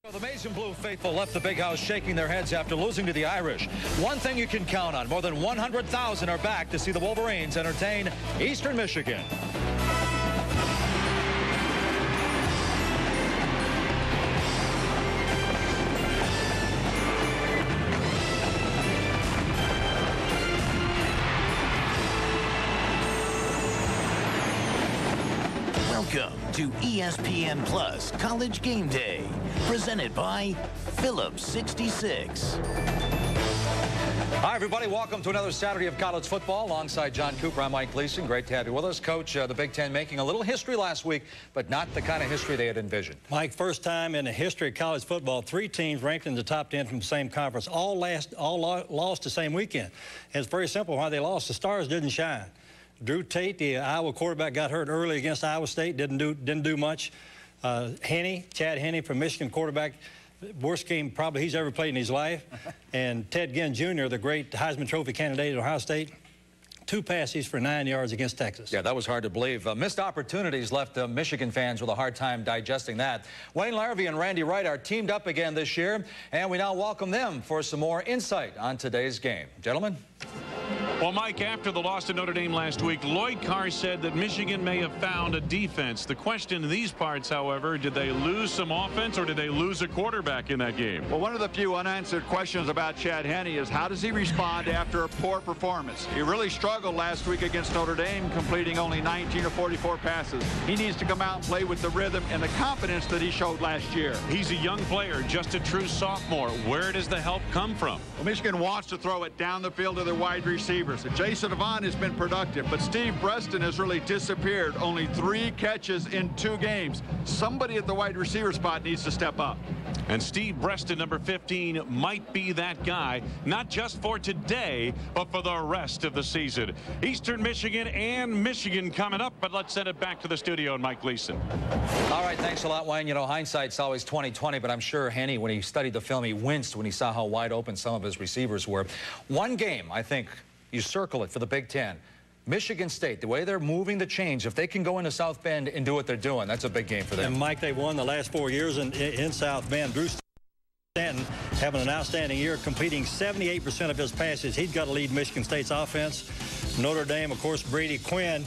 The Maize and Blue faithful left the big house shaking their heads after losing to the Irish. One thing you can count on, more than 100,000 are back to see the Wolverines entertain Eastern Michigan. Welcome to ESPN Plus College Game Day, presented by Phillips 66. Hi, everybody. Welcome to another Saturday of college football. Alongside John Cooper, I'm Mike Gleason. Great to have you with us. Coach, the Big Ten making a little history last week, but not the kind of history they had envisioned. Mike, first time in the history of college football, 3 teams ranked in the top 10 from the same conference, all lost the same weekend. And it's very simple why they lost. The stars didn't shine. Drew Tate, the Iowa quarterback, got hurt early against Iowa State, didn't do much. Chad Henne from Michigan, quarterback, worst game probably he's ever played in his life. And Ted Ginn Jr., the great Heisman Trophy candidate at Ohio State, 2 passes for 9 yards against Texas. Yeah, that was hard to believe. Missed opportunities left Michigan fans with a hard time digesting that. Wayne Larrivee and Randy Wright are teamed up again this year, and we now welcome them for some more insight on today's game. Gentlemen. Well, Mike, after the loss to Notre Dame last week, Lloyd Carr said that Michigan may have found a defense. The question in these parts, however, did they lose some offense or did they lose a quarterback in that game? Well, one of the few unanswered questions about Chad Henne is how does he respond after a poor performance? He really struggled last week against Notre Dame, completing only 19 of 44 passes. He needs to come out and play with the rhythm and the confidence that he showed last year. He's a young player, just a true sophomore. Where does the help come from? Well, Michigan wants to throw it down the field to their wide receivers. Jason Avant has been productive, but Steve Breston has really disappeared. Only 3 catches in 2 games. Somebody at the wide receiver spot needs to step up. And Steve Breston, number 15, might be that guy, not just for today, but for the rest of the season. Eastern Michigan and Michigan coming up, but let's send it back to the studio and Mike Gleason. All right, thanks a lot, Wayne. You know, hindsight's always 20/20, but I'm sure Henne, when he studied the film, he winced when he saw how wide open some of his receivers were. One game, I think, you circle it for the Big Ten. Michigan State, the way they're moving the chains, if they can go into South Bend and do what they're doing, that's a big game for them. And, Mike, they won the last 4 years in South Bend. Drew Stanton having an outstanding year, completing 78% of his passes. He's got to lead Michigan State's offense. Notre Dame, of course, Brady Quinn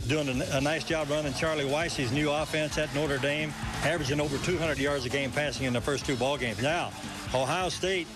doing a nice job running Charlie Weiss's new offense at Notre Dame, averaging over 200 yards a game passing in the first 2 ball games. Now, Ohio State,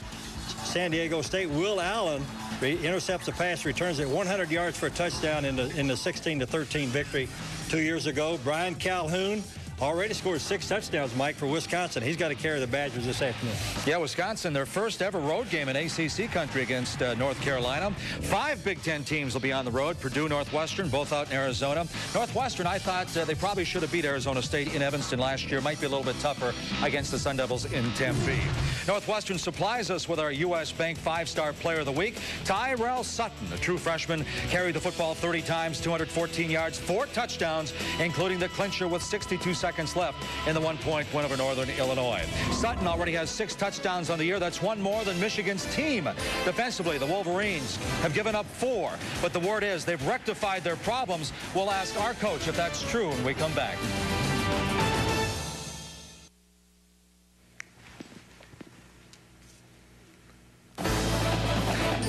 San Diego State, Will Allen intercepts a pass, returns it 100 yards for a touchdown in the 16-13 victory 2 years ago. Brian Calhoun already scored 6 touchdowns, Mike, for Wisconsin. He's got to carry the Badgers this afternoon. Yeah, Wisconsin, their first ever road game in ACC country against North Carolina. 5 Big Ten teams will be on the road. Purdue, Northwestern, both out in Arizona. Northwestern, I thought they probably should have beat Arizona State in Evanston last year. Might be a little bit tougher against the Sun Devils in Tempe. Northwestern supplies us with our U.S. Bank 5-star player of the week, Tyrell Sutton, a true freshman, carried the football 30 times, 214 yards, 4 touchdowns, including the clincher with 62 seconds left in the 1-point win over Northern Illinois. Sutton already has 6 touchdowns on the year. That's 1 more than Michigan's team. Defensively, the Wolverines have given up 4, but the word is they've rectified their problems. We'll ask our coach if that's true when we come back.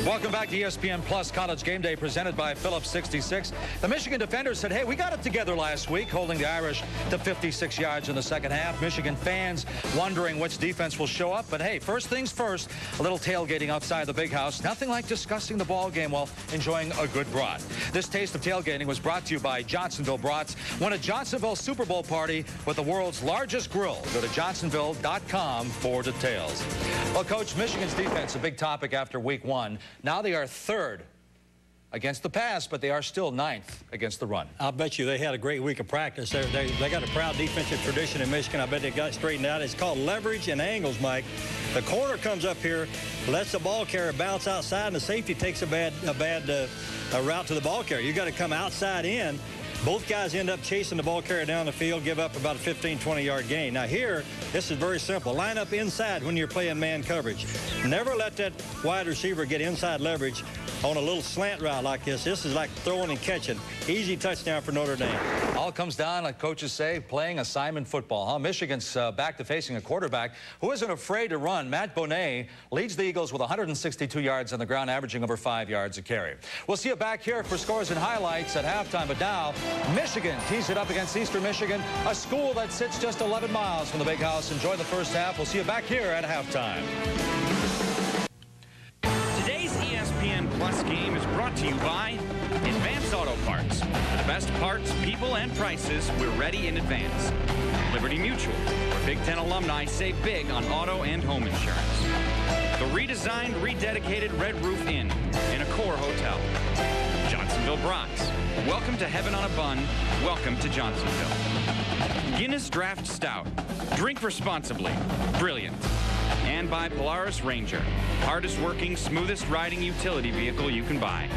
Welcome back to ESPN Plus College Game Day, presented by Phillips 66. The Michigan defenders said, hey, we got it together last week, holding the Irish to 56 yards in the second half. Michigan fans wondering which defense will show up. But, hey, first things first, a little tailgating outside the big house. Nothing like discussing the ball game while enjoying a good brat. This taste of tailgating was brought to you by Johnsonville Brats. Win a Johnsonville Super Bowl party with the world's largest grill. Go to johnsonville.com for details. Well, Coach, Michigan's defense, a big topic after week 1. Now they are 3rd against the pass, but they are still 9th against the run. I'll bet you they had a great week of practice. They got a proud defensive tradition in Michigan. I bet they got it straightened out. It's called leverage and angles, Mike. The corner comes up here, lets the ball carrier bounce outside, and the safety takes a bad route to the ball carrier. You got to come outside in. Both guys end up chasing the ball carrier down the field, give up about a 15, 20-yard gain. Now here, this is very simple. Line up inside when you're playing man coverage. Never let that wide receiver get inside leverage. on a little slant route like this. This is like throwing and catching. Easy touchdown for Notre Dame. All comes down, like coaches say, playing assignment football. Huh? Michigan's back to facing a quarterback who isn't afraid to run. Matt Bonet leads the Eagles with 162 yards on the ground, averaging over 5 yards a carry. We'll see you back here for scores and highlights at halftime. But now, Michigan tees it up against Eastern Michigan, a school that sits just 11 miles from the Big House. Enjoy the first half. We'll see you back here at halftime. Today's ESPN Plus game is brought to you by Advanced Auto Parts. For the best parts, people, and prices, we're ready in advance. Liberty Mutual, where Big Ten alumni save big on auto and home insurance. The redesigned, rededicated Red Roof Inn in a core hotel. Johnsonville Brats. Welcome to heaven on a bun. Welcome to Johnsonville. Guinness Draft Stout. Drink responsibly. Brilliant. And by Polaris Ranger. Hardest working, smoothest riding utility vehicle you can buy.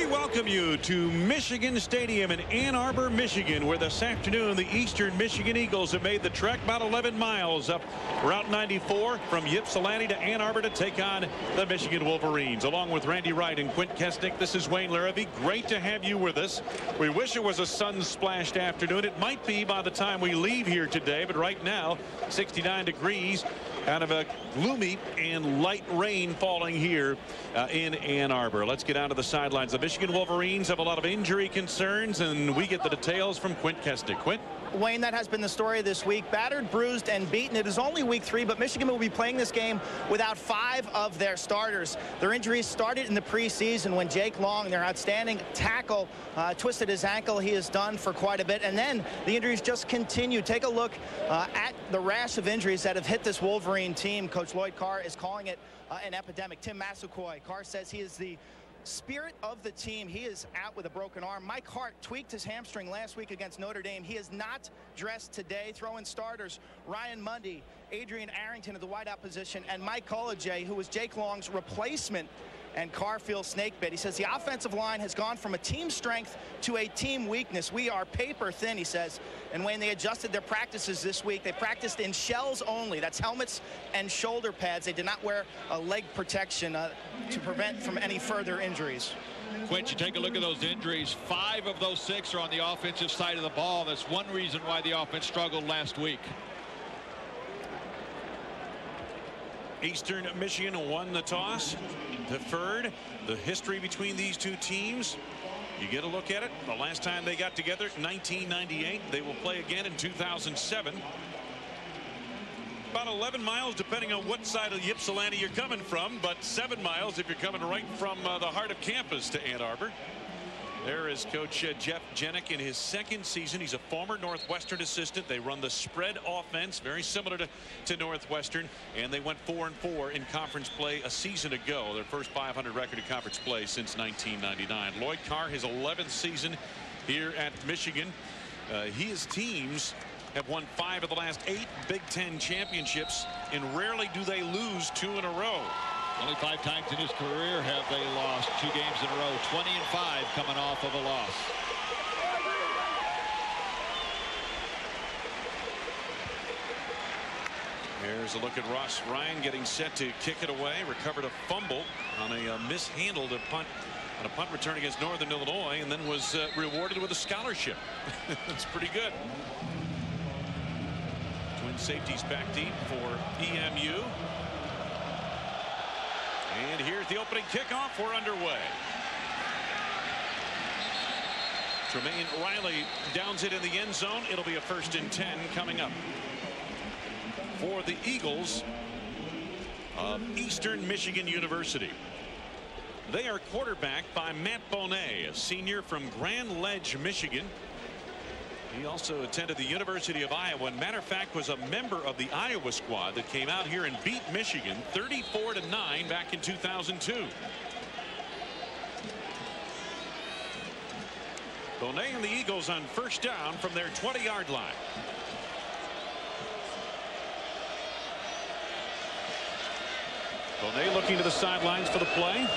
Welcome you to Michigan Stadium in Ann Arbor, Michigan, where this afternoon the Eastern Michigan Eagles have made the trek about 11 miles up Route 94 from Ypsilanti to Ann Arbor to take on the Michigan Wolverines. Along with Randy Wright and Quint Kesnick, this is Wayne Larrabee. Great to have you with us. We wish it was a sun-splashed afternoon. It might be by the time we leave here today, but right now 69 degrees. Kind of a gloomy and light rain falling here in Ann Arbor. Let's get out of the sidelines. The Michigan Wolverines have a lot of injury concerns, and we get the details from Quint Kesnick. Quint? Wayne, that has been the story this week. Battered, bruised, and beaten. It is only week 3, but Michigan will be playing this game without 5 of their starters. Their injuries started in the preseason when Jake Long, their outstanding tackle, twisted his ankle. He is done for quite a bit. And then the injuries just continue. Take a look at the rash of injuries that have hit this Wolverine team. Coach Lloyd Carr is calling it an epidemic. Tim Massaquoi, Carr says he is the spirit of the team. He is out with a broken arm. Mike Hart tweaked his hamstring last week against Notre Dame. He is not dressed today. Throw in starters Ryan Mundy, Adrian Arrington at the wideout position, and Mike Collegier, who was Jake Long's replacement. And Carr feels snake bit. He says the offensive line has gone from a team strength to a team weakness. We are paper thin, he says. And when they adjusted their practices this week, they practiced in shells only. That's helmets and shoulder pads. They did not wear a leg protection to prevent from any further injuries. Quint, you take a look at those injuries. 5 of those 6 are on the offensive side of the ball. That's one reason why the offense struggled last week. Eastern Michigan won the toss, deferred. The history between these two teams, you get a look at it. The last time they got together, 1998. They will play again in 2007. About 11 miles, depending on what side of Ypsilanti you're coming from, but 7 miles if you're coming right from the heart of campus to Ann Arbor. There is Coach Jeff Jenick in his 2nd season. He's a former Northwestern assistant. They run the spread offense, very similar to Northwestern, and they went 4-4 in conference play a season ago. Their first 500 record in conference play since 1999. Lloyd Carr, his 11th season here at Michigan. His teams have won 5 of the last 8 Big Ten championships, and rarely do they lose 2 in a row. Only 5 times in his career have they lost 2 games in a row. 20-5 coming off of a loss. Here's a look at Ross Ryan getting set to kick it away. Recovered a fumble on a mishandled punt on a punt return against Northern Illinois, and then was rewarded with a scholarship. That's pretty good. Twin safeties back deep for EMU. And here's the opening kickoff. We're underway. Tremaine Riley downs it in the end zone. It'll be a 1st and 10 coming up for the Eagles of Eastern Michigan University. They are quarterbacked by Matt Bonet, a senior from Grand Ledge, Michigan. He also attended the University of Iowa, and matter of fact was a member of the Iowa squad that came out here and beat Michigan 34-9 back in 2002. Bonet and the Eagles on 1st down from their 20-yard line. Bonet looking to the sidelines for the play.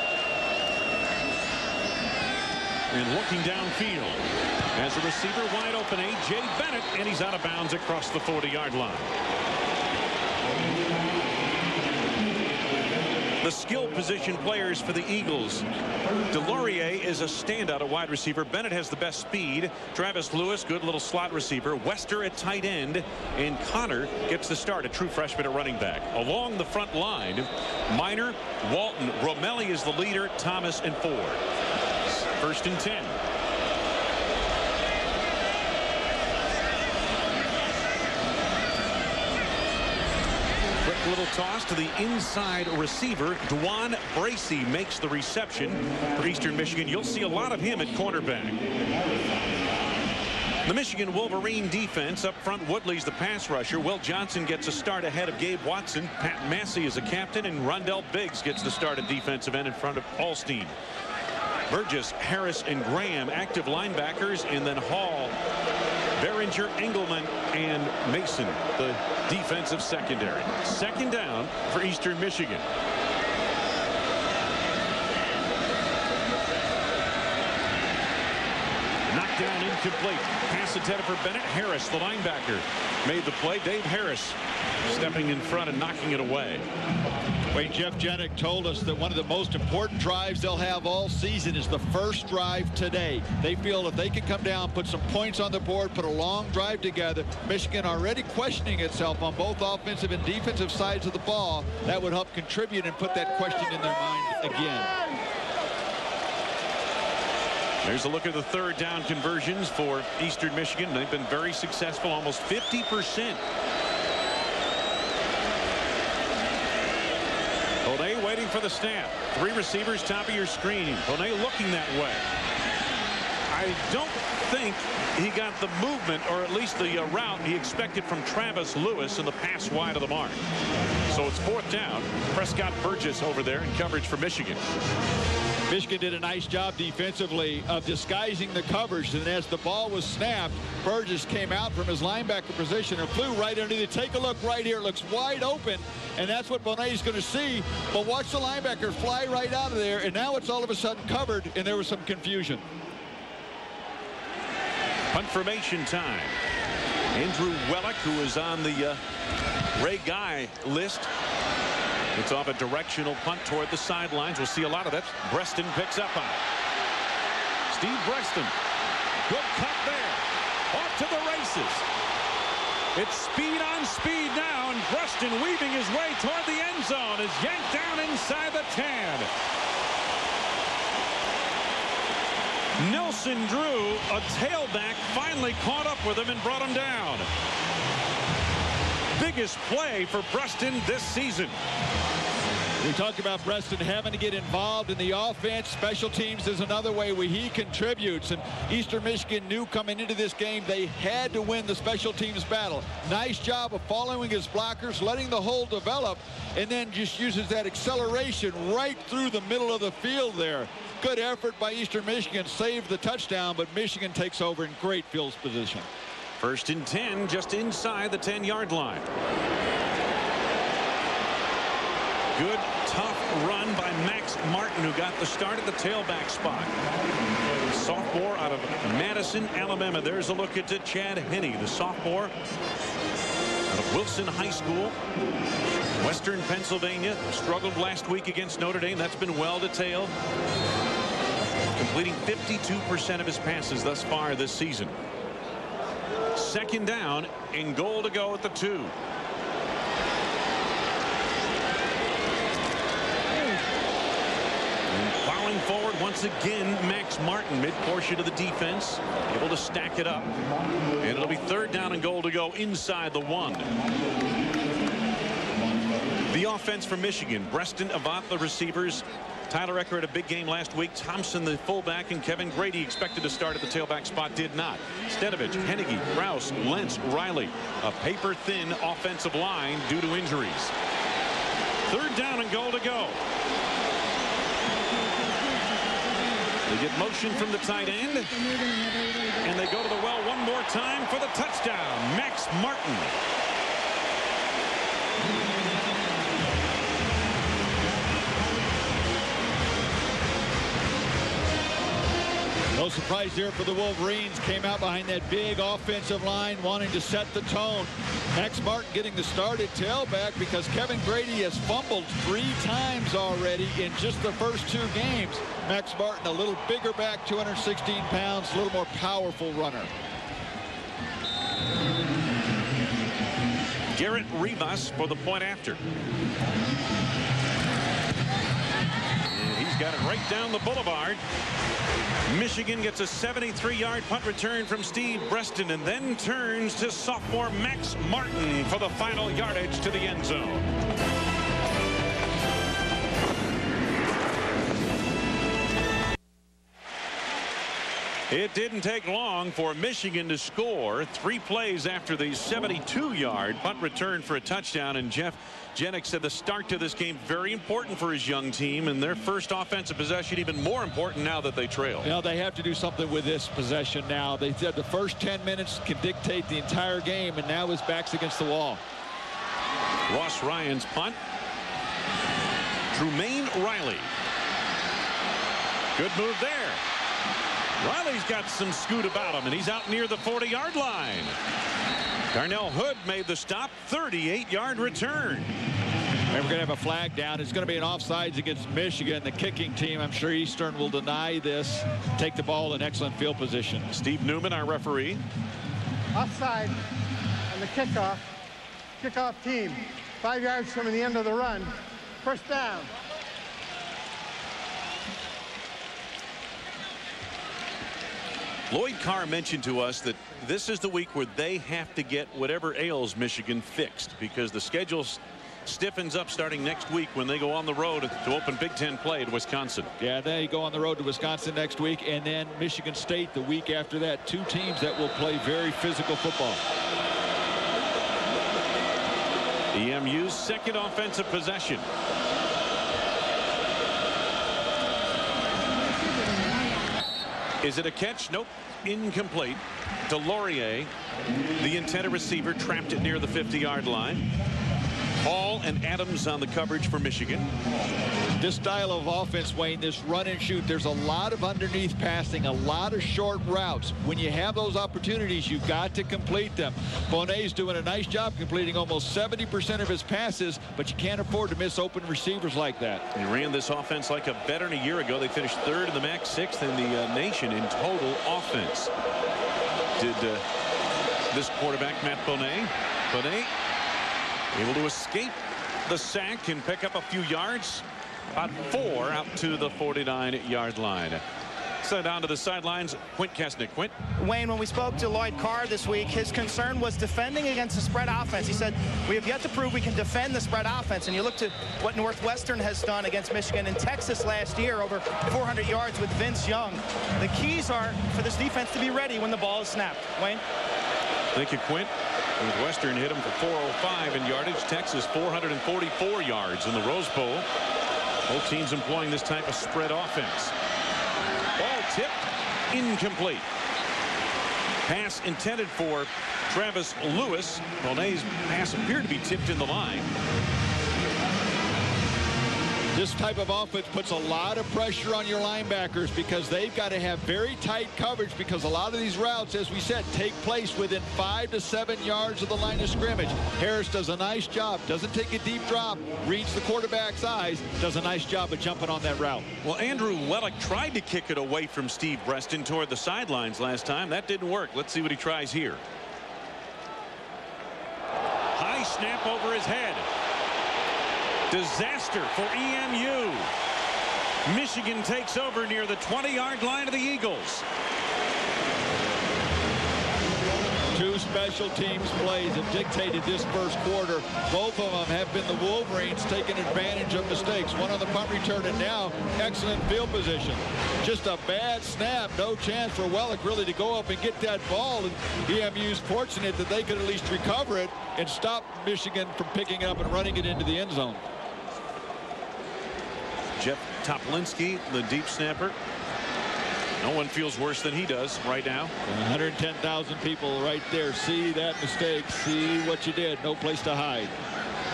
And looking downfield. As a receiver wide open, A.J. Bennett, and he's out of bounds across the 40-yard line. the skill position players for the Eagles. Delorier is a standout at wide receiver. Bennett has the best speed. Travis Lewis, good little slot receiver. Wester at tight end. And Connor gets the start, a true freshman at running back. Along the front line, Minor, Walton, Romelli is the leader, Thomas and Ford. 1st and 10. Little toss to the inside receiver. Dwan Bracey makes the reception for Eastern Michigan. You'll see a lot of him at cornerback. The Michigan Wolverine defense up front. Woodley's the pass rusher. Will Johnson gets a start ahead of Gabe Watson. Pat Massey is a captain, and Rondell Biggs gets the start at defensive end in front of Alstein. Burgess, Harris, and Graham active linebackers, and then Hall, Behringer, Engelman, and Mason, the defensive secondary. 2nd down for Eastern Michigan. Knocked down, incomplete. Pass intended for Bennett. Harris, the linebacker, made the play. Dave Harris stepping in front and knocking it away. Wait, Jeff Janik told us that one of the most important drives they'll have all season is the first drive today. They feel if they can come down, put some points on the board, put a long drive together. Michigan already questioning itself on both offensive and defensive sides of the ball. That would help contribute and put that question in their mind again. There's a look at the 3rd down conversions for Eastern Michigan. They've been very successful, almost 50%. Bonet waiting for the snap. 3 receivers top of your screen. Bonet looking that way. I don't think he got the movement, or at least the route he expected from Travis Lewis, in the pass wide of the mark. So it's 4th down. Prescott Burgess over there in coverage for Michigan. Michigan did a nice job defensively of disguising the coverage, and as the ball was snapped, Burgess came out from his linebacker position and flew right underneath. Take a look right here. It looks wide open, and that's what Bonet's going to see. But watch the linebacker fly right out of there, and now it's all of a sudden covered, and there was some confusion. Punt formation time. Andrew Wellick, who is on the Ray Guy list. It's off a directional punt toward the sidelines. We'll see a lot of that. Breston picks up on it. Steve Breston. Good cut there. Off to the races. It's speed on speed now, and Breston weaving his way toward the end zone is yanked down inside the 10. Nilson Drew, a tailback, finally caught up with him and brought him down. Biggest play for Breston this season. We talked about Breston having to get involved in the offense. Special teams is another way where he contributes. And Eastern Michigan knew coming into this game they had to win the special teams battle. Nice job of following his blockers, letting the hole develop, and then just uses that acceleration right through the middle of the field there. Good effort by Eastern Michigan. Saved the touchdown, but Michigan takes over in great field position. 1st and 10, just inside the 10-yard line. Good, tough run by Max Martin, who got the start at the tailback spot. Sophomore out of Madison, Alabama. There's a look at Chad Henne, the sophomore out of Wilson High School, Western Pennsylvania. Struggled last week against Notre Dame. That's been well detailed. Completing 52% of his passes thus far this season. 2nd down and goal to go at the 2. And plowing forward once again, Max Martin, mid-portion of the defense, able to stack it up. And it'll be 3rd down and goal to go inside the 1. The offense for Michigan. Breston, Avant, the receivers. Tyler Ecker had a big game last week. Thompson, the fullback, and Kevin Grady expected to start at the tailback spot, did not. Stenovich, Hennege, Rouse, Lentz, Riley. A paper-thin offensive line due to injuries. 3rd down and goal to go. They get motion from the tight end, and they go to the well one more time for the touchdown. Max Martin. No surprise there for the Wolverines. Came out behind that big offensive line, wanting to set the tone. Max Martin getting the start at tailback because Kevin Grady has fumbled 3 times already in just the first 2 games. Max Martin, a little bigger back, 216 pounds, a little more powerful runner. Garrett Rivas for the point after. And he's got it right down the boulevard. Michigan gets a 73-yard punt return from Steve Breston and then turns to sophomore Max Martin for the final yardage to the end zone. It didn't take long for Michigan to score 3 plays after the 72-yard punt return for a touchdown. And Jeff Jenick said the start to this game very important for his young team, and their first offensive possession even more important now that they trail. You know, they have to do something with this possession now. They said the first 10 minutes can dictate the entire game, and now his back's against the wall. Ross Ryan's punt. Trumaine Riley. Good move there. Riley's got some scoot about him, and he's out near the 40-yard line. Darnell Hood made the stop, 38-yard return. And we're going to have a flag down. It's going to be an offsides against Michigan, the kicking team. I'm sure Eastern will deny this. Take the ball in excellent field position. Steve Newman, our referee. Offside on the kickoff. Kickoff team. 5 yards from the end of the run. First down. Lloyd Carr mentioned to us that this is the week where they have to get whatever ails Michigan fixed, because the schedule stiffens up starting next week when they go on the road to open Big Ten play at Wisconsin. Yeah, they go on the road to Wisconsin next week, and then Michigan State the week after that. 2 teams that will play very physical football. EMU's second offensive possession. Is it a catch? Nope. Incomplete. DeLaurier, the intended receiver, trapped it near the 50-yard line. Hall and Adams on the coverage for Michigan. This style of offense, Wayne, this run and shoot, there's a lot of underneath passing, a lot of short routes. When you have those opportunities, you've got to complete them. Bonet's doing a nice job completing almost 70% of his passes, but you can't afford to miss open receivers like that. He ran this offense like a veteran a year ago. They finished 3rd in the MAC, 6th in the nation in total offense. Did this quarterback, Matt Bonet. Bonet able to escape the sack and pick up a few yards. About 4 out to the 49-yard line. So down to the sidelines, Quint Kesnick. Quint. Wayne, when we spoke to Lloyd Carr this week, his concern was defending against the spread offense. He said, we have yet to prove we can defend the spread offense. And you look to what Northwestern has done against Michigan and Texas last year, over 400 yards with Vince Young. The keys are for this defense to be ready when the ball is snapped. Wayne. Thank you, Quint. Northwestern hit him for 405 in yardage. Texas 444 yards in the Rose Bowl. Both teams employing this type of spread offense. Ball tipped, incomplete. Pass intended for Travis Lewis. Bonet's pass appeared to be tipped in the line. This type of offense puts a lot of pressure on your linebackers because they've got to have very tight coverage, because a lot of these routes, as we said, take place within 5 to 7 yards of the line of scrimmage. Harris does a nice job, doesn't take a deep drop, reads the quarterback's eyes, does a nice job of jumping on that route. Well, Andrew Wellick tried to kick it away from Steve Breston toward the sidelines last time. That didn't work. Let's see what he tries here. High snap over his head. Disaster for EMU. Michigan takes over near the 20-yard line of the Eagles. 2 special teams plays have dictated this first quarter. Both of them have been the Wolverines taking advantage of mistakes. One on the punt return, and now excellent field position. Just a bad snap. No chance for Wellick really to go up and get that ball. And EMU's fortunate that they could at least recover it and stop Michigan from picking it up and running it into the end zone. Jeff Toplinski, the deep snapper. No one feels worse than he does right now. 110,000 people right there see that mistake, see what you did. No place to hide.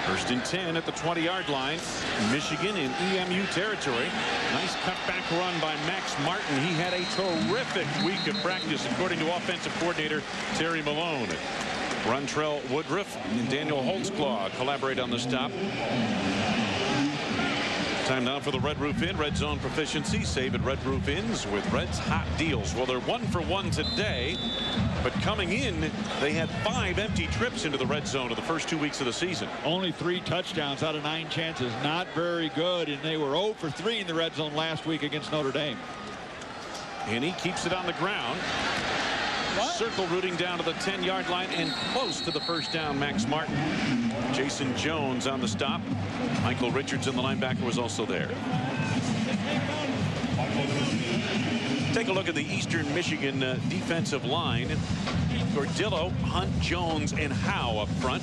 First and 10 at the 20-yard line. Michigan in EMU territory. Nice cutback run by Max Martin. He had a terrific week of practice, according to offensive coordinator Terry Malone. Rontrell Woodruff and Daniel Holtzclaw collaborate on the stop. Time now for the Red Roof Inn. Red Zone proficiency. Save at Red Roof Inns with Red's hot deals. Well, they're 1 for 1 today, but coming in, they had 5 empty trips into the red zone in the first 2 weeks of the season. Only 3 touchdowns out of 9 chances. Not very good, and they were 0 for 3 in the red zone last week against Notre Dame. And he keeps it on the ground. Circle rooting down to the 10-yard line and close to the first down. Max Martin. Jason Jones on the stop. Michael Richardson, the linebacker, was also there. Take a look at the Eastern Michigan defensive line. Gordillo, Hunt, Jones, and Howe up front.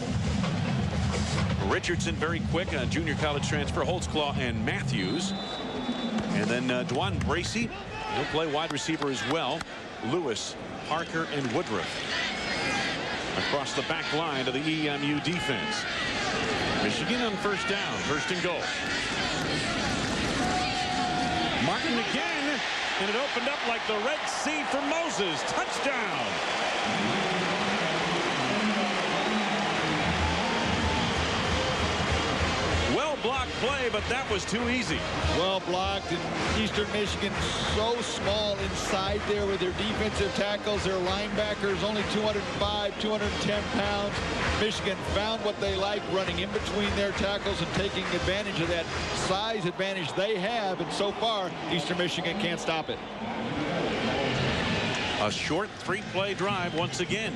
Richardson very quick, a junior college transfer. Holtzclaw and Matthews. And then Dwan Bracey. He'll play wide receiver as well. Lewis, Parker, and Woodruff across the back line of the EMU defense. Michigan on first down, first and goal. Martin again, and it opened up like the Red Sea for Moses. Touchdown. Well blocked play, but that was too easy. Well blocked, and Eastern Michigan so small inside there with their defensive tackles. Their linebackers only 205, 210 pounds. Michigan found what they like, running in between their tackles and taking advantage of that size advantage they have. And so far, Eastern Michigan can't stop it. A short 3-play drive once again.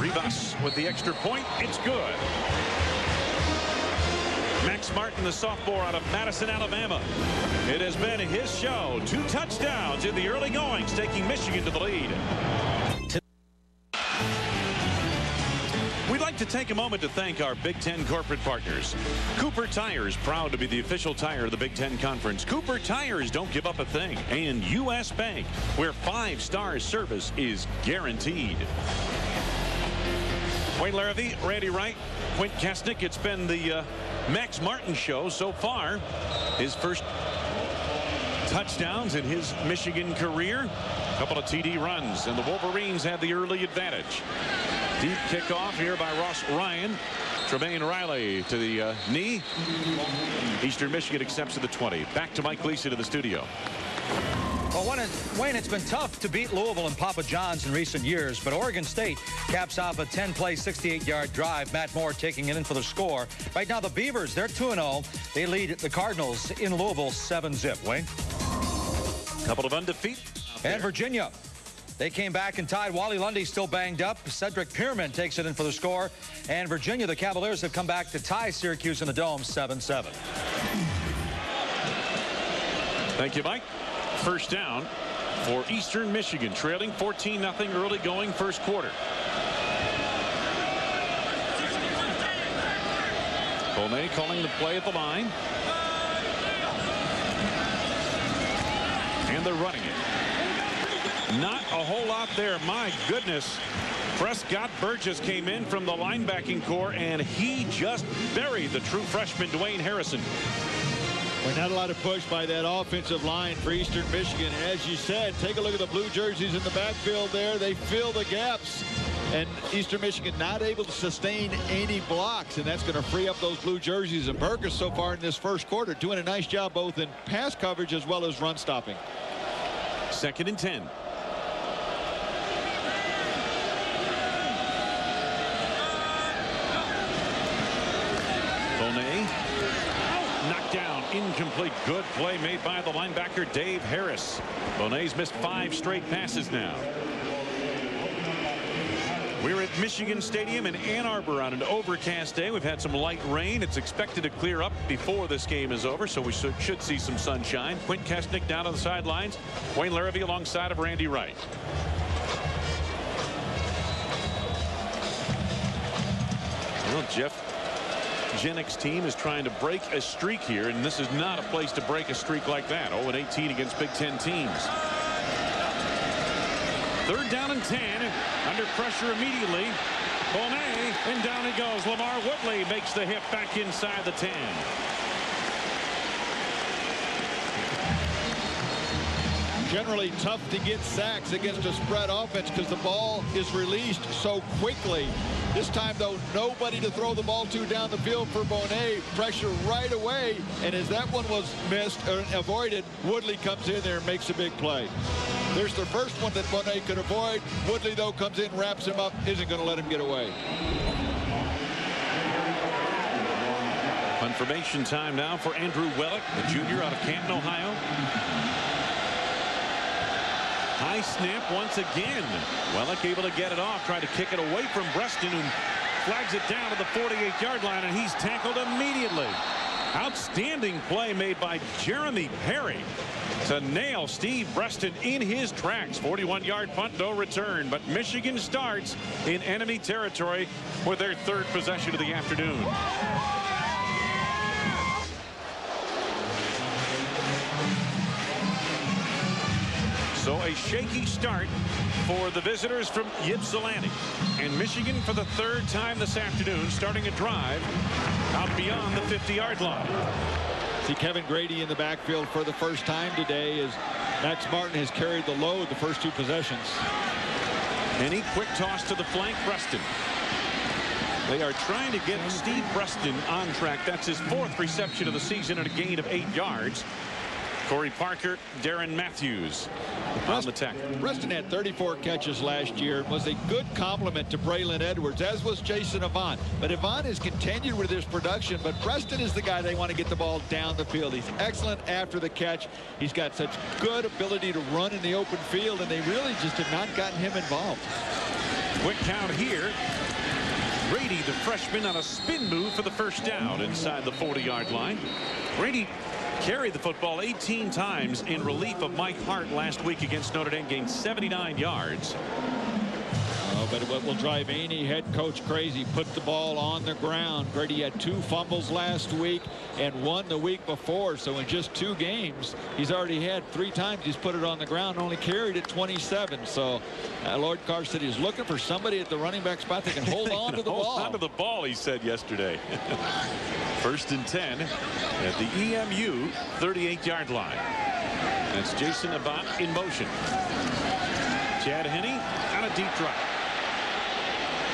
Rivas with the extra point. It's good. Max Martin, the sophomore out of Madison, Alabama. It has been his show. 2 touchdowns in the early goings, taking Michigan to the lead. We'd like to take a moment to thank our Big Ten corporate partners. Cooper Tires, proud to be the official tire of the Big Ten Conference. Cooper Tires, don't give up a thing. And U.S. Bank, where 5-star service is guaranteed. Wayne Larrivee, Randy Wright, Quint Kesnick. It's been the Max Martin show so far. His first touchdowns in his Michigan career. A couple of TD runs, and the Wolverines have the early advantage. Deep kickoff here by Ross Ryan. Tremaine Riley to the knee. Eastern Michigan accepts at the 20. Back to Mike Gleason in the studio. Well, Wayne, it's been tough to beat Louisville and Papa John's in recent years, but Oregon State caps off a 10-play, 68-yard drive. Matt Moore taking it in for the score. Right now, the Beavers, they're 2-0. They lead the Cardinals in Louisville 7-zip. Wayne? Couple of undefeated. And Virginia. They came back and tied. Wally Lundy still banged up. Cedric Pierman takes it in for the score. And Virginia, the Cavaliers, have come back to tie Syracuse in the Dome 7-7. Thank you, Mike. First down for Eastern Michigan, trailing 14-0 early going first quarter. Colnay calling the play at the line. And they're running it. Not a whole lot there. My goodness. Prescott Burgess came in from the linebacking core, and he just buried the true freshman Dwayne Harrison. Well, not a lot of push by that offensive line for Eastern Michigan. As you said, take a look at the blue jerseys in the backfield there. They fill the gaps. And Eastern Michigan not able to sustain any blocks, and that's going to free up those blue jerseys. And Burgess so far in this first quarter doing a nice job both in pass coverage as well as run stopping. 2nd and 10. Knocked down, incomplete. Good play made by the linebacker Dave Harris. Bonet's missed 5 straight passes now. We're at Michigan Stadium in Ann Arbor on an overcast day. We've had some light rain. It's expected to clear up before this game is over, so we should see some sunshine. Quint Kesnick down on the sidelines. Wayne Larrivee alongside of Randy Wright. Well, Jeff Jenick's team is trying to break a streak here, and this is not a place to break a streak like that. 0-18 against Big Ten teams. 3rd down and 10. Under pressure immediately. Bonet, and down it goes. Lamar Woodley makes the hit back inside the 10. Generally tough to get sacks against a spread offense because the ball is released so quickly. This time, though, nobody to throw the ball to down the field for Bonet. Pressure right away, and as that one was missed or avoided, Woodley comes in there and makes a big play. There's the first one that Bonet could avoid. Woodley, though, comes in, wraps him up, isn't going to let him get away. Confirmation time now for Andrew Wellick, the junior out of Canton, Ohio. High snap once again. Wellick able to get it off, trying to kick it away from Breaston, who flags it down to the 48-yard line, and he's tackled immediately. Outstanding play made by Jeremy Perry to nail Steve Breaston in his tracks. 41-yard punt, no return, but Michigan starts in enemy territory with their third possession of the afternoon. So a shaky start for the visitors from Ypsilanti. And Michigan, for the third time this afternoon, starting a drive out beyond the 50-yard line. See Kevin Grady in the backfield for the first time today as Max Martin has carried the load the first two possessions. Any quick toss to the flank, Breaston. They are trying to get Steve Breaston on track. That's his fourth reception of the season and a gain of 8 yards. Corey Parker, Darren Matthews on the tackle. Breaston had 34 catches last year and was a good complement to Braylon Edwards, as was Jason Avant. But Avant has continued with his production, but Breaston is the guy they want to get the ball down the field. He's excellent after the catch. He's got such good ability to run in the open field, and they really just have not gotten him involved. Quick count here. Grady, the freshman, on a spin move for the first down inside the 40-yard line. Grady carried the football 18 times in relief of Mike Hart last week against Notre Dame, gained 79 yards. But what will drive Aney head coach crazy, put the ball on the ground. Grady had 2 fumbles last week and 1 the week before. So in just 2 games, he's already had 3 times he's put it on the ground, only carried it 27. So Lord Carr said he's looking for somebody at the running back spot that can hold on to the ball. Hold on to the ball, he said yesterday. First and 10 at the EMU 38-yard line. That's Jason Avant in motion. Chad Henne on a deep drop.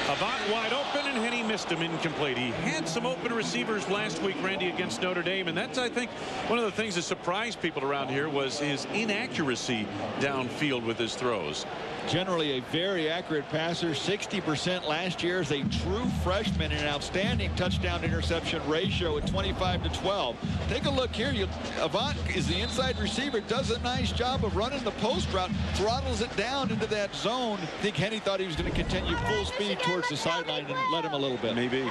Avant wide open, and Henne missed him, incomplete. He had some open receivers last week, Randy, against Notre Dame, and that's, I think, one of the things that surprised people around here was his inaccuracy downfield with his throws. Generally a very accurate passer, 60% last year as a true freshman, and an outstanding touchdown interception ratio at 25-12. Take a look here. Avant is the inside receiver, does a nice job of running the post route, throttles it down into that zone. I think Henne thought he was going to continue full speed towards the sideline and let him a little bit. Maybe.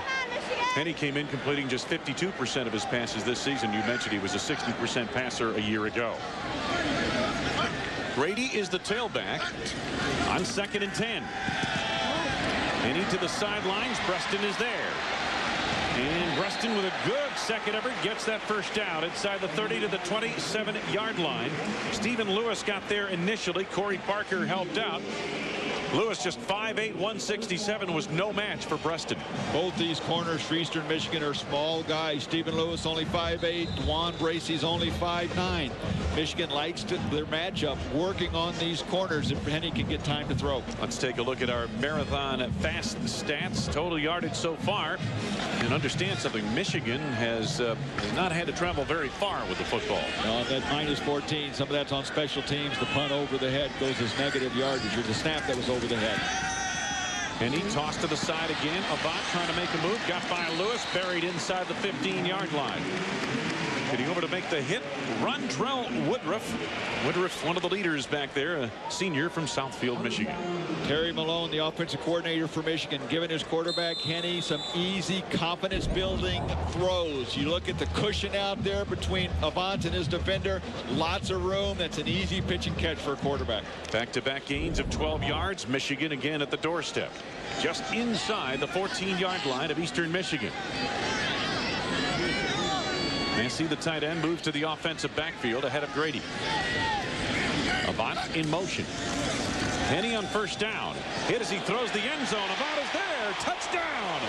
Henne came in completing just 52% of his passes this season. You mentioned he was a 60% passer a year ago. Grady is the tailback on 2nd and 10. Henne to the sidelines. Breaston is there. And Breaston with a good second effort gets that first down inside the 30 to the 27-yard line. Stephen Lewis got there initially. Corey Parker helped out. Lewis, just 5'8", 167, was no match for Breaston. Both these corners for Eastern Michigan are small guys. Stephen Lewis only 5'8", Dwan Bracey's only 5'9". Michigan likes their matchup, working on these corners if Henne can get time to throw. Let's take a look at our marathon fast stats, total yardage so far, and understand something. Michigan has not had to travel very far with the football. That -14, some of that's on special teams. The punt over the head goes as negative yardage, or the snap that was over the head. And he tossed to the side again. Avant trying to make a move, got by Lewis, buried inside the 15-yard line. Getting over to make the hit, Rontrell Woodruff. Woodruff, one of the leaders back there, a senior from Southfield, Michigan. Terry Malone, the offensive coordinator for Michigan, giving his quarterback Henne some easy confidence-building throws. You look at the cushion out there between Avant and his defender, lots of room. That's an easy pitch and catch for a quarterback. Back-to-back gains of 12 yards. Michigan again at the doorstep, just inside the 14-yard line of Eastern Michigan. Nancy, the tight end, moves to the offensive backfield ahead of Grady. Avant in motion. Henne on first down. Hit as he throws the end zone. Avant is there. Touchdown.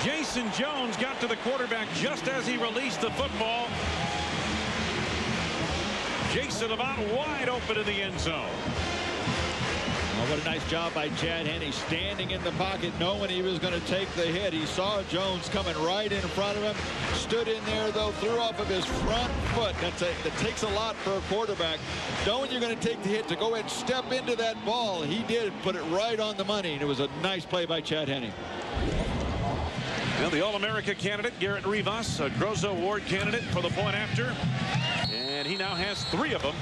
Jason Jones got to the quarterback just as he released the football. Jason Avant wide open in the end zone. Well, what a nice job by Chad Henne, standing in the pocket, knowing he was going to take the hit. He saw Jones coming right in front of him, stood in there, though, threw off of his front foot. That takes a lot for a quarterback. Knowing you're going to take the hit, to go ahead and step into that ball. He did put it right on the money, and it was a nice play by Chad Henne. Well, the All-America candidate, Garrett Rivas, a Grozo Award candidate for the point after. And he now has 3 of them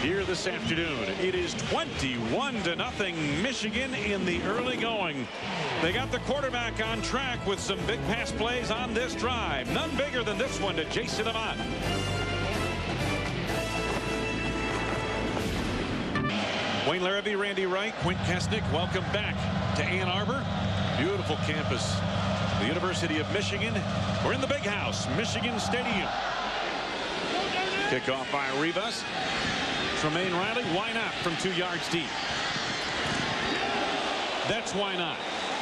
here this afternoon. It is 21-0 Michigan in the early going. They got the quarterback on track with some big pass plays on this drive. None bigger than this one to Jason Avant. Wayne Larrabee, Randy Wright, Quint Kesnick, welcome back to Ann Arbor. Beautiful campus. The University of Michigan. We're in the big house, Michigan Stadium. Kickoff by Rivas. Tremaine Riley, why not from 2 yards deep? That's why not.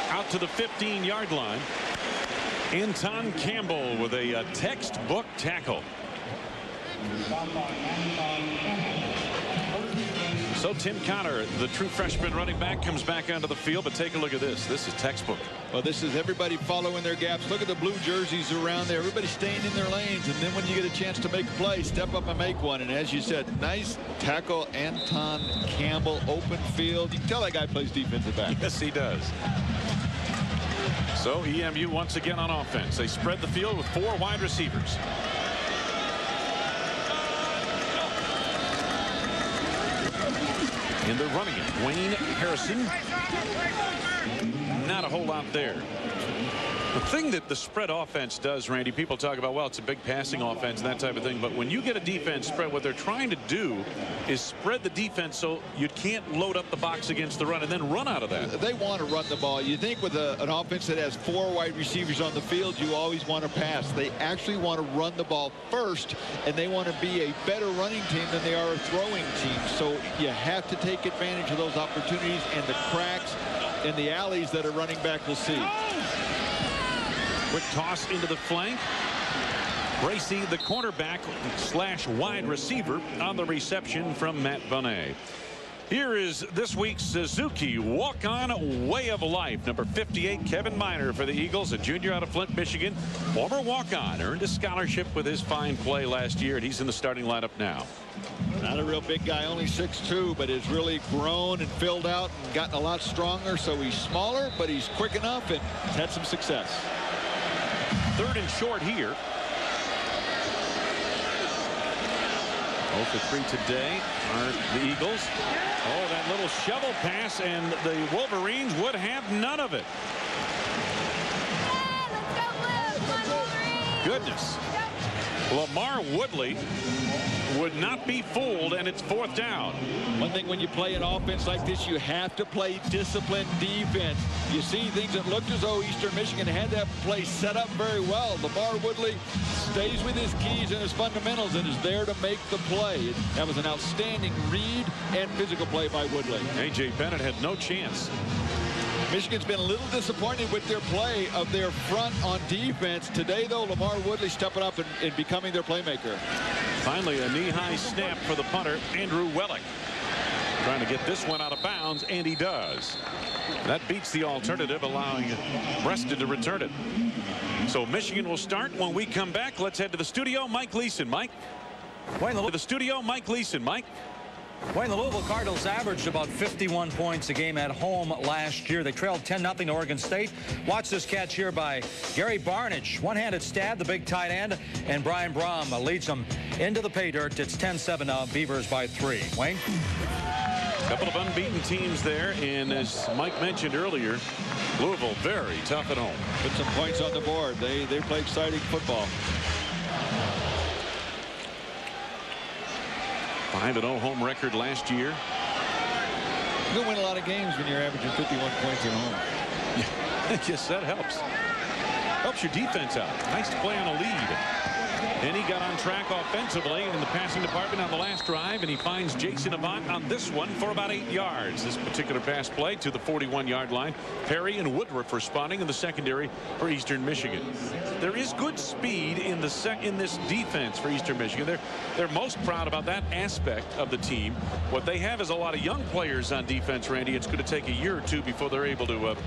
Out to the 15-yard line. Anton Campbell with a textbook tackle. So Tim Connor, the true freshman running back, comes back onto the field. But take a look at this. This is textbook. Well, this is everybody following their gaps. Look at the blue jerseys around there. Everybody staying in their lanes. And then when you get a chance to make a play, step up and make one. And as you said, nice tackle, Anton Campbell, open field. You can tell that guy plays defensive back. Yes, he does. So EMU once again on offense. They spread the field with 4 wide receivers. In the running it, Wayne Harrison. Not a whole lot there. The thing that the spread offense does, Randy, people talk about, well, it's a big passing offense and that type of thing. But when you get a defense spread, what they're trying to do is spread the defense so you can't load up the box against the run and then run out of that. They want to run the ball. You think with an offense that has 4 wide receivers on the field, you always want to pass. They actually want to run the ball first, and they want to be a better running team than they are a throwing team. So you have to take advantage of those opportunities and the cracks in the alleys that a running back will see. Quick toss into the flank. Bracey, the cornerback / wide receiver, on the reception from Matt Bonet. Here is this week's Suzuki walk-on way of life. Number 58, Kevin Miner for the Eagles, a junior out of Flint, Michigan. Former walk-on, earned a scholarship with his fine play last year, and he's in the starting lineup now. Not a real big guy, only 6'2", but has really grown and filled out and gotten a lot stronger. So he's smaller, but he's quick enough and has had some success. 3rd and short here. 0 for 3 today are the Eagles. Oh, that little shovel pass, and the Wolverines would have none of it. Goodness. Lamar Woodley would not be fooled, and it's 4th down. One thing when you play an offense like this, you have to play disciplined defense. You see things that looked as though Eastern Michigan had that play set up very well. Lamar Woodley stays with his keys and his fundamentals and is there to make the play. That was an outstanding read and physical play by Woodley. A.J. Bennett had no chance. Michigan's been a little disappointed with their play of their front on defense. Today, though, Lamar Woodley stepping up and becoming their playmaker. Finally, a knee-high snap for the punter, Andrew Wellick. Trying to get this one out of bounds, and he does. That beats the alternative, allowing Preston to return it. So Michigan will start when we come back. Let's head to the studio. Mike Leeson. Mike. To the studio. Mike Leeson. Mike. Wayne, the Louisville Cardinals averaged about 51 points a game at home last year. They trailed 10-0 to Oregon State. Watch this catch here by Gary Barnidge. One-handed stab, the big tight end, and Brian Brom leads them into the pay dirt. It's 10-7 now, Beavers by 3. Wayne? A couple of unbeaten teams there, and as Mike mentioned earlier, Louisville very tough at home. Put some points on the board. They play exciting football. 5-0 home record last year. You can win a lot of games when you're averaging 51 points at home. Yes, that helps. Helps your defense out. Nice play on a lead. And he got on track offensively in the passing department on the last drive, and he finds Jason Avant on this one for about 8 yards. This particular pass play to the 41-yard line. Perry and Woodruff responding in the secondary for Eastern Michigan. There is good speed in this defense for Eastern Michigan. They're most proud about that aspect of the team. What they have is a lot of young players on defense, Randy. It's going to take a year or two before they're able to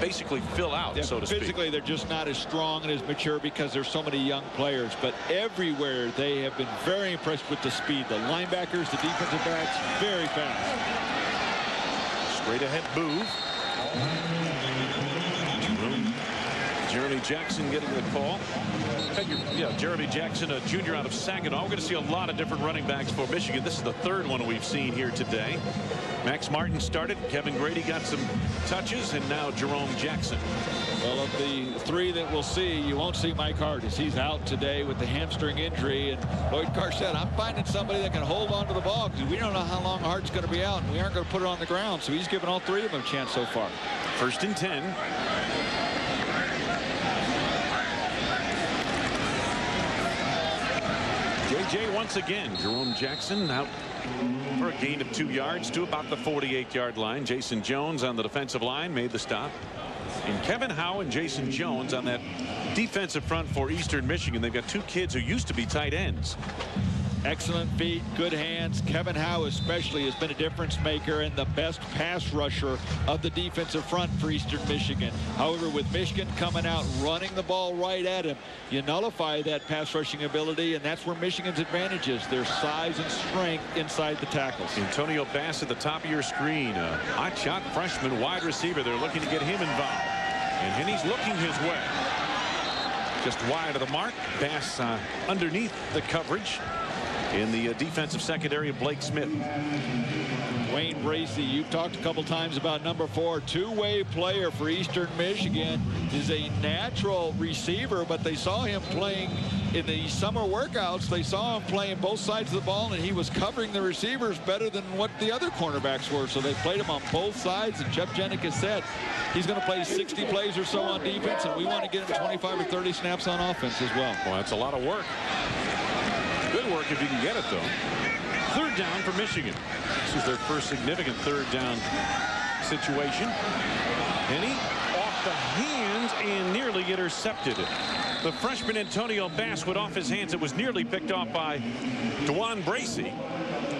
basically fill out, so to speak. Physically, they're just not as strong and as mature because there's so many young players. But everywhere, they have been very impressed with the speed. The linebackers, the defensive backs, very fast. Straight ahead move. Jeremy Jackson getting the call. Jeremy Jackson, a junior out of Saginaw. We're going to see a lot of different running backs for Michigan. This is the third one we've seen here today. Max Martin started. Kevin Grady got some touches, and now Jerome Jackson. Well, of the three that we'll see, you won't see Mike Hartis. He's out today with the hamstring injury. And Lloyd Carr said, I'm finding somebody that can hold on to the ball because we don't know how long Hart's going to be out, and we aren't going to put it on the ground. So he's given all three of them a chance so far. 1st and 10. JJ once again. Jerome Jackson out for a gain of 2 yards to about the 48-yard line. Jason Jones on the defensive line made the stop. And Kevin Howe and Jason Jones on that defensive front for Eastern Michigan. They've got two kids who used to be tight ends. Excellent feet, good hands. Kevin Howe especially has been a difference maker and the best pass rusher of the defensive front for Eastern Michigan. However, with Michigan coming out running the ball right at him, you nullify that pass rushing ability, and that's where Michigan's advantage is, their size and strength inside the tackles. Antonio Bass at the top of your screen, a hot shot freshman wide receiver. They're looking to get him involved, and Henny's looking his way. Just wide of the mark. Bass underneath the coverage in the defensive secondary of Blake Smith. Wayne Bracey, you've talked a couple times about number 4, two-way player for Eastern Michigan, is a natural receiver, but they saw him playing in the summer workouts. They saw him playing both sides of the ball, and he was covering the receivers better than what the other cornerbacks were. So they played him on both sides, and Jeff Jenick has said he's going to play 60 plays or so on defense, and we want to get him 25 or 30 snaps on offense as well. Well, that's a lot of work. Good work if you can get it, though. 3rd down for Michigan. This is their first significant 3rd down situation. Henny off the hands and nearly intercepted it. The freshman Antonio Bass went off his hands. It was nearly picked off by DeJuan Bracey.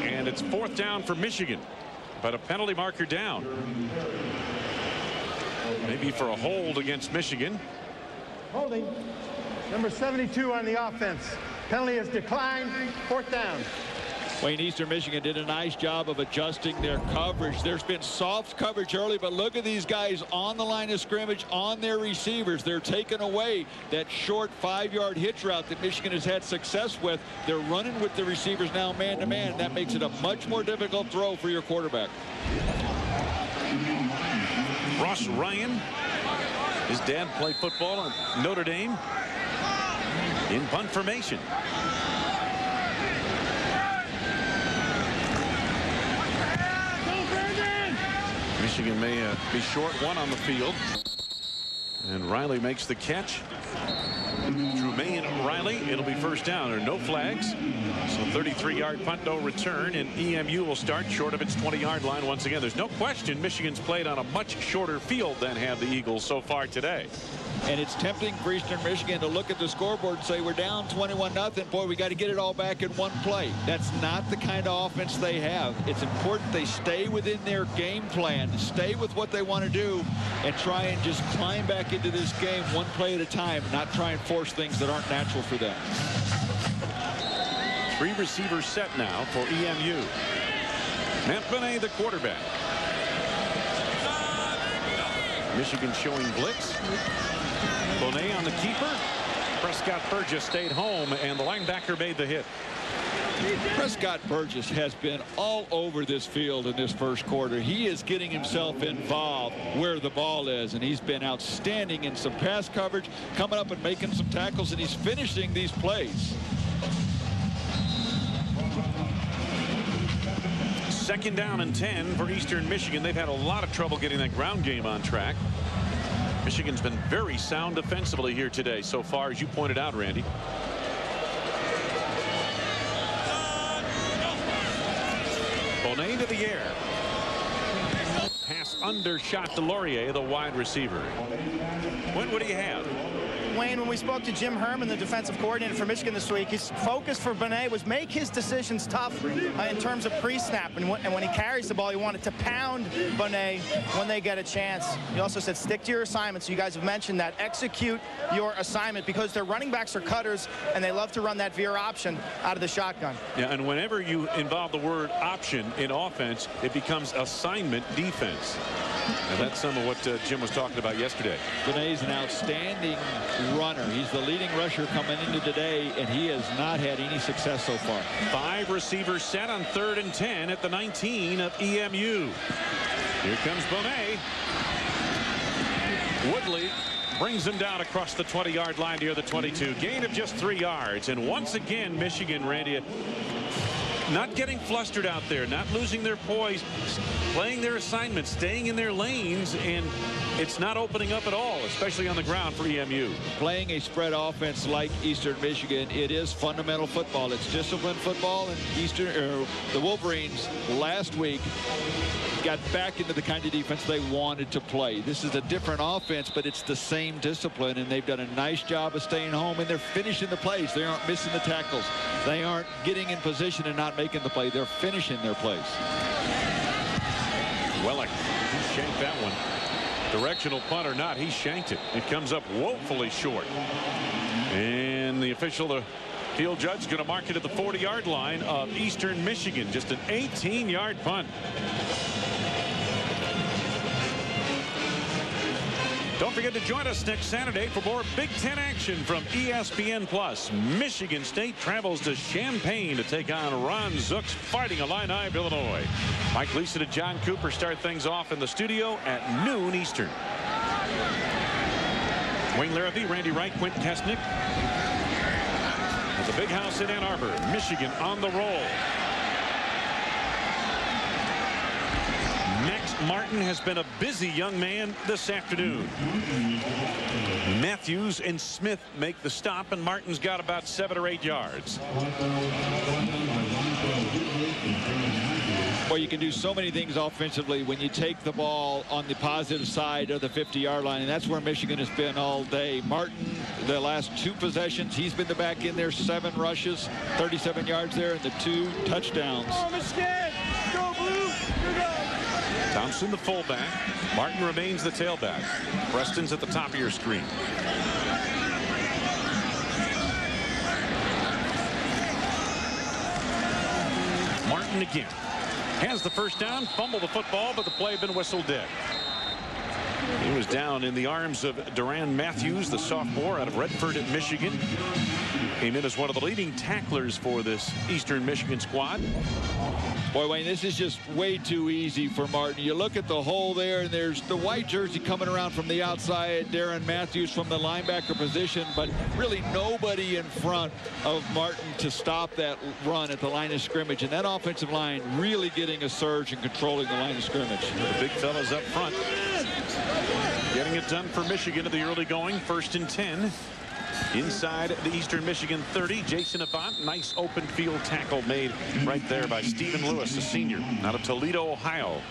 And it's 4th down for Michigan. But a penalty marker down. Maybe for a hold against Michigan. Holding. Number 72 on the offense. Penalty is declined. 4th down. Wayne, Eastern Michigan did a nice job of adjusting their coverage. There's been soft coverage early, but look at these guys on the line of scrimmage on their receivers. They're taking away that short 5-yard hitch route that Michigan has had success with. They're running with the receivers now man-to-man, and that makes it a much more difficult throw for your quarterback. Ross Ryan, his dad played football at Notre Dame. In punt formation. Michigan may be short one on the field. And Riley makes the catch. Trumaine Riley, it'll be 1st down. There are no flags. So 33-yard punt, no return, and EMU will start short of its 20-yard line once again. There's no question Michigan's played on a much shorter field than have the Eagles so far today. And it's tempting for Eastern Michigan to look at the scoreboard and say, we're down 21-0. Boy, we got to get it all back in one play. That's not the kind of offense they have. It's important they stay within their game plan, stay with what they want to do, and try and just climb back into this game one play at a time, not try and force things that aren't natural for them. 3 receivers set now for EMU. Matt Benet, the quarterback. Michigan showing blitz. Bonet on the keeper. Prescott Burgess stayed home, and the linebacker made the hit. Prescott Burgess has been all over this field in this first quarter. He is getting himself involved where the ball is, and he's been outstanding in some pass coverage, coming up and making some tackles, and he's finishing these plays. 2nd down and 10 for Eastern Michigan. They've had a lot of trouble getting that ground game on track. Michigan's been very sound defensively here today so far, as you pointed out, Randy. Bonet to the air. Pass undershot to Laurier, the wide receiver. What do you have? Wayne, when we spoke to Jim Herman, the defensive coordinator for Michigan this week, his focus for Bonet was make his decisions tough in terms of pre-snap. And when he carries the ball, he wanted to pound Bonet when they get a chance. He also said stick to your assignments. You guys have mentioned that. Execute your assignment because their running backs are cutters, and they love to run that veer option out of the shotgun. Yeah, and whenever you involve the word option in offense, it becomes assignment defense. And that's some of what Jim was talking about yesterday. Bonet's an outstanding runner. He's the leading rusher coming into today, and he has not had any success so far. 5 receivers set on 3rd and 10 at the 19 of EMU. Here comes Bonet. Woodley brings him down across the 20-yard line near the 22. Gain of just 3 yards. And once again, Michigan, Randy, not getting flustered out there, not losing their poise, playing their assignments, staying in their lanes, and it's not opening up at all, especially on the ground for EMU. Playing a spread offense like Eastern Michigan, it is fundamental football. It's disciplined football, and the Wolverines last week got back into the kind of defense they wanted to play. This is a different offense, but it's the same discipline, and they've done a nice job of staying home, and they're finishing the plays. They aren't missing the tackles. They aren't getting in position and not making the play. They're finishing their plays. Wellick, he shanked that one. Directional punt or not, he shanked it. It comes up woefully short. And the official, the field judge, is going to mark it at the 40-yard line of Eastern Michigan. Just an 18-yard punt. Don't forget to join us next Saturday for more Big Ten action from ESPN+. Michigan State travels to Champaign to take on Ron Zook's Fighting Illini of Illinois. Mike Leeson and John Cooper start things off in the studio at noon Eastern. Wayne Larrabee, Randy Wright, Quentin Kesnick. At the Big House in Ann Arbor, Michigan on the roll. Max Martin has been a busy young man this afternoon. Matthews and Smith make the stop, and Martin's got about 7 or 8 yards. Well, you can do so many things offensively when you take the ball on the positive side of the 50-yard line, and that's where Michigan has been all day. Martin, the last 2 possessions, he's been the back in there, 7 rushes, 37 yards there, and the 2 touchdowns. Go, Michigan! Go, Blue! Go! Thompson, the fullback. Martin remains the tailback. Preston's at the top of your screen. Martin again. Has the first down, fumbled the football, but the play had been whistled dead. He was down in the arms of Duran Matthews, the sophomore out of Redford at Michigan. Came in as one of the leading tacklers for this Eastern Michigan squad. Boy, Wayne, this is just way too easy for Martin. You look at the hole there, and there's the white jersey coming around from the outside, Darren Matthews from the linebacker position, but really nobody in front of Martin to stop that run at the line of scrimmage. And that offensive line really getting a surge and controlling the line of scrimmage. The big fellas up front getting it done for Michigan at the early going. 1st and 10. Inside the Eastern Michigan 30, Jason Avant. Nice open field tackle made right there by Stephen Lewis, a senior out of Toledo, Ohio.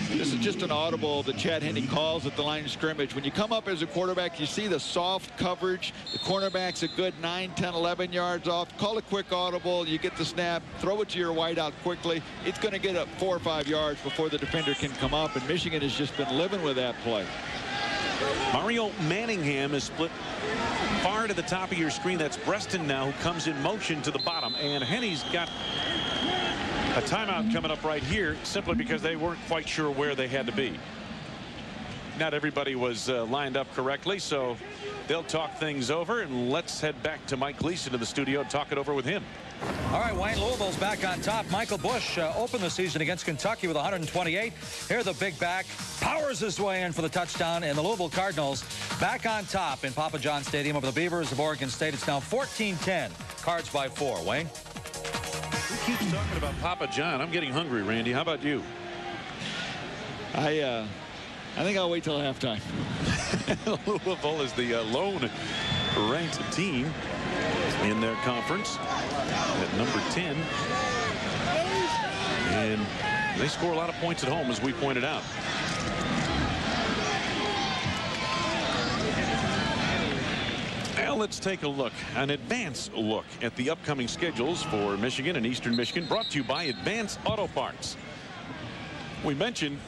This is just an audible that Chad Henne calls at the line of scrimmage. When you come up as a quarterback, you see the soft coverage. The cornerback's a good 9, 10, 11 yards off. Call a quick audible. You get the snap. Throw it to your wideout quickly. It's going to get up 4 or 5 yards before the defender can come up, and Michigan has just been living with that play. Mario Manningham is split far to the top of your screen. That's Breston now, who comes in motion to the bottom, and Henne's got a timeout coming up right here simply because they weren't quite sure where they had to be. Not everybody was lined up correctly, so they'll talk things over, and let's head back to Mike Leeson in the studio and talk it over with him. All right, Wayne, Louisville's back on top. Michael Bush opened the season against Kentucky with 128. Here the big back powers his way in for the touchdown, and the Louisville Cardinals back on top in Papa John Stadium over the Beavers of Oregon State. It's now 14-10. Cards by 4. Wayne? Who keeps talking about Papa John? I'm getting hungry, Randy. How about you? I think I'll wait till halftime. Louisville is the lone ranked team. in their conference at number 10. And they score a lot of points at home, as we pointed out. Now let's take a look, an advance look at the upcoming schedules for Michigan and Eastern Michigan, brought to you by Advance Auto Parts. We mentioned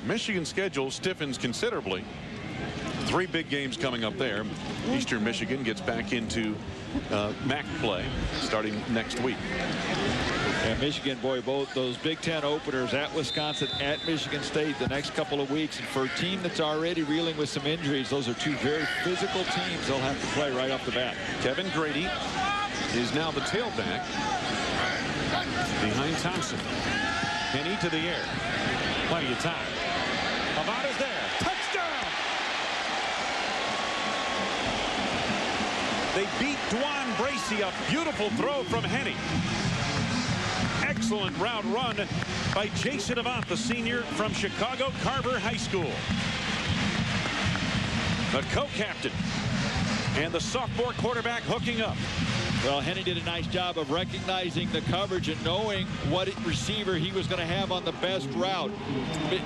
Michigan's schedule stiffens considerably. 3 big games coming up there. Eastern Michigan gets back into MAC play starting next week. And Michigan, boy, both those Big Ten openers at Wisconsin, at Michigan State the next couple of weeks. And for a team that's already reeling with some injuries, those are 2 very physical teams they'll have to play right off the bat. Kevin Grady is now the tailback behind Thompson. Penny to the air. Plenty of time. About is there. Touchdown! They beat Dwan Bracey. A beautiful throw from Henny. Excellent route run by Jason Avant, the senior from Chicago Carver High School. The co-captain and the sophomore quarterback hooking up. Well, Henny did a nice job of recognizing the coverage and knowing what receiver he was going to have on the best route.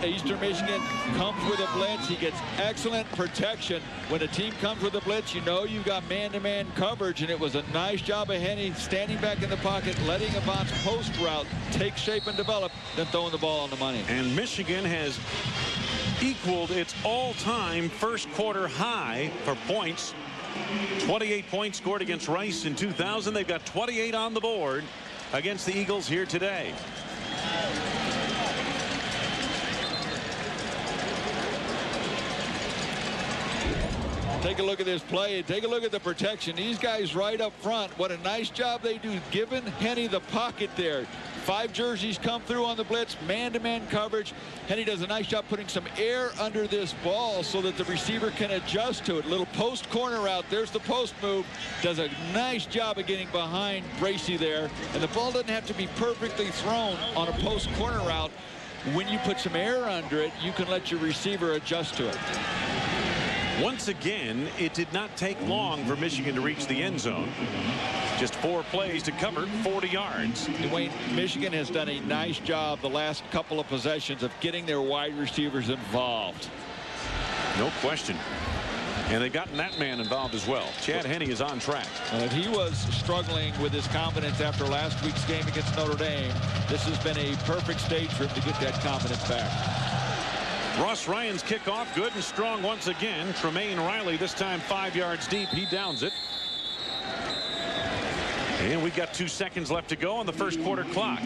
Eastern Michigan comes with a blitz. He gets excellent protection. When a team comes with a blitz, you know you've got man-to-man coverage, and it was a nice job of Henny standing back in the pocket, letting Avant's post route take shape and develop, then throwing the ball on the money. And Michigan has equaled its all-time first quarter high for points. 28 points scored against Rice in 2000. They've got 28 on the board against the Eagles here today. Take a look at this play. Take a look at the protection. These guys right up front. What a nice job they do giving Henny the pocket there. 5 jerseys come through on the blitz, man-to-man coverage. Henny does a nice job putting some air under this ball so that the receiver can adjust to it. Little post corner route. There's the post move. Does a nice job of getting behind Bracey there. And the ball doesn't have to be perfectly thrown on a post corner route. When you put some air under it, you can let your receiver adjust to it. Once again, it did not take long for Michigan to reach the end zone. Just 4 plays to cover 40 yards. Dwayne, Michigan has done a nice job the last couple of possessions of getting their wide receivers involved. No question. And they've gotten that man involved as well. Chad Henne is on track. And he was struggling with his confidence after last week's game against Notre Dame. This has been a perfect stage for him to get that confidence back. Ross Ryan's kickoff, good and strong once again. Tremaine Riley, this time 5 yards deep. He downs it. And we've got 2 seconds left to go on the first quarter clock.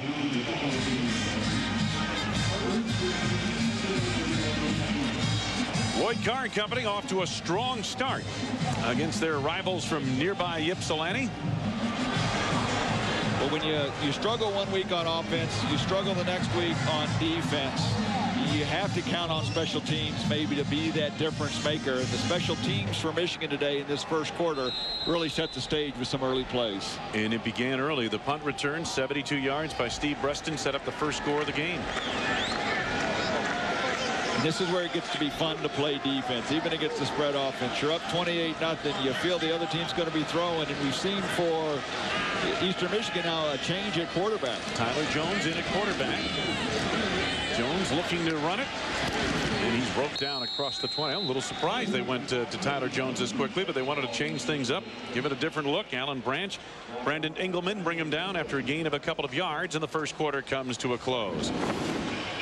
Lloyd Carr and company off to a strong start against their rivals from nearby Ypsilanti. But when you struggle 1 week on offense, you struggle the next week on defense. You have to count on special teams maybe to be that difference maker. And the special teams for Michigan today in this first quarter really set the stage with some early plays. And it began early. The punt return, 72 yards by Steve Breston, set up the first score of the game. And this is where it gets to be fun to play defense, even against the spread offense. You're up 28-0. You feel the other team's going to be throwing, and we've seen for Eastern Michigan now a change at quarterback. Tyler Jones in at quarterback. Jones looking to run it, and he's broke down across the 20. I'm a little surprised they went to Tyler Jones this quickly, but they wanted to change things up, give it a different look. Alan Branch, Brandon Engelman bring him down after a gain of a couple of yards, and the first quarter comes to a close.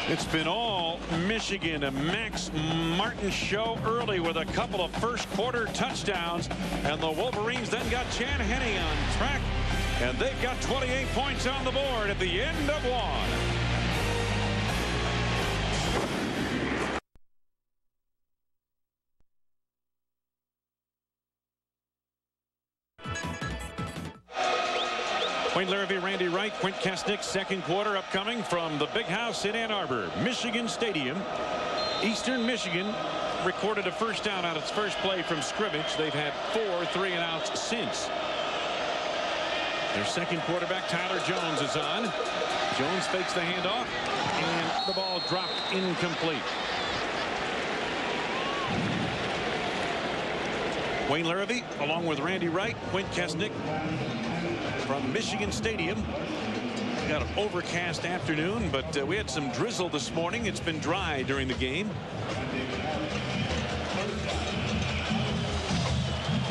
It's been all Michigan. A Max Martin show early with a couple of first quarter touchdowns, and the Wolverines then got Chad Henne on track, and they've got 28 points on the board at the end of one. Wayne Larrabee, Randy Wright, Quint Kesnick, second quarter upcoming from the Big House in Ann Arbor, Michigan Stadium. Eastern Michigan recorded a first down on its first play from scrimmage. They've had 4 3-and-outs since. Their second quarterback, Tyler Jones, is on. Jones fakes the handoff, and the ball dropped incomplete. Wayne Larrabee, along with Randy Wright, Quint Kesnick from Michigan Stadium. Got an overcast afternoon, but we had some drizzle this morning. It's been dry during the game.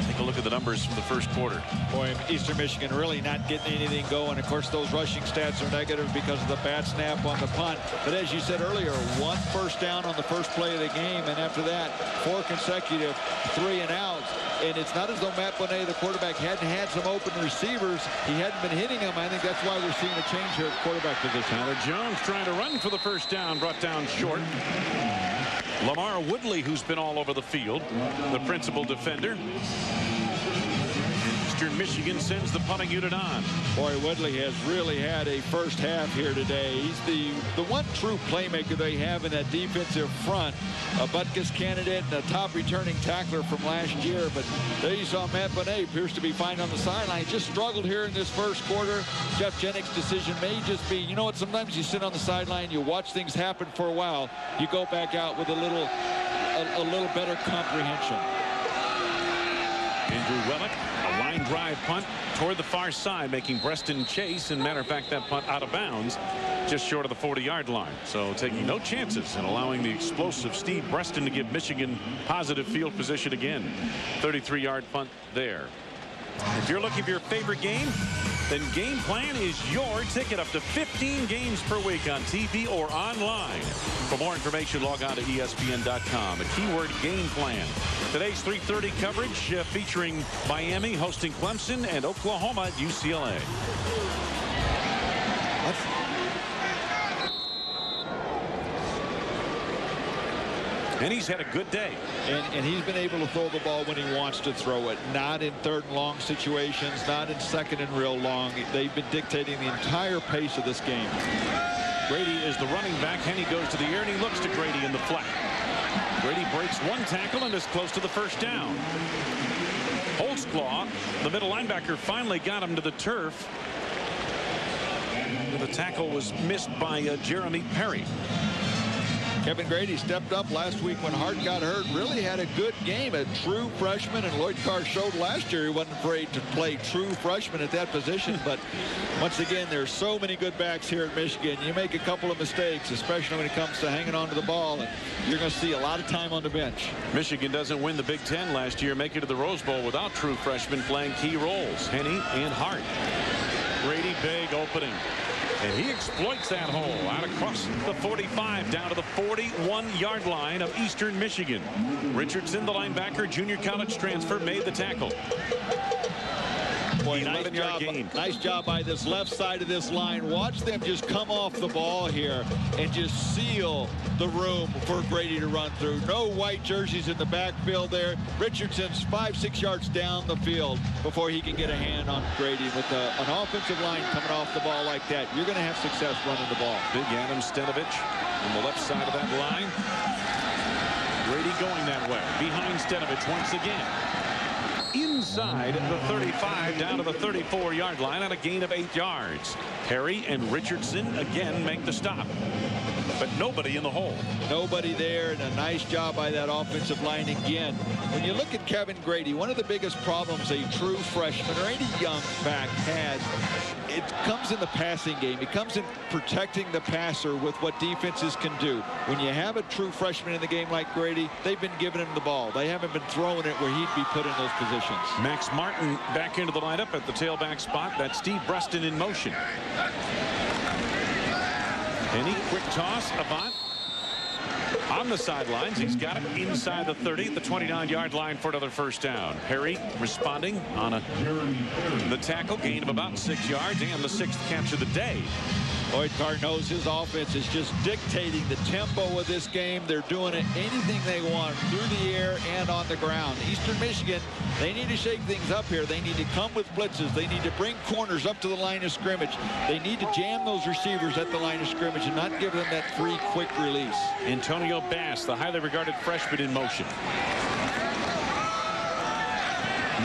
Take a look at the numbers from the first quarter. Boy, Eastern Michigan really not getting anything going. Of course, those rushing stats are negative because of the bad snap on the punt. But as you said earlier, 1 first down on the first play of the game, and after that, 4 consecutive 3 and outs. And it's not as though Matt Bonet, the quarterback, hadn't had some open receivers. He hadn't been hitting them. I think that's why we're seeing a change here at quarterback position. Tyler Jones trying to run for the first down, brought down short. Lamar Woodley, who's been all over the field, the principal defender. Eastern Michigan sends the punting unit on. Boy, Woodley has really had a first half here today. He's the one true playmaker they have in that defensive front. A Butkus candidate and a top returning tackler from last year. But there you saw Matt Bonet appears to be fine on the sideline. He just struggled here in this first quarter. Jeff Jennings' decision may just be, you know what, sometimes you sit on the sideline, you watch things happen for a while, you go back out with a little better comprehension. Andrew Wellick, a line drive punt toward the far side, making Preston chase. And matter of fact, that punt out of bounds just short of the 40-yard line. So taking no chances and allowing the explosive Steve Preston to give Michigan positive field position again. 33-yard punt there. If you're looking for your favorite game, then Game Plan is your ticket. Up to 15 games per week on TV or online. For more information, log on to ESPN.com. The keyword Game Plan. Today's 3:30 coverage featuring Miami hosting Clemson and Oklahoma at UCLA. And he's had a good day. And he's been able to throw the ball when he wants to throw it. Not in 3rd and long situations, not in 2nd and real long. They've been dictating the entire pace of this game. Grady is the running back. Henny goes to the air, and he looks to Grady in the flat. Grady breaks 1 tackle and is close to the first down. Holtzclaw, the middle linebacker, finally got him to the turf. The tackle was missed by Jeremy Perry. Kevin Grady stepped up last week when Hart got hurt. Really had a good game. A true freshman, and Lloyd Carr showed last year he wasn't afraid to play true freshman at that position. But once again, there's so many good backs here at Michigan. You make a couple of mistakes, especially when it comes to hanging on to the ball, and you're going to see a lot of time on the bench. Michigan doesn't win the Big Ten last year, make it to the Rose Bowl without true freshmen playing key roles. Henny and Hart. Grady, big opening. And he exploits that hole out across the 45 down to the 41-yard line of Eastern Michigan. Richardson, the linebacker, junior college transfer, made the tackle. Boy, nice job by this left side of this line. Watch them just come off the ball here and just seal the room for Grady to run through. No white jerseys in the backfield there. Richardson's 5-6 yards down the field before he can get a hand on Grady. With an offensive line coming off the ball like that, you're going to have success running the ball. Big Adam Stenovich on the left side of that line. Grady going that way. Behind Stenovich once again. Inside the 35 down to the 34-yard line on a gain of 8 yards. Perry and Richardson again make the stop. But nobody in the hole. Nobody there, and a nice job by that offensive line again. When you look at Kevin Grady, one of the biggest problems a true freshman or any young back has, it comes in the passing game. It comes in protecting the passer with what defenses can do. When you have a true freshman in the game like Grady, they've been giving him the ball. They haven't been throwing it where he'd be put in those positions. Max Martin back into the lineup at the tailback spot. That's Steve Preston in motion. Any quick toss, Avant on the sidelines. He's got it inside the 30 at the 29-yard line for another first down. Perry responding on the tackle, gain of about 6 yards, and the 6th catch of the day. Lloyd Carr knows his offense is just dictating the tempo of this game. They're doing it anything they want through the air and on the ground. Eastern Michigan, they need to shake things up here. They need to come with blitzes. They need to bring corners up to the line of scrimmage. They need to jam those receivers at the line of scrimmage and not give them that free, quick release. Antonio Bass, the highly regarded freshman, in motion.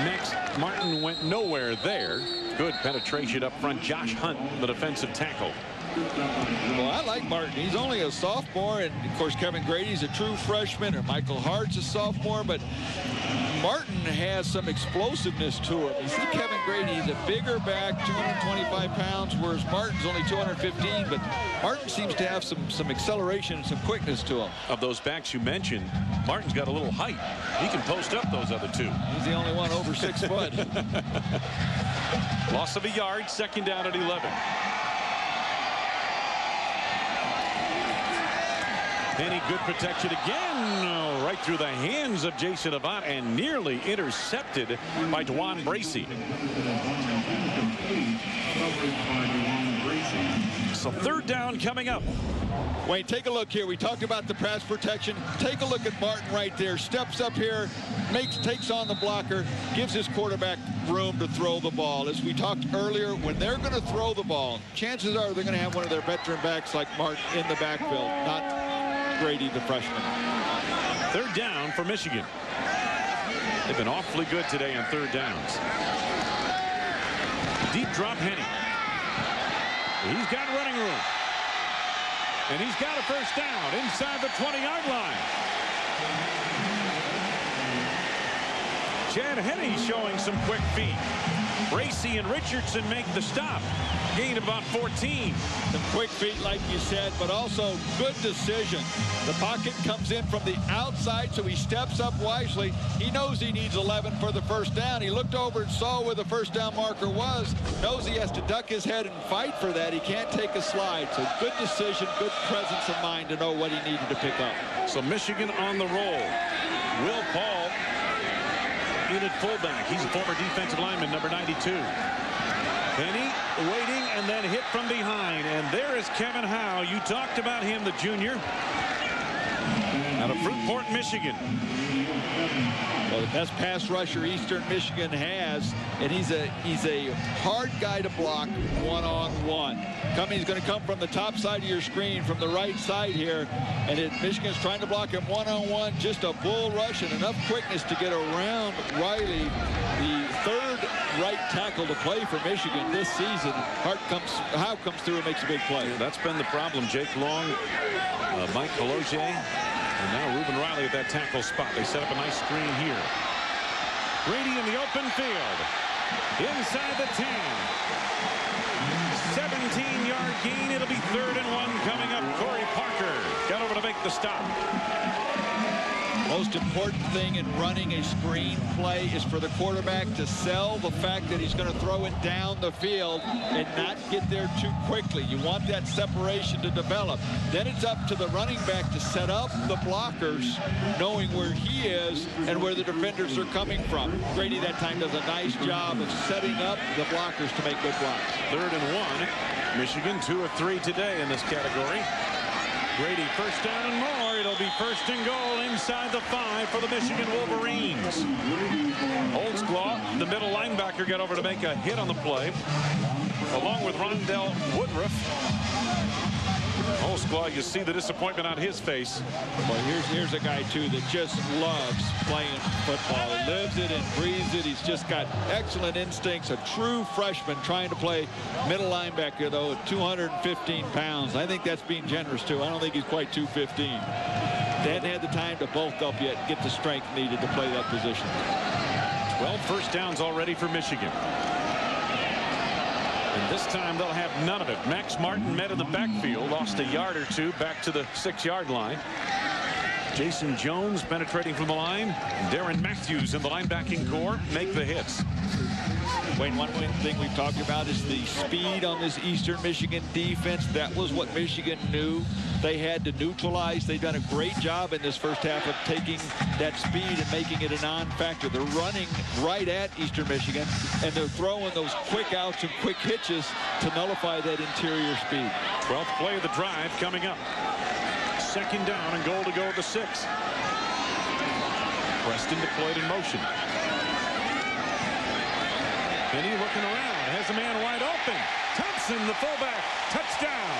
Next, Martin went nowhere there. Good penetration up front. Josh Hunt, the defensive tackle. Well, I like Martin. He's only a sophomore, and of course Kevin Grady's a true freshman, and Michael Hart's a sophomore, but Martin has some explosiveness to him. You see Kevin Grady, he's a bigger back, 225 pounds, whereas Martin's only 215, but Martin seems to have some acceleration and some quickness to him. Of those backs you mentioned, Martin's got a little height. He can post up those other two. He's the only one over 6 foot. Loss of a yard, second down at 11. Any good protection again, right through the hands of Jason Avant and nearly intercepted by Dwan Bracey. So third down coming up. Wayne, take a look here. We talked about the pass protection. Take a look at Martin right there. Steps up here, takes on the blocker, gives his quarterback room to throw the ball. As we talked earlier, when they're going to throw the ball, chances are they're going to have one of their veteran backs like Martin in the backfield, not Grady, the freshman. Third down for Michigan. They've been awfully good today on third downs. Deep drop, Henny. He's got running room. And he's got a first down inside the 20-yard line. Chad Henne showing some quick feet. Bracey and Richardson make the stop. Gain about 14. Some quick feet, like you said, but also good decision. The pocket comes in from the outside, so he steps up wisely. He knows he needs 11 for the first down. He looked over and saw where the first down marker was. Knows he has to duck his head and fight for that. He can't take a slide. So good decision, good presence of mind to know what he needed to pick up. So Michigan on the roll. Will Paul in at fullback. He's a former defensive lineman, number 92. Henny waiting and then hit from behind. And there is Kevin Howe. You talked about him, the junior, out of Fruitport, Michigan. Well, the best pass rusher Eastern Michigan has, and he's a hard guy to block one-on-one. He's going to come from the top side of your screen, from the right side here, and Michigan's trying to block him one-on-one. Just a bull rush and enough quickness to get around Riley, the third right tackle to play for Michigan this season. Howe comes through and makes a big play. Yeah, that's been the problem. Jake Long, Mike Cologe, and now Reuben Riley at that tackle spot. They set up a nice screen here. Grady in the open field. Inside the 10. 17-yard gain. It'll be 3rd and 1 coming up. Corey Parker got over to make the stop. Most important thing in running a screen play is for the quarterback to sell the fact that he's going to throw it down the field and not get there too quickly. You want that separation to develop. Then it's up to the running back to set up the blockers, knowing where he is and where the defenders are coming from. Grady that time does a nice job of setting up the blockers to make good blocks. 3rd and 1. Michigan 2 of 3 today in this category. Grady first down and more. It'll be 1st and goal inside the 5 for the Michigan Wolverines. Holtzclaw, the middle linebacker, got over to make a hit on the play, along with Rondell Woodruff. Holtzclaw, you see the disappointment on his face. Well, here's a guy, too, that just loves playing football. Lives it and breathes it. He's just got excellent instincts. A true freshman trying to play middle linebacker, though, at 215 pounds. I think that's being generous, too. I don't think he's quite 215. They hadn't had the time to bulk up yet and get the strength needed to play that position. 12 first downs already for Michigan. And this time they'll have none of it. Max Martin met in the backfield, lost a yard or two back to the 6-yard line. Jason Jones penetrating from the line. Darren Matthews in the linebacking core make the hits. Wayne, one thing we've talked about is the speed on this Eastern Michigan defense. That was what Michigan knew they had to neutralize. They've done a great job in this first half of taking that speed and making it a non-factor. They're running right at Eastern Michigan, and they're throwing those quick outs and quick hitches to nullify that interior speed. 12th play of the drive coming up. 2nd down and goal to go at the 6. Preston deployed in motion. Penny looking around, has a man wide open. Thompson, the fullback, touchdown.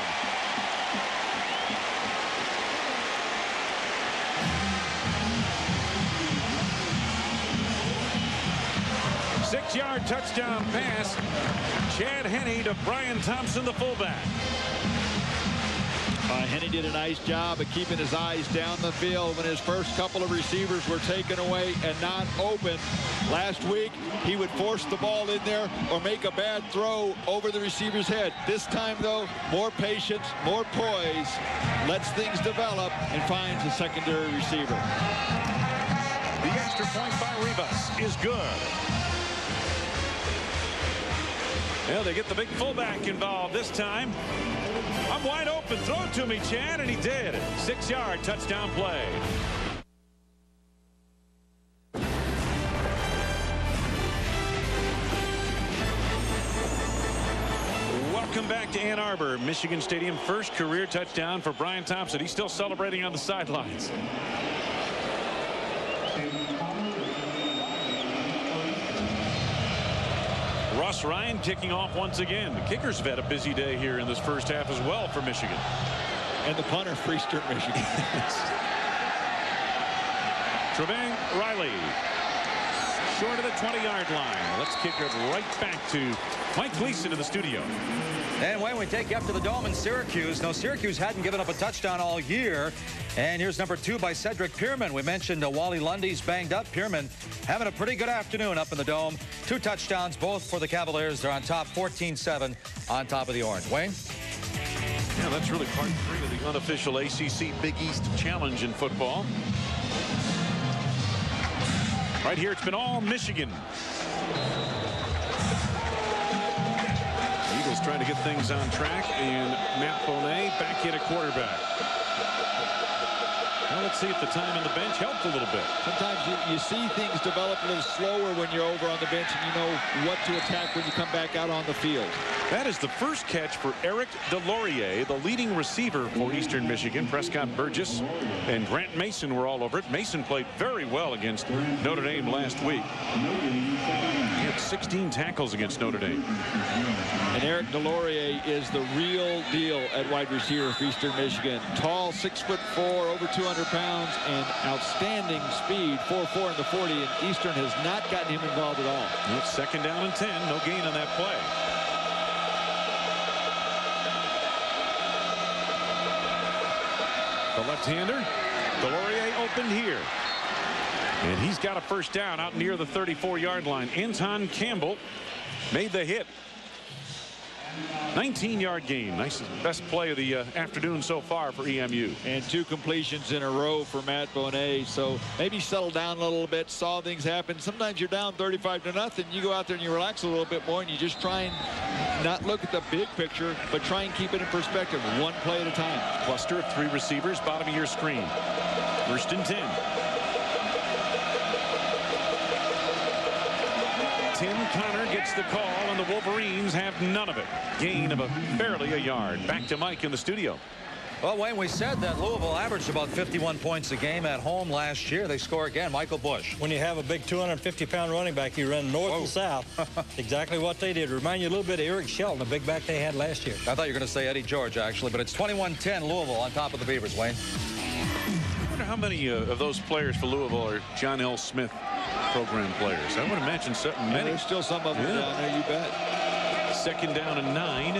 Six-yard touchdown pass. Chad Henne to Brian Thompson, the fullback. Henny did a nice job of keeping his eyes down the field when his first couple of receivers were taken away and not open. Last week, he would force the ball in there or make a bad throw over the receiver's head. This time, though, more patience, more poise, lets things develop, and finds a secondary receiver. The extra point by Rivas is good. Well, they get the big fullback involved this time. I'm wide open. Throw it to me, Chad, and he did. 6-yard touchdown play. Welcome back to Ann Arbor, Michigan Stadium. First career touchdown for Brian Thompson. He's still celebrating on the sidelines. Ross Ryan kicking off once again. The kickers have had a busy day here in this first half as well for Michigan. And the punter for Eastern Michigan. Trevang Riley. Short of the 20-yard line. Let's kick it right back to Mike Gleason in the studio. And when we take you up to the Dome in Syracuse. Now, Syracuse hadn't given up a touchdown all year. And here's number 2 by Cedric Pierman. We mentioned Wally Lundy's banged up. Pierman having a pretty good afternoon up in the Dome. 2 touchdowns, both for the Cavaliers. They're on top, 14-7 on top of the Orange. Wayne? Yeah, that's really part 3 of the unofficial ACC Big East Challenge in football. Right here, it's been all Michigan. Eagles trying to get things on track, and Matt Bonet back in at quarterback. Well, let's see if the time on the bench helped a little bit. Sometimes you see things develop a little slower when you're over on the bench and you know what to attack when you come back out on the field. That is the first catch for Eric Delorier, the leading receiver for Eastern Michigan. Prescott Burgess and Grant Mason were all over it. Mason played very well against Notre Dame last week. He had 16 tackles against Notre Dame. And Eric Delorier is the real deal at wide receiver for Eastern Michigan. Tall, 6'4", over 200 pounds, and outstanding speed, 4.4 in the 40, and Eastern has not gotten him involved at all. It's 2nd down and 10. No gain on that play. The left-hander, Delorier opened here. And he's got a first down out near the 34-yard line. Anton Campbell made the hit. 19-yard gain. Nice, best play of the afternoon so far for EMU. And 2 completions in a row for Matt Bonet. So maybe settle down a little bit, saw things happen. Sometimes you're down 35-0. You go out there and you relax a little bit more and you just try and not look at the big picture, but try and keep it in perspective, 1 play at a time. Cluster of 3 receivers, bottom of your screen. 1st and 10. Tim Connor gets the call, and the Wolverines have none of it. Gain of barely a yard. Back to Mike in the studio. Well, Wayne, we said that Louisville averaged about 51 points a game at home last year. They score again. Michael Bush. When you have a big 250-pound running back, you run north and south. Exactly what they did. Remind you a little bit of Eric Shelton, the big back they had last year. I thought you were going to say Eddie George, actually, but it's 21-10 Louisville on top of the Beavers, Wayne. I wonder how many of those players for Louisville are John L. Smith program players. I would imagine many. And there's still some of them down there, you bet. 2nd down and 9.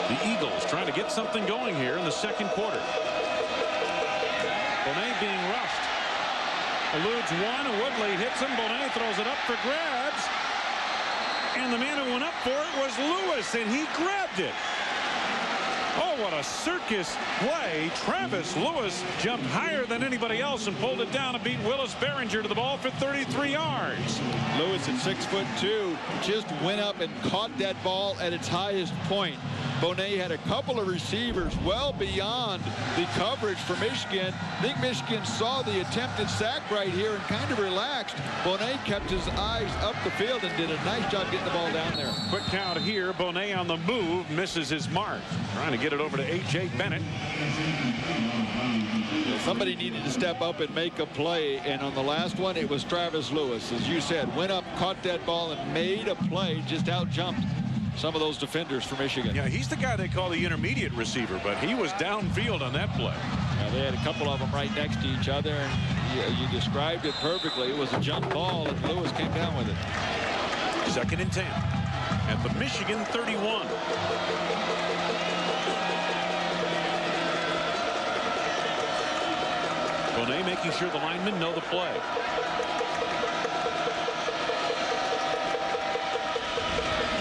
The Eagles trying to get something going here in the 2nd quarter. Bonet being rushed. Eludes one, and Woodley hits him. Bonet throws it up for grabs. And the man who went up for it was Lewis, and he grabbed it. Oh, what a circus play. Travis Lewis jumped higher than anybody else and pulled it down and beat Willis Behringer to the ball for 33 yards. Lewis at 6'2", just went up and caught that ball at its highest point. Bonet had a couple of receivers well beyond the coverage for Michigan. I think Michigan saw the attempted sack right here and kind of relaxed. Bonet kept his eyes up the field and did a nice job getting the ball down there. Quick count here. Bonet on the move, misses his mark. Trying to get it over to A.J. Bennett. Somebody needed to step up and make a play, and on the last one it was Travis Lewis. As you said, went up, caught that ball, and made a play, just out-jumped some of those defenders for Michigan. Yeah, he's the guy they call the intermediate receiver, but he was downfield on that play. Yeah, they had a couple of them right next to each other, and you described it perfectly. It was a jump ball, and Lewis came down with it. 2nd and 10. at the Michigan 31. Bonet making sure the linemen know the play.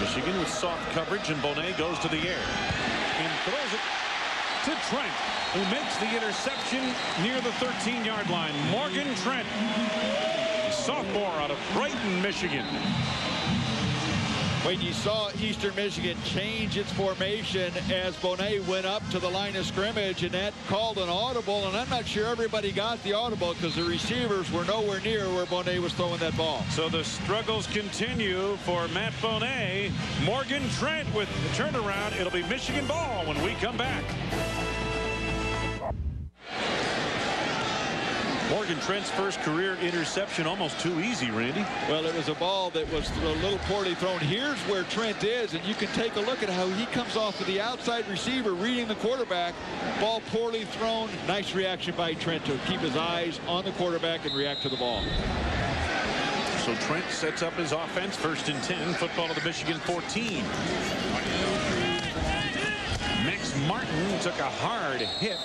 Michigan with soft coverage, and Bonet goes to the air and throws it to Trent, who makes the interception near the 13-yard line. Morgan Trent, sophomore out of Brighton, Michigan. When you saw Eastern Michigan change its formation as Bonet went up to the line of scrimmage, and that called an audible, and I'm not sure everybody got the audible because the receivers were nowhere near where Bonet was throwing that ball. So the struggles continue for Matt Bonet. Morgan Trent with the turnaround. It'll be Michigan ball when we come back. Morgan Trent's first career interception, almost too easy, Randy. Well, it was a ball that was a little poorly thrown. Here's where Trent is, and you can take a look at how he comes off of the outside receiver reading the quarterback. Ball poorly thrown. Nice reaction by Trent to keep his eyes on the quarterback and react to the ball. So Trent sets up his offense, 1st and 10, football to the Michigan 14. Max Martin took a hard hit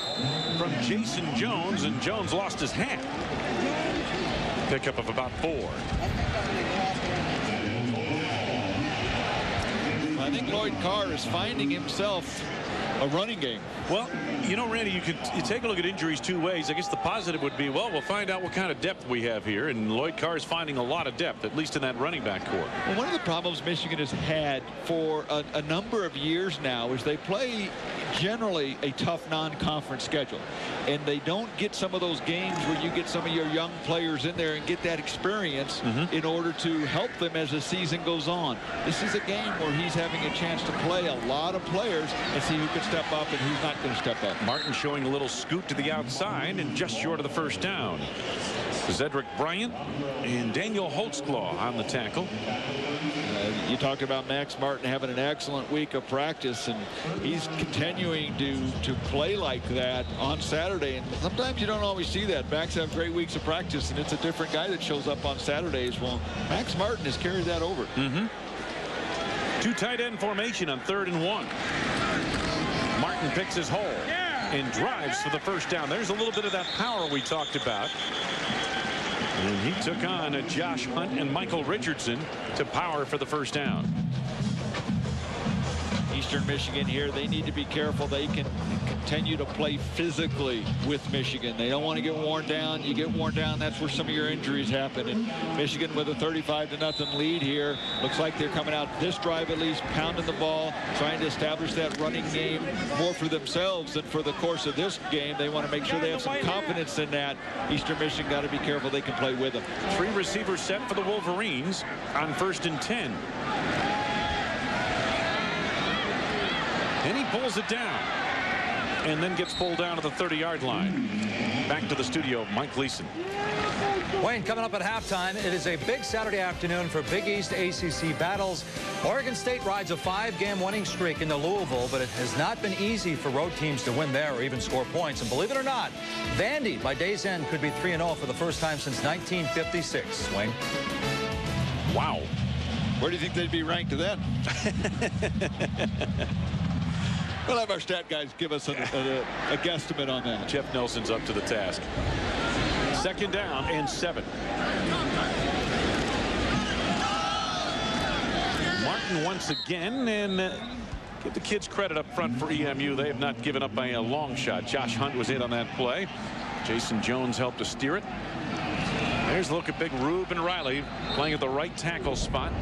from Jason Jones, and Jones lost his hat. Pickup of about 4. I think Lloyd Carr is finding himself a running game. Well, you know, Randy, you take a look at injuries two ways. I guess the positive would be, well, we'll find out what kind of depth we have here, and Lloyd Carr is finding a lot of depth, at least in that running back core. Well, one of the problems Michigan has had for a number of years now is they play generally a tough non-conference schedule, and they don't get some of those games where you get some of your young players in there and get that experience in order to help them as the season goes on. This is a game where he's having a chance to play a lot of players and see who can step up and who's not going to step up. Martin showing a little scoot to the outside and just short of the first down. Zedrick Bryant and Daniel Holtzclaw on the tackle. You talked about Max Martin having an excellent week of practice, and he's continuing to play like that on Saturday. And sometimes you don't always see that. Backs have great weeks of practice, and it's a different guy that shows up on Saturdays. Well, Max Martin has carried that over. Two tight end formation on 3rd and 1. Martin picks his hole and drives for the first down. There's a little bit of that power we talked about. And he took on Josh Hunt and Michael Richardson to power for the first down. Eastern Michigan here, they need to be careful. They can continue to play physically with Michigan. They don't want to get worn down. You get worn down, that's where some of your injuries happen. And Michigan with a 35-0 lead here. Looks like they're coming out this drive at least, pounding the ball, trying to establish that running game more for themselves than for the course of this game. They want to make sure they have some confidence in that. Eastern Michigan got to be careful they can play with them. 3 receivers set for the Wolverines on 1st and 10. And he pulls it down and then gets pulled down to the 30-yard line. Back to the studio, Mike Gleason. Wayne, coming up at halftime, it is a big Saturday afternoon for Big East ACC battles. Oregon State rides a 5-game winning streak into Louisville, but it has not been easy for road teams to win there or even score points. And believe it or not, Vandy, by day's end, could be 3-0 for the first time since 1956. Wayne. Wow. Where do you think they'd be ranked then? We'll have our stat guys give us a guesstimate on that. Jeff Nelson's up to the task. 2nd down and 7. Martin once again, and give the kids credit up front for EMU. They have not given up by a long shot. Josh Hunt was in on that play. Jason Jones helped to steer it. There's a look at big Reuben Riley playing at the right tackle spot.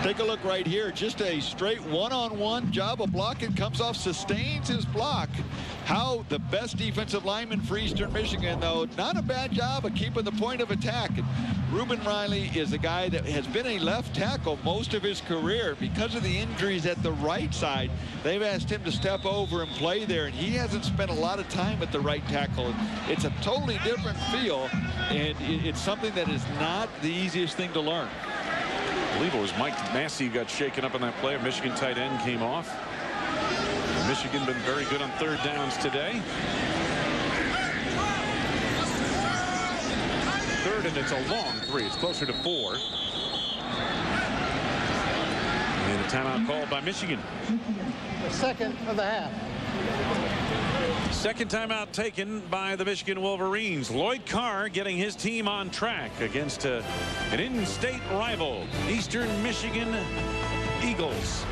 Take a look right here. Just a straight one-on-one job of blocking. Comes off, sustains his block. How the best defensive lineman for Eastern Michigan, though, not a bad job of keeping the point of attack. And Reuben Riley is a guy that has been a left tackle most of his career. Because of the injuries at the right side, they've asked him to step over and play there, and he hasn't spent a lot of time at the right tackle. It's a totally different feel, and it's something that is not the easiest thing to learn. I believe it was Mike Massey got shaken up on that play. A Michigan tight end came off. Michigan been very good on 3rd downs today. 3rd, and it's a long 3. It's closer to 4. Timeout called by Michigan. The second of the half. Second timeout taken by the Michigan Wolverines. Lloyd Carr getting his team on track against an in-state rival, Eastern Michigan Eagles.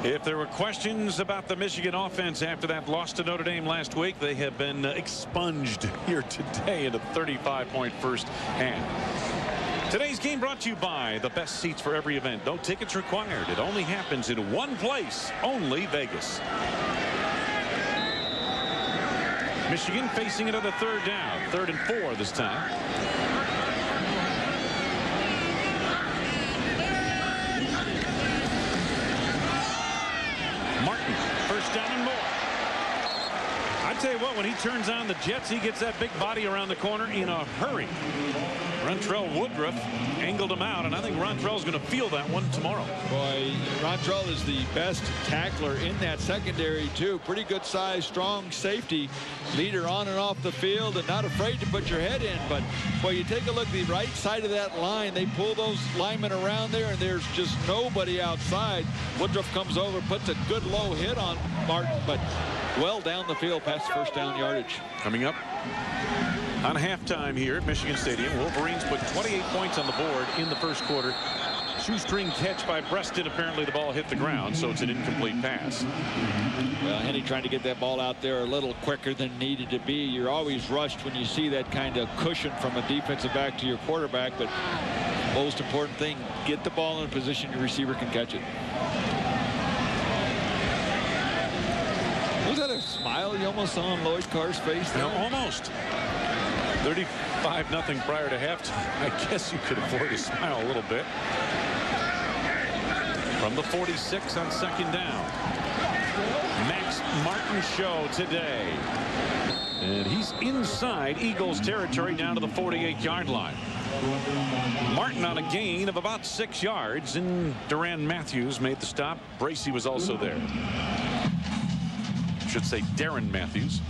If there were questions about the Michigan offense after that loss to Notre Dame last week, they have been expunged here today in a 35-point first half. Today's game brought to you by the best seats for every event. No tickets required. It only happens in one place, only Vegas. Michigan facing another third down. 3rd and 4 this time. Martin, first down and more. I tell you what, when he turns on the jets, he gets that big body around the corner in a hurry. Rontrell Woodruff angled him out, and I think Rontrell's going to feel that one tomorrow. Boy, Rontrell is the best tackler in that secondary, too. Pretty good size, strong safety, leader on and off the field, and not afraid to put your head in. But, boy, you take a look at the right side of that line. They pull those linemen around there, and there's just nobody outside. Woodruff comes over, puts a good low hit on Martin, but well down the field past first down yardage. Coming up on halftime here at Michigan Stadium, Wolverines put 28 points on the board in the first quarter. Shoestring catch by Breaston. Apparently the ball hit the ground, so it's an incomplete pass. Well, Henny trying to get that ball out there a little quicker than needed to be. You're always rushed when you see that kind of cushion from a defensive back to your quarterback, but most important thing, get the ball in a position your receiver can catch it. Was that a smile you almost saw on Lloyd Carr's face there? No, almost. 35-0 prior to halftime. I guess you could afford to smile a little bit. From the 46 on second down. Max Martin show today. And he's inside Eagles territory down to the 48-yard line. Martin on a gain of about 6 yards, and Duran Matthews made the stop. Bracey was also there. Should say Darren Matthews.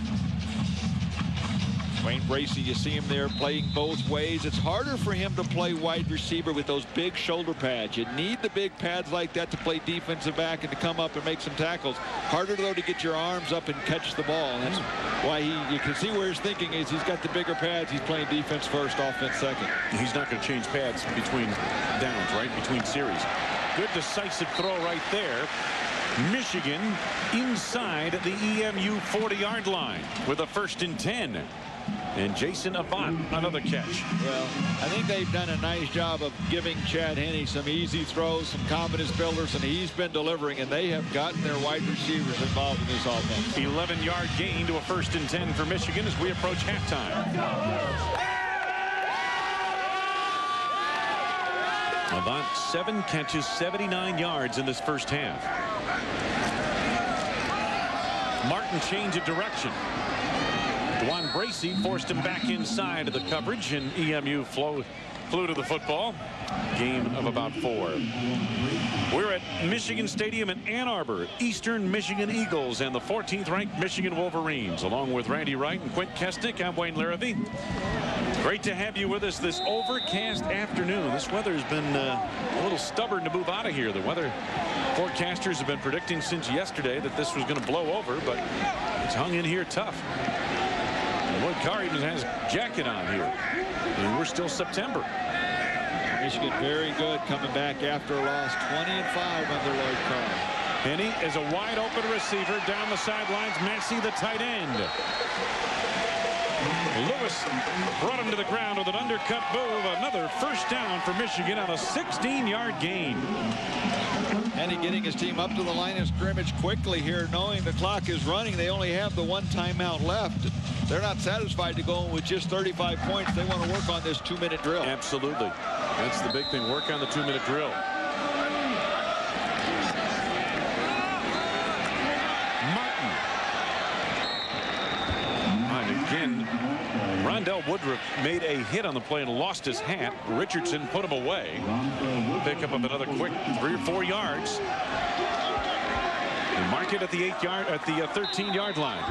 Wayne Bracey, you see him there playing both ways. It's harder for him to play wide receiver with those big shoulder pads. You need the big pads like that to play defensive back and to come up and make some tackles. Harder, though, to get your arms up and catch the ball. And that's why you can see where his thinking is. He's got the bigger pads. He's playing defense first, offense second. He's not going to change pads between downs, right? Between series. Good decisive throw right there. Michigan inside the EMU 40-yard line with a 1st and 10. And Jason Avant, another catch. Well, I think they've done a nice job of giving Chad Henne some easy throws, some confidence builders, and he's been delivering, and they have gotten their wide receivers involved in this offense. 11-yard gain to a 1st and 10 for Michigan as we approach halftime. Avant 7 catches, 79 yards in this first half. Martin change of direction. Juan Bracey forced him back inside of the coverage, and EMU flew to the football. Game of about 4. We're at Michigan Stadium in Ann Arbor. Eastern Michigan Eagles and the 14th ranked Michigan Wolverines. Along with Randy Wright and Quint Kesnick, I'm Wayne Larrivee. Great to have you with us this overcast afternoon. This weather has been a little stubborn to move out of here. The weather forecasters have been predicting since yesterday that this was going to blow over, but it's hung in here tough. Lloyd Carr even has a jacket on here. And we're still September. Michigan very good coming back after a loss. 20-5 under Lloyd Carr. Henne is a wide open receiver down the sidelines. Massey, the tight end. Lewis brought him to the ground with an undercut move. Another 1st down for Michigan on a 16-yard gain. Henne getting his team up to the line of scrimmage quickly here, knowing the clock is running. They only have the 1 timeout left. They're not satisfied to go with just 35 points. They want to work on this 2-minute drill. Absolutely. That's the big thing. Work on the 2-minute drill. Martin. And again, Rondell Woodruff made a hit on the play and lost his hat. Richardson put him away. Pick up of another quick 3 or 4 yards. And mark it at the 13-yard line.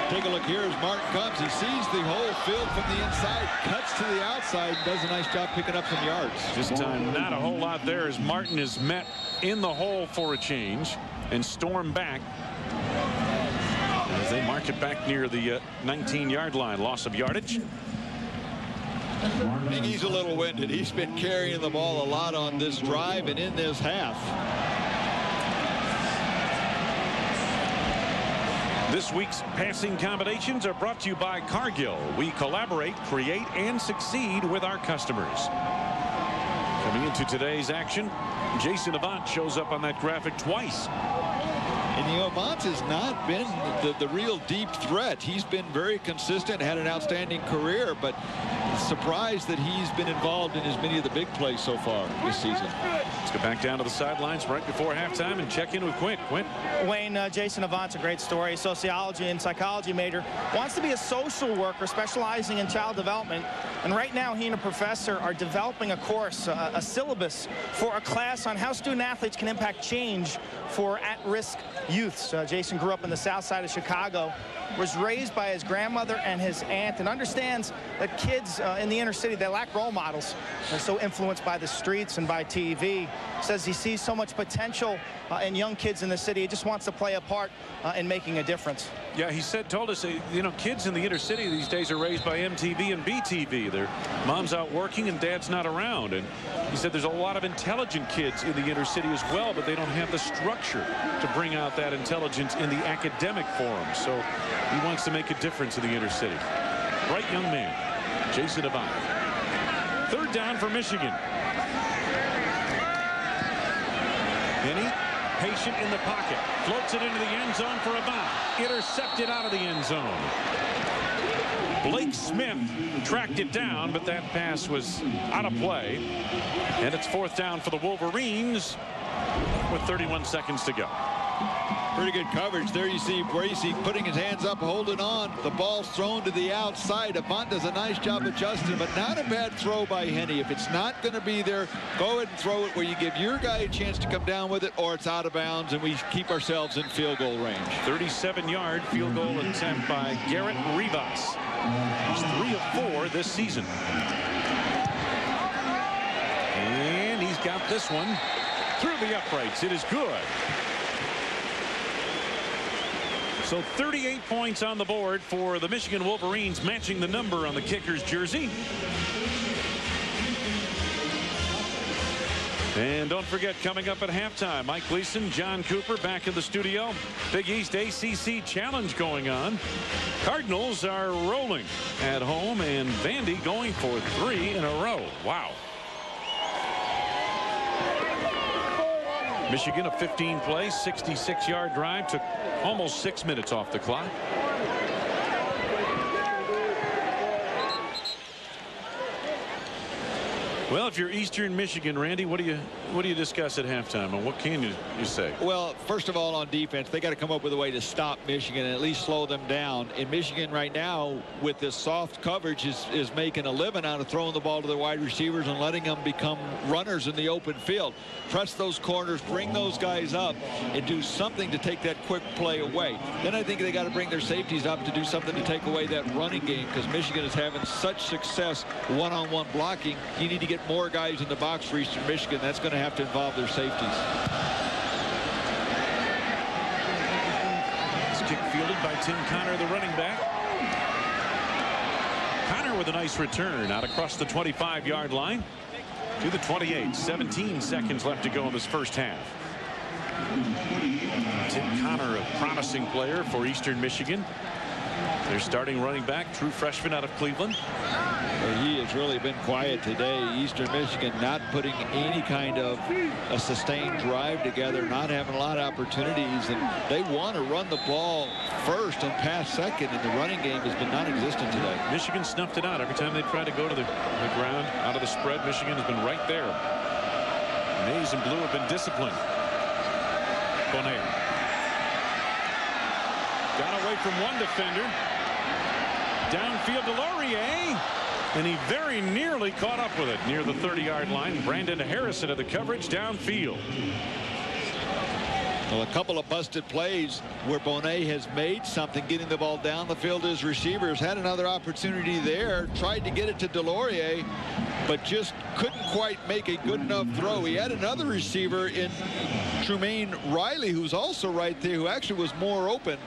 Take a look here as Martin comes. He sees the whole field from the inside, cuts to the outside, and does a nice job picking up some yards. This time, not a whole lot there as Martin is met in the hole for a change and storm back as they mark it back near the 19-yard line. Loss of yardage. I think he's a little winded. He's been carrying the ball a lot on this drive and in this half. This week's passing combinations are brought to you by Cargill. We collaborate, create, and succeed with our customers. Coming into today's action, Jason Avant shows up on that graphic twice. And Avant has not been the real deep threat. He's been very consistent, had an outstanding career, but surprised that he's been involved in as many of the big plays so far this season. Let's go back down to the sidelines right before halftime and check in with Quint. Quint. Wayne, Jason Avant's a great story. Sociology and psychology major. Wants to be a social worker specializing in child development. And right now he and a professor are developing a course, a syllabus for a class on how student athletes can impact change for at-risk youths. Jason grew up in the south side of Chicago, was raised by his grandmother and his aunt, and understands that kids in the inner city, they lack role models. They're so influenced by the streets and by TV. Says he sees so much potential in young kids in the city. He just wants to play a part in making a difference. Yeah, he told us, you know, kids in the inner city these days are raised by MTV and BTV. Their mom's out working and dad's not around. And he said there's a lot of intelligent kids in the inner city as well, but they don't have the structure to bring out that intelligence in the academic forum. So he wants to make a difference in the inner city. Bright young man, Jason Avant. Third down for Michigan. Henny, patient in the pocket, floats it into the end zone for Avant. Intercepted out of the end zone. Blake Smith tracked it down, but that pass was out of play. And it's fourth down for the Wolverines with 31 seconds to go. Pretty good coverage there. You see Bracey putting his hands up, holding on. The ball's thrown to the outside. Avant does a nice job adjusting, but not a bad throw by Henny. If it's not going to be there, go ahead and throw it where you give your guy a chance to come down with it, or it's out of bounds and we keep ourselves in field goal range. 37-yard field goal attempt by Garrett Rivas. He's 3 of 4 this season. And he's got this one through the uprights. It is good. So 38 points on the board for the Michigan Wolverines, matching the number on the kicker's jersey. And don't forget, coming up at halftime, Mike Gleason, John Cooper back in the studio. Big East ACC Challenge going on. Cardinals are rolling at home, and Vandy going for 3 in a row. Wow. Michigan, a 15-play, 66-yard drive, took almost 6 minutes off the clock. Well, if you're Eastern Michigan, Randy, what do you discuss at halftime, and what can you say? Well, first of all, on defense, they got to come up with a way to stop Michigan and at least slow them down. And Michigan right now, with this soft coverage, is making a living out of throwing the ball to their wide receivers and letting them become runners in the open field. Press those corners, bring those guys up, and do something to take that quick play away. Then I think they got to bring their safeties up to do something to take away that running game, because Michigan is having such success one-on-one blocking. You need to get more guys in the box for Eastern Michigan. That's going to have to involve their safeties. This kick fielded by Tim Connor, the running back. Connor with a nice return out across the 25-yard line to the 28. 17 seconds left to go in this first half. Tim Connor, a promising player for Eastern Michigan. Their starting running back, true freshman out of Cleveland. He has really been quiet today. Eastern Michigan not putting any kind of a sustained drive together, not having a lot of opportunities, and they want to run the ball first and pass second, and the running game has been non-existent today. Michigan snuffed it out every time they tried to go to the ground out of the spread. Michigan has been right there. Maize and Blue have been disciplined. Bonaire got away from one defender. Downfield to Laurier. And he very nearly caught up with it near the 30-yard line. Brandon Harrison of the coverage downfield. Well, a couple of busted plays where Bonet has made something, getting the ball down the field to his receivers. Had another opportunity there, tried to get it to Delorier, but just couldn't quite make a good enough throw. He had another receiver in Trumaine Riley, who's also right there, who actually was more open.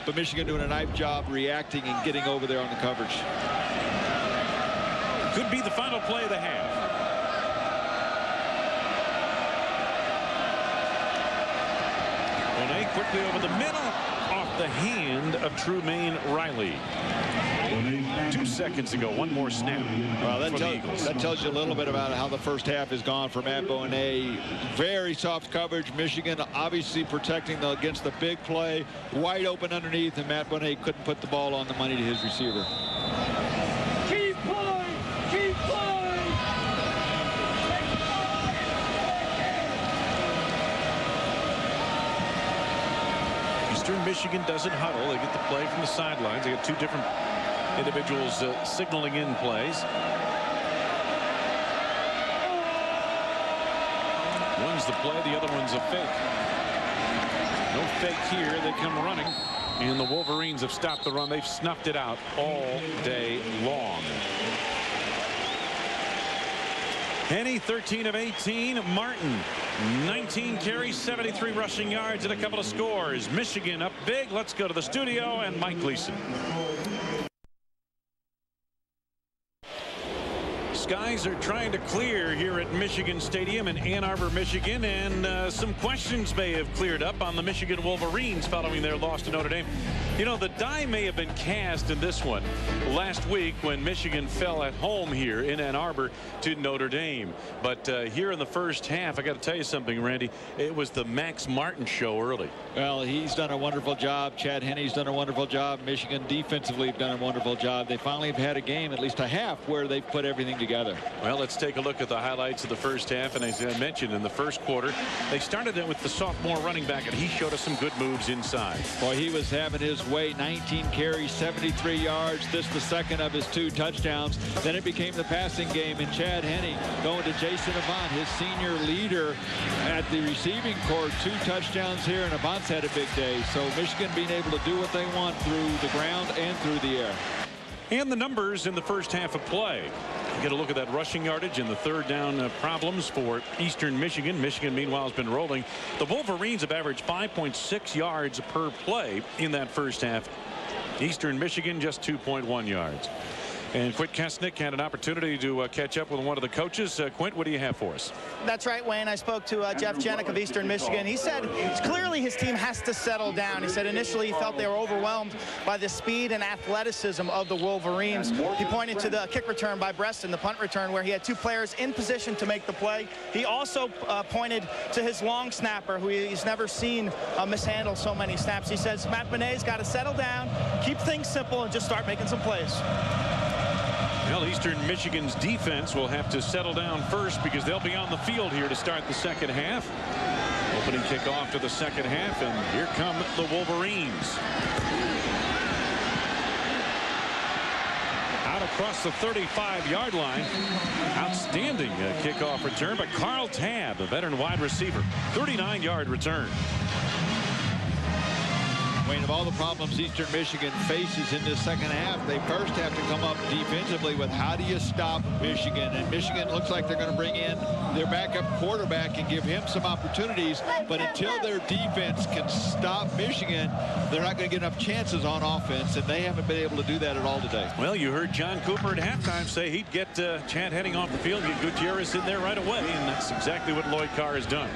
But Michigan doing a nice job reacting and getting over there on the coverage. Could be the final play of the half. Bonet quickly over the middle, off the hand of Trumaine Riley. 2 seconds ago, one more snap. Well, that tells you a little bit about how the first half has gone for Matt Bonet. Very soft coverage. Michigan obviously protecting against the big play. Wide open underneath, and Matt Bonet couldn't put the ball on the money to his receiver. Keep pulling! Keep pulling! Eastern Michigan doesn't huddle. They get the play from the sidelines. They got 2 different individuals signaling in plays. One's the play, the other one's a fake. No fake here. They come running, and the Wolverines have stopped the run. They've snuffed it out all day long. Henny 13 of 18. Martin 19 carries, 73 rushing yards, and a couple of scores. Michigan up big. Let's go to the studio and Mike Gleason. Skies are trying to clear here at Michigan Stadium in Ann Arbor, Michigan, and some questions may have cleared up on the Michigan Wolverines following their loss to Notre Dame. You know, the die may have been cast in this one last week when Michigan fell at home here in Ann Arbor to Notre Dame. But here in the first half, I got to tell you something, Randy, it was the Max Martin show early. Well, he's done a wonderful job. Chad Henne's done a wonderful job. Michigan defensively have done a wonderful job. They finally have had a game, at least a half, where they've put everything together. Well, let's take a look at the highlights of the first half. And as I mentioned, in the first quarter, they started it with the sophomore running back, and he showed us some good moves inside. Boy, he was having his way. 19 carries, 73 yards. This the second of his 2 touchdowns. Then it became the passing game, and Chad Henne going to Jason Avant, his senior leader at the receiving corps. 2 touchdowns here, and Avant's had a big day. So Michigan being able to do what they want through the ground and through the air. And the numbers in the first half of play. Get a look at that rushing yardage and the third down problems for Eastern Michigan. Michigan, meanwhile, has been rolling. The Wolverines have averaged 5.6 yards per play in that first half. Eastern Michigan just 2.1 yards. And Quint Kesnick had an opportunity to catch up with one of the coaches. Quint, what do you have for us? That's right, Wayne. I spoke to Jeff Janik of Eastern Michigan. He said clearly his team has to settle down. He said initially he felt they were overwhelmed by the speed and athleticism of the Wolverines. He pointed to the kick return by Breston, the punt return, where he had 2 players in position to make the play. He also pointed to his long snapper, who he's never seen mishandle so many snaps. He says Matt Bonet's got to settle down, keep things simple, and just start making some plays. Well, Eastern Michigan's defense will have to settle down first because they'll be on the field here to start the second half. Opening kickoff to the second half, and here come the Wolverines. Out across the 35-yard line. Outstanding kickoff return, but Carl Tabb, the veteran wide receiver, 39-yard return. Wayne, of all the problems Eastern Michigan faces in this second half, they first have to come up defensively with how do you stop Michigan. And Michigan looks like they're going to bring in their backup quarterback and give him some opportunities. But until their defense can stop Michigan, they're not going to get enough chances on offense, and they haven't been able to do that at all today. Well, you heard John Cooper at halftime say he'd get Chad Henning off the field, get Gutierrez in there right away, and that's exactly what Lloyd Carr has done.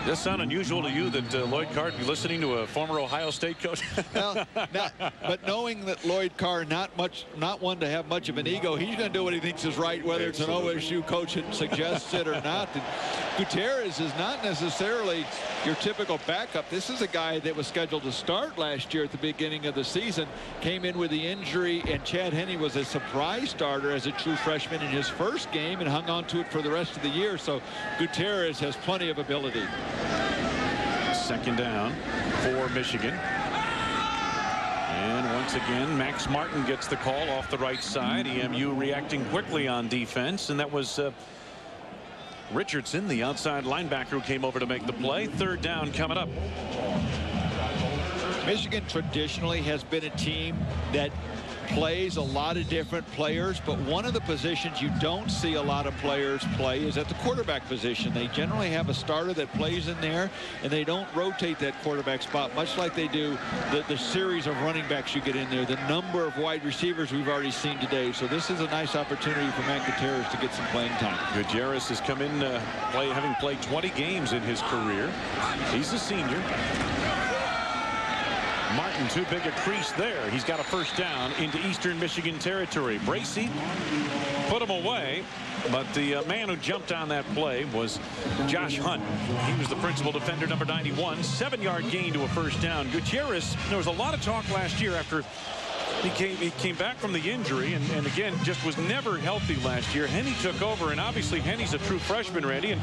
Does this sound unusual to you that Lloyd Carr be listening to a former Ohio State coach? Well, but knowing that Lloyd Carr not one to have much of an ego, he's going to do what he thinks is right, whether Absolutely. It's an OSU coach that suggests it or not. And Gutierrez is not necessarily your typical backup. This is a guy that was scheduled to start last year at the beginning of the season, came in with the injury, and Chad Henne was a surprise starter as a true freshman in his first game and hung on to it for the rest of the year. So Gutierrez has plenty of ability. Second down for Michigan. And once again, Max Martin gets the call off the right side. EMU reacting quickly on defense, and that was Richardson, the outside linebacker who came over to make the play. Third down coming up. Michigan traditionally has been a team that plays a lot of different players, but one of the positions you don't see a lot of players play is at the quarterback position. They generally have a starter that plays in there, and they don't rotate that quarterback spot, much like they do the series of running backs you get in there, the number of wide receivers we've already seen today. So this is a nice opportunity for Matt Gutierrez to get some playing time. Gutierrez has come in having played 20 games in his career. He's a senior. Martin, too big a crease there. He's got a first down into Eastern Michigan territory. Bracey put him away, but the man who jumped on that play was Josh Hunt. He was the principal defender, number 91. 7-yard gain to a first down. Gutierrez, there was a lot of talk last year after he came back from the injury and again just was never healthy last year. Henne took over, and obviously Henne's a true freshman, Randy, and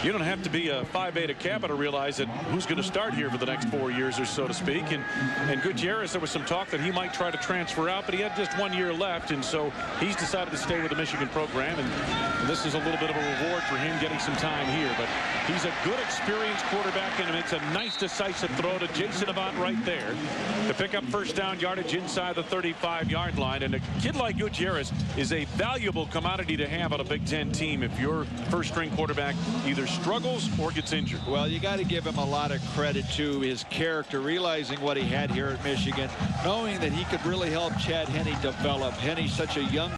you don't have to be a Phi Beta Kappa to realize that who's going to start here for the next 4 years or so to speak. And Gutierrez, there was some talk that he might try to transfer out, but he had just 1 year left, and so he's decided to stay with the Michigan program, and this is a little bit of a reward for him getting some time here. But he's a good experienced quarterback, and it's a nice decisive throw to Jason Avant right there to pick up first down yardage inside the 35-yard line. And a kid like Gutierrez is a valuable commodity to have on a Big Ten team if your first-string quarterback either struggles or gets injured. Well, you got to give him a lot of credit to his character, realizing what he had here at Michigan, knowing that he could really help Chad Henne develop. Henne's such a young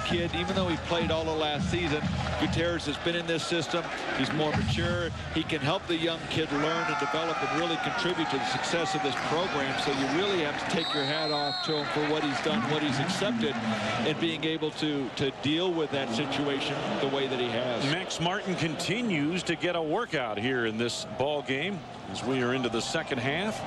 kid. Even though he played all of last season, Gutierrez has been in this system. He's more mature. He can help the young kid learn and develop and really contribute to the success of this program. So you really have to take your hat off to him for what he's done, what he's accepted, and being able to deal with that situation the way that he has. Max Martin continues to get a workout here in this ball game as we are into the second half.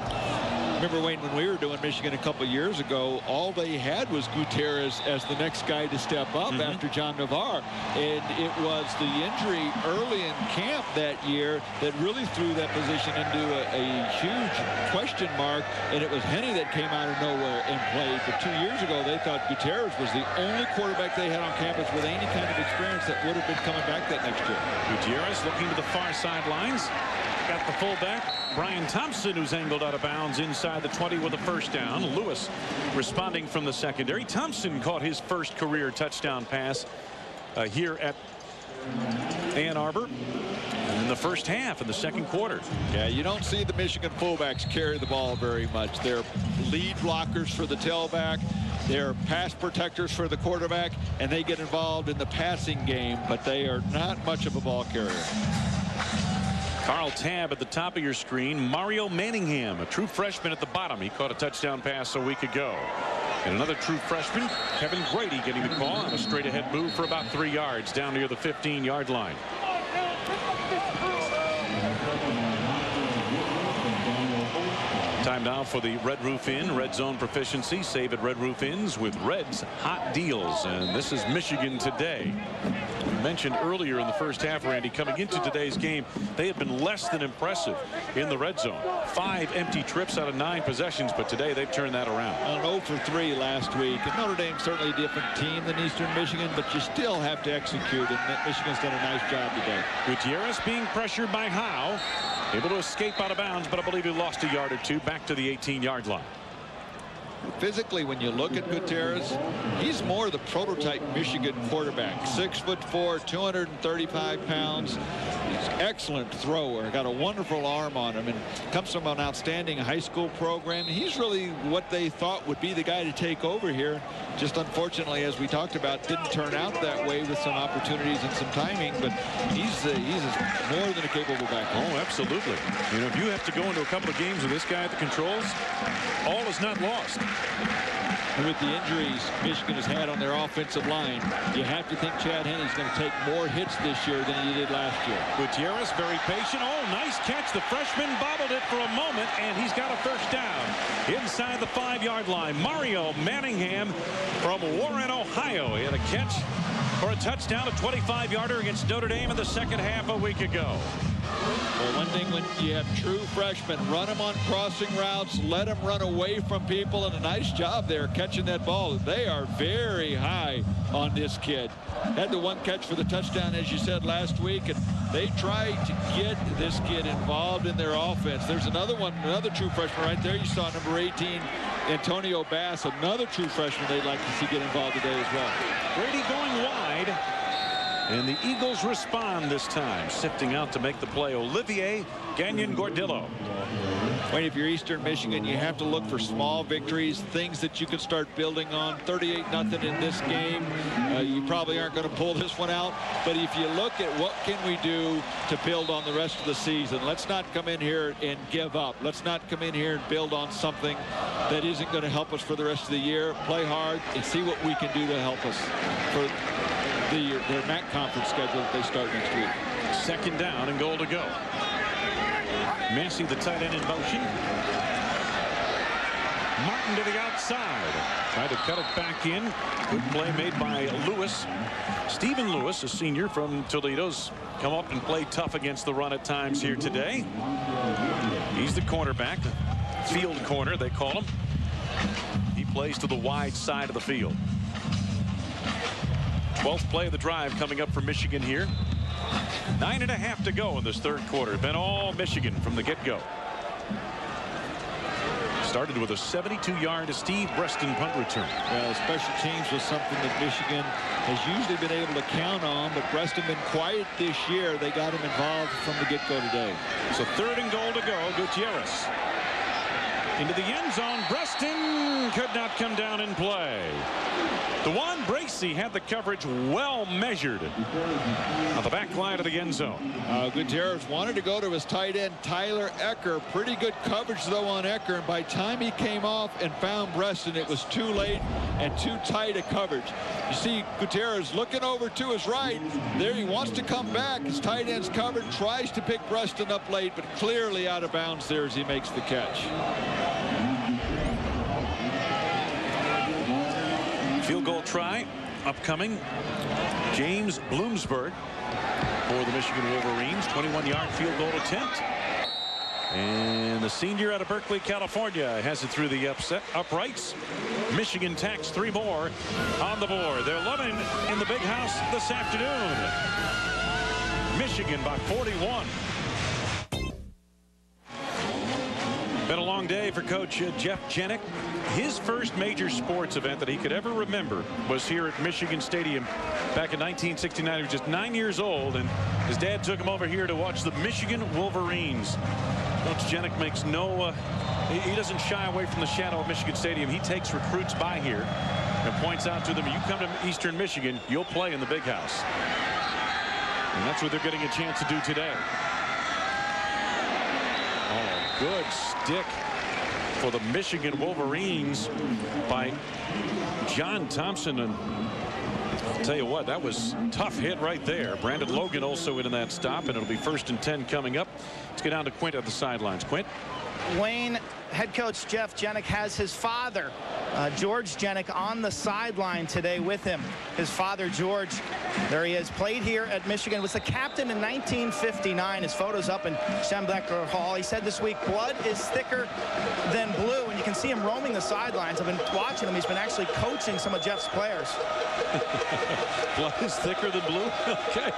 Remember, Wayne, when we were doing Michigan a couple years ago, all they had was Gutierrez as the next guy to step up after John Navarre. And it was the injury early in camp that year that really threw that position into a huge question mark. And it was Henne that came out of nowhere and played. But 2 years ago, they thought Gutierrez was the only quarterback they had on campus with any kind of experience that would have been coming back that next year. Gutierrez looking to the far sidelines. Got the fullback, Brian Thompson, who's angled out of bounds inside the 20 with a first down. Lewis responding from the secondary. Thompson caught his first career touchdown pass here at Ann Arbor in the first half of the second quarter. Yeah, you don't see the Michigan fullbacks carry the ball very much. They're lead blockers for the tailback. They're pass protectors for the quarterback, and they get involved in the passing game, but they are not much of a ball carrier. Carl Tabb at the top of your screen. Mario Manningham, a true freshman at the bottom. He caught a touchdown pass a week ago. And another true freshman, Kevin Grady, getting the call on a straight ahead move for about 3 yards down near the 15-yard line. Time now for the Red Roof Inn Red Zone Proficiency. Save at Red Roof Inns with Red's hot deals. And this is Michigan today. Mentioned earlier in the first half, Randy, coming into today's game, they have been less than impressive in the red zone. 5 empty trips out of 9 possessions, but today they've turned that around. An 0 for 3 last week. And Notre Dame's certainly a different team than Eastern Michigan, but you still have to execute, and Michigan's done a nice job today. Gutierrez being pressured by Howe, able to escape out of bounds, but I believe he lost a yard or two back to the 18-yard line. Physically, when you look at Gutierrez, he's more the prototype Michigan quarterback. 6'4", 235 pounds. He's an excellent thrower. Got a wonderful arm on him, and comes from an outstanding high school program. He's really what they thought would be the guy to take over here. Just unfortunately, as we talked about, didn't turn out that way with some opportunities and some timing. But he's more than a capable back. Oh, absolutely. You know, if you have to go into a couple of games with this guy at the controls, all is not lost. And with the injuries Michigan has had on their offensive line, you have to think Chad Henne's going to take more hits this year than he did last year. Gutierrez very patient. Oh, nice catch. The freshman bobbled it for a moment, and he's got a first down inside the 5-yard line. Mario Manningham from Warren, Ohio. He had a catch for a touchdown, a 25-yarder against Notre Dame in the second half a week ago. Well, one thing when you have true freshmen, run them on crossing routes, let them run away from people, and a nice job there catching that ball. They are very high on this kid. Had the one catch for the touchdown, as you said last week, and they tried to get this kid involved in their offense. There's another one, another true freshman right there. You saw number 18, Antonio Bass, another true freshman they'd like to see get involved today as well. Brady going wide. And the Eagles respond this time, sifting out to make the play. Olivier Gagnon-Gordillo. Wayne, if you're Eastern Michigan, you have to look for small victories, things that you can start building on. 38-0 in this game. You probably aren't going to pull this one out. But if you look at what can we do to build on the rest of the season, let's not come in here and give up. Let's not come in here and build on something that isn't going to help us for the rest of the year. Play hard and see what we can do to help us for their MAC conference schedule that they start next week. Second down and goal to go. Massey, the tight end, in motion. Martin to the outside. Tried to cut it back in. Good play made by Lewis. Stephen Lewis, a senior from Toledo's come up and played tough against the run at times here today. He's the cornerback, field corner they call him. He plays to the wide side of the field. 12th play of the drive coming up for Michigan here. 9.5 to go in this third quarter. Been all Michigan from the get-go. Started with a 72-yard Steve Breston punt return. Well, special teams was something that Michigan has usually been able to count on, but Breston been quiet this year. They got him involved from the get-go today. So third and goal to go. Gutierrez into the end zone. Breston could not come down and play. DeJuan Bracey had the coverage well measured on the back line of the end zone. Gutierrez wanted to go to his tight end, Tyler Ecker. Pretty good coverage, though, on Ecker. And by the time he came off and found Breston, it was too late and too tight a coverage. You see Gutierrez looking over to his right. There he wants to come back. His tight end's covered, tries to pick Breston up late, but clearly out of bounds there as he makes the catch. Field goal try upcoming. James Bloomsburg for the Michigan Wolverines. 21-yard field goal attempt. And the senior out of Berkeley, California has it through the uprights. Michigan tacks 3 more on the board. They're loving in the big house this afternoon. Michigan by 41. Been a long day for Coach Jeff Janik. His first major sports event that he could ever remember was here at Michigan Stadium back in 1969. He was just 9 years old, and his dad took him over here to watch the Michigan Wolverines. Coach Janik makes no, he doesn't shy away from the shadow of Michigan Stadium. He takes recruits by here and points out to them, you come to Eastern Michigan, you'll play in the big house. And that's what they're getting a chance to do today. Oh, good stick for the Michigan Wolverines by John Thompson. And I'll tell you what, that was a tough hit right there. Brandon Logan also in that stop, and it'll be 1st and 10 coming up. Let's get down to Quint at the sidelines. Quint. Wayne, head coach Jeff Janik has his father, George Janik, on the sideline today with him. His father, George, there he is, played here at Michigan, was the captain in 1959. His photo's up in Schembechler Hall. He said this week, blood is thicker than blue, and you can see him roaming the sidelines. I've been watching him. He's been actually coaching some of Jeff's players. Blood is thicker than blue? Okay.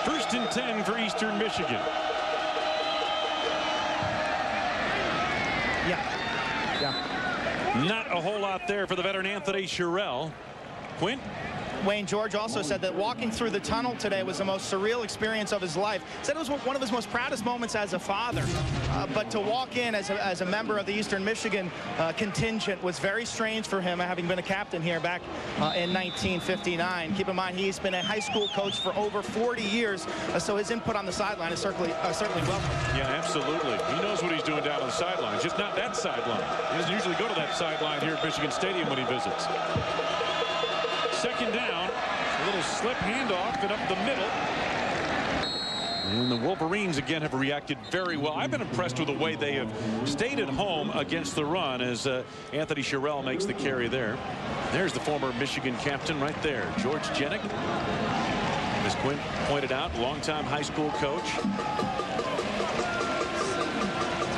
1st and 10 for Eastern Michigan. Yeah. Not a whole lot there for the veteran Anthony Sherrill. Quint. Wayne, George also said that walking through the tunnel today was the most surreal experience of his life. Said it was one of his most proudest moments as a father. But to walk in as a member of the Eastern Michigan contingent was very strange for him, having been a captain here back in 1959. Keep in mind, he's been a high school coach for over 40 years, so his input on the sideline is certainly welcome. Yeah, absolutely. He knows what he's doing down on the sideline, just not that sideline. He doesn't usually go to that sideline here at Michigan Stadium when he visits. 2nd down, a little slip handoff and up the middle. And the Wolverines again have reacted very well. I've been impressed with the way they have stayed at home against the run as Anthony Sherrill makes the carry there. There's the former Michigan captain right there, George Janik. as Quinn pointed out, longtime high school coach.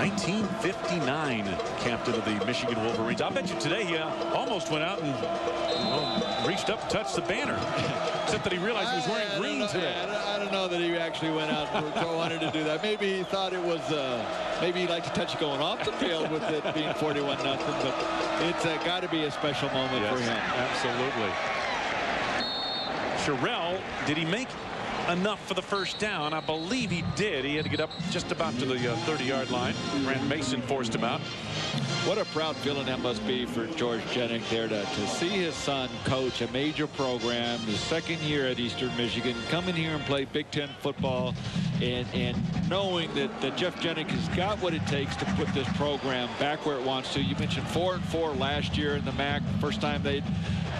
1959 captain of the Michigan Wolverines. I bet you today he almost went out and reached up and touched the banner. Except that he realized he was wearing green today. I don't know that he actually went out and wanted to do that. Maybe he thought it was, maybe he'd like to touch it going off the field with it being 41-0. But it's got to be a special moment for him. Absolutely. Sherrill, did he make enough for the first down? I believe he did. He had to get up just about to the 30-yard line. Grant Mason forced him out. What a proud feeling that must be for George Jennings there to see his son coach a major program, his second year at Eastern Michigan, come in here and play Big Ten football, and knowing that Jeff Jennings has got what it takes to put this program back where it wants to. You mentioned 4-4 last year in the MAC, first time they'd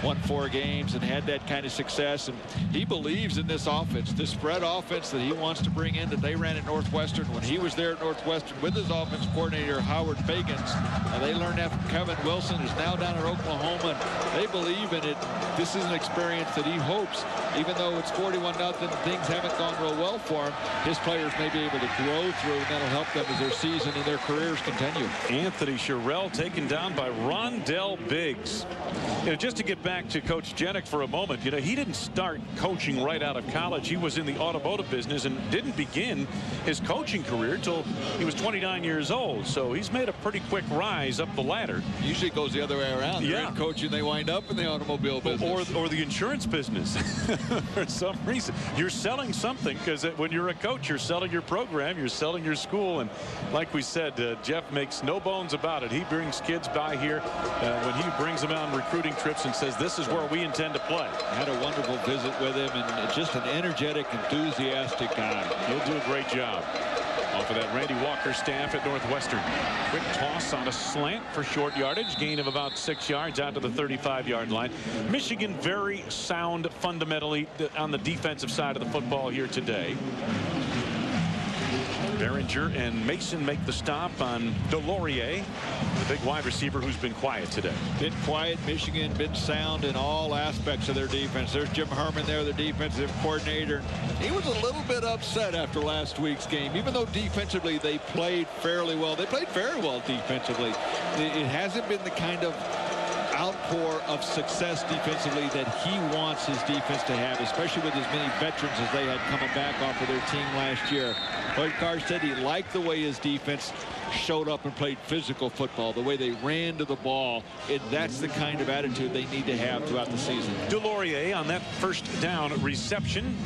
won 4 games and had that kind of success, and he believes in this offense, this spread offense that he wants to bring in that they ran at Northwestern when he was there at Northwestern with his offense coordinator Howard Fagans. They learned that from Kevin Wilson, who's now down at Oklahoma, and they believe in it. This is an experience that he hopes, even though it's 41-0, things haven't gone real well for him, his players may be able to grow through, and that'll help them as their season and their careers continue. Anthony Sherrill taken down by Rondell Biggs. Just to get back to Coach Jennings for a moment, he didn't start coaching right out of college. He was in the automotive business and didn't begin his coaching career until he was 29 years old. So he's made a pretty quick rise up the ladder. Usually it goes the other way around. They're in coaching, they wind up in the automobile business. Or the insurance business. For some reason. You're selling something, because when you're a coach, you're selling your program, you're selling your school. And like we said, Jeff makes no bones about it. He brings kids by here when he brings them out on recruiting trips and says, this is where we intend to play. I had a wonderful visit with him, and just an energetic, enthusiastic guy. He'll do a great job. Off of that Randy Walker staff at Northwestern. Quick toss on a slant for short yardage. Gain of about 6 yards out to the 35-yard line. Michigan very sound fundamentally on the defensive side of the football here today. Behringer and Mason make the stop on Delorier, the big wide receiver who's been quiet today. Been quiet. Michigan been sound in all aspects of their defense. There's Jim Herman there, the defensive coordinator. He was a little bit upset after last week's game, even though defensively they played fairly well. They played very well defensively. It hasn't been the kind of outpour of success defensively that he wants his defense to have, especially with as many veterans as they had coming back off of their team last year. Lloyd Carr said he liked the way his defense showed up and played physical football, the way they ran to the ball. That's the kind of attitude they need to have throughout the season. Delorier on that first down reception.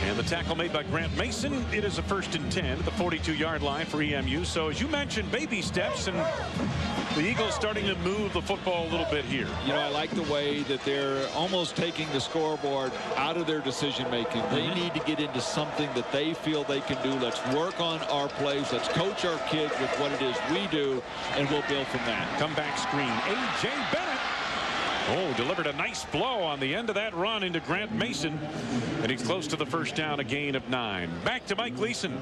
And the tackle made by Grant Mason. It is a 1st and 10 at the 42-yard line for EMU. So as you mentioned, baby steps, and the Eagles starting to move the football a little bit here. I like the way that they're almost taking the scoreboard out of their decision making. They need to get into something that they feel they can do. Let's work on our plays. Let's coach our kids with what it is we do, and we'll build from that. Comeback screen. A.J. Bennett. Oh, delivered a nice blow on the end of that run into Grant Mason. And he's close to the first down, a gain of 9. Back to Mike Gleason.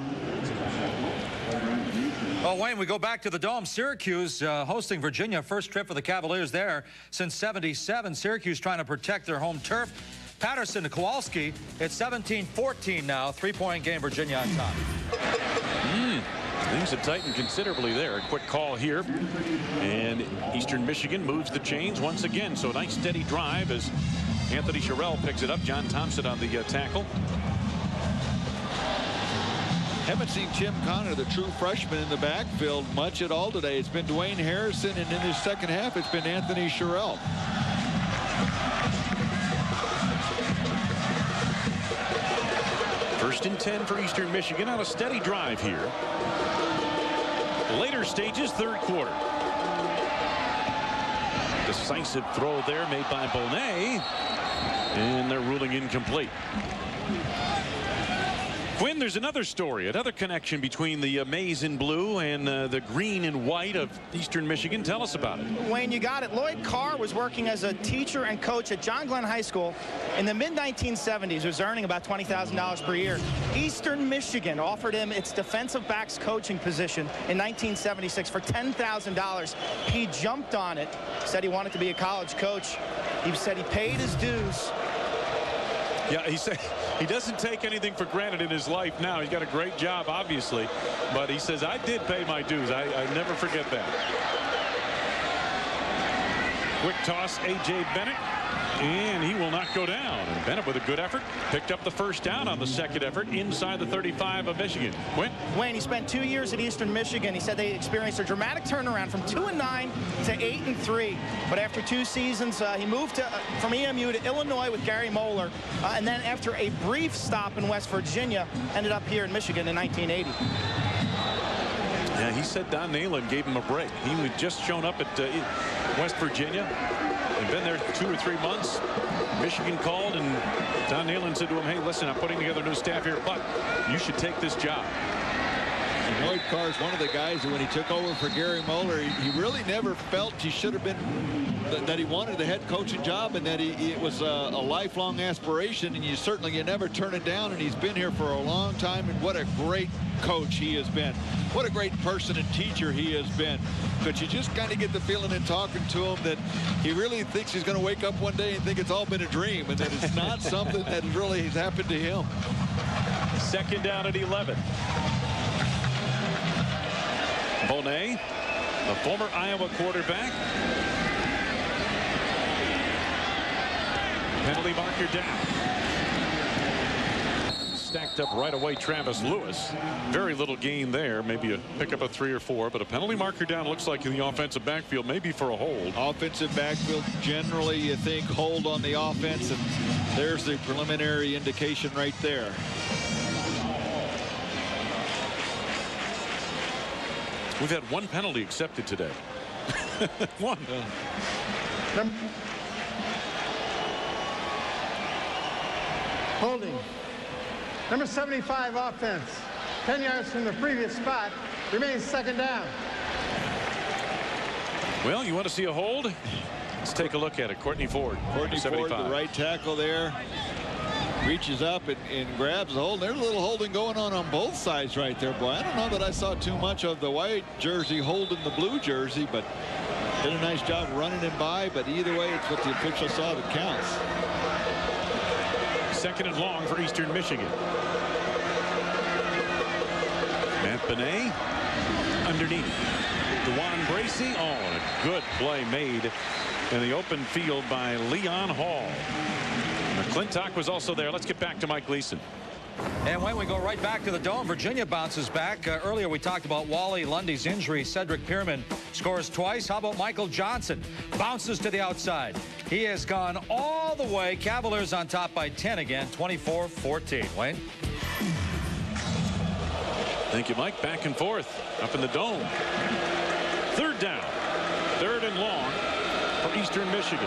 Oh, Wayne, we go back to the Dome. Syracuse hosting Virginia. First trip for the Cavaliers there since '77. Syracuse trying to protect their home turf. Patterson to Kowalski. It's 17-14 now. 3-point game, Virginia on top. Things have tightened considerably there. A quick call here. And Eastern Michigan moves the chains once again. So a nice steady drive as Anthony Sherrill picks it up. John Thompson on the tackle. Haven't seen Tim Connor, the true freshman, in the backfield much at all today. It's been Dwayne Harrison, and in his second half, it's been Anthony Sherrill. First and 10 for Eastern Michigan on a steady drive here. Later stages, third quarter. Decisive throw there made by Bonet, and they're ruling incomplete. Quinn, there's another story, another connection between the maize and blue and the green and white of Eastern Michigan. Tell us about it. Wayne, you got it. Lloyd Carr was working as a teacher and coach at John Glenn High School in the mid-1970s. Was earning about $20,000 per year. Eastern Michigan offered him its defensive backs coaching position in 1976 for $10,000. He jumped on it, said he wanted to be a college coach. He said he paid his dues. Yeah, he said he doesn't take anything for granted in his life now. He's got a great job, obviously, but he says, I did pay my dues. I never forget that. Quick toss, A.J. Bennett, and he will not go down. And Bennett, with a good effort, picked up the first down on the second effort inside the 35 of Michigan. Wayne, he spent 2 years at Eastern Michigan. He said they experienced a dramatic turnaround from 2-9 to 8-3. But after 2 seasons, he moved from EMU to Illinois with Gary Moeller. And then after a brief stop in West Virginia, ended up here in Michigan in 1980. Yeah, he said Don Nehlen gave him a break. He had just shown up at West Virginia and been there 2 or 3 months. Michigan called, and Don Nehlen said to him, hey, listen, I'm putting together a new staff here, but you should take this job. And Lloyd Carr's one of the guys who, when he took over for Gary Moeller, he really never felt he should have been, that he wanted the head coaching job, and that it was a lifelong aspiration, and you never turn it down. And he's been here for a long time, and what a great coach he has been. What a great person and teacher he has been. But you just kind of get the feeling in talking to him that he really thinks he's going to wake up one day and think it's all been a dream, and that it's not something that really has happened to him. Second down at 11. Bonet, the former Iowa quarterback. Penalty marker down. Stacked up right away, Travis Lewis. Very little gain there. Maybe a pickup of 3 or 4, but a penalty marker down looks like in the offensive backfield, maybe for a hold. Offensive backfield, generally you think hold on the offense, and there's the preliminary indication right there. We've had 1 penalty accepted today. 1. Holding. Number 75 offense. 10 yards from the previous spot. Remains second down. Well, you want to see a hold? Let's take a look at it. Courtney Ford. Courtney Ford, the right tackle there. Reaches up and grabs the hold. There's a little holding going on both sides right there, boy. I don't know that I saw too much of the white jersey holding the blue jersey, but did a nice job running him by. But either way, it's what the official saw that counts. Second and long for Eastern Michigan. Matt Benet underneath. DeJuan Bracey. Oh, and a good play made in the open field by Leon Hall. McClintock was also there. Let's get back to Mike Gleason. And when we go right back to the Dome, Virginia bounces back. Earlier we talked about Wally Lundy's injury. Cedric Pierman scores twice. How about Michael Johnson? Bounces to the outside. He has gone all the way. Cavaliers on top by 10 again, 24-14. Wayne? Thank you, Mike. Back and forth up in the Dome. Third down. Third and long for Eastern Michigan.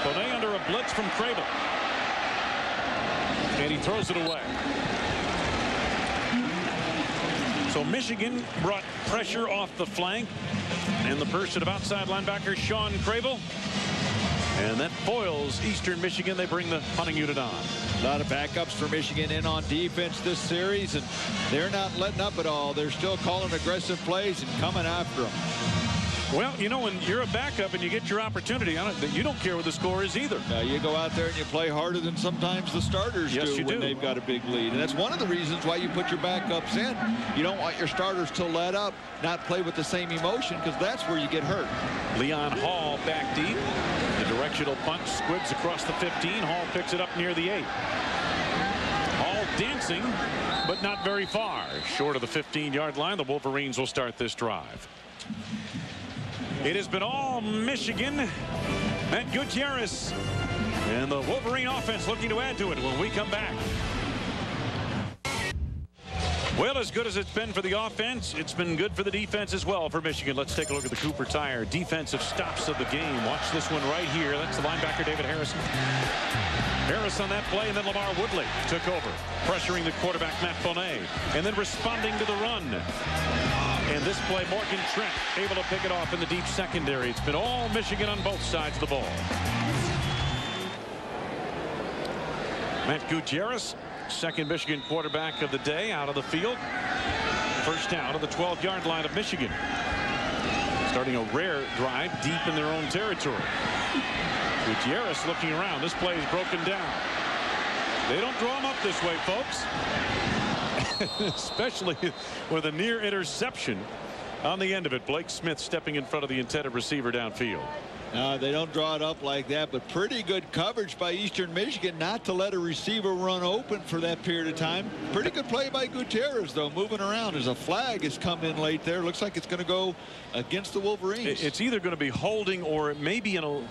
Bonet under a blitz from Crable. And he throws it away. So Michigan brought pressure off the flank in the person of outside linebacker Sean Crable. And that foils Eastern Michigan. They bring the punting unit on. A lot of backups for Michigan in on defense this series, and they're not letting up at all. They're still calling aggressive plays and coming after them. Well, you know, when you're a backup and you get your opportunity, you don't care what the score is either. You go out there and you play harder than sometimes the starters do when they've got a big lead. And that's one of the reasons why you put your backups in. You don't want your starters to let up, not play with the same emotion, because that's where you get hurt. Leon Hall back deep. The directional punt squibs across the 15. Hall picks it up near the 8. Hall dancing, but not very far. Short of the 15-yard line, the Wolverines will start this drive. It has been all Michigan. Matt Gutierrez and the Wolverine offense looking to add to it when we come back. Well, as good as it's been for the offense, it's been good for the defense as well for Michigan. Let's take a look at the Cooper Tire defensive stops of the game. Watch this one right here. That's the linebacker, David Harrison. Harris on that play, and then Lamar Woodley took over, pressuring the quarterback, Matt Bonet, and then responding to the run. And this play, Morgan Trent able to pick it off in the deep secondary. It's been all Michigan on both sides of the ball. Matt Gutierrez, second Michigan quarterback of the day, out of the field. First down at the 12-yard line of Michigan. starting a rare drive deep in their own territory. Gutierrez looking around. This play is broken down. They don't draw him up this way, folks. Especially with a near interception on the end of it. Blake Smith stepping in front of the intended receiver downfield. They don't draw it up like that, but pretty good coverage by Eastern Michigan not to let a receiver run open for that period of time. Pretty good play by Gutierrez, though, moving around as a flag has come in late there. Looks like it's going to go against the Wolverines. It's either going to be holding or it may be an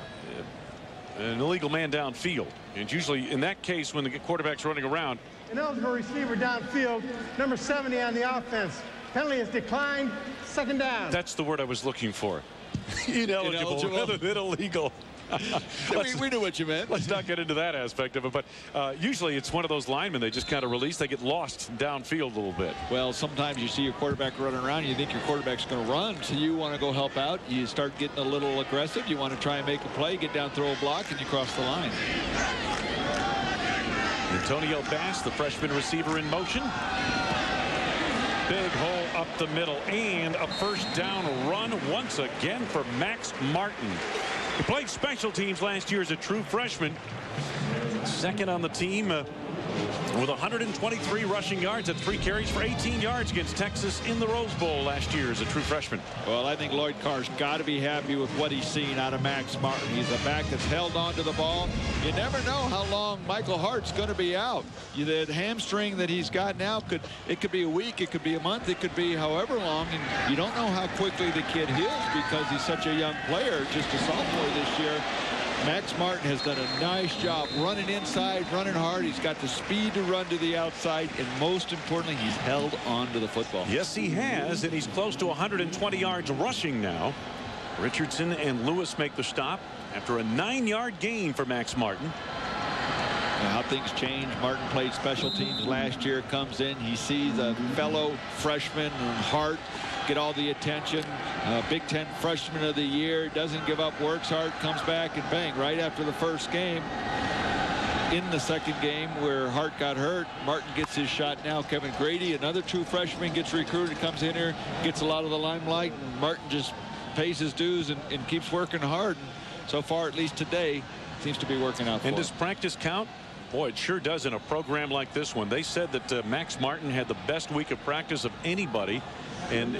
illegal man downfield. And usually in that case, when the quarterback's running around. An eligible receiver downfield, number 70 on the offense. Penalty is declined, second down. That's the word I was looking for. Ineligible rather than illegal. We knew what you meant. Let's not get into that aspect of it, but usually it's one of those linemen they just kind of release. They get lost downfield a little bit. Well, sometimes you see your quarterback running around, you think your quarterback's going to run, so you want to go help out. You start getting a little aggressive. You want to try and make a play, get down, throw a block, and you cross the line. Antonio Bass, the freshman receiver, in motion. Big hole up the middle and a first down run once again for Max Martin. He played special teams last year as a true freshman. Second on the team with 123 rushing yards at 3 carries for 18 yards against Texas in the Rose Bowl last year as a true freshman. Well, I think Lloyd Carr's got to be happy with what he's seen out of Max Martin. He's a back that's held on to the ball. You never know how long Michael Hart's going to be out. That hamstring that he's got now could be a week, it could be a month, it could be however long, and you don't know how quickly the kid heals because he's such a young player, just a sophomore this year. Max Martin has done a nice job running inside, running hard. He's got the speed to run to the outside, and most importantly, he's held on to the football. Yes, he has, and he's close to 120 yards rushing now. Richardson and Lewis make the stop after a 9-yard gain for Max Martin. How things change. Martin played special teams last year, comes in, he sees a fellow freshman and Hart get all the attention. Big Ten freshman of the year, doesn't give up, works hard, comes back, and bang, right after the first game, in the second game where Hart got hurt, Martin gets his shot now. Kevin Grady, another true freshman, gets recruited, comes in here, gets a lot of the limelight, and Martin just pays his dues and keeps working hard. And so far, at least today, seems to be working out for him. And does practice count? Boy, it sure does in a program like this one. They said that Max Martin had the best week of practice of anybody, and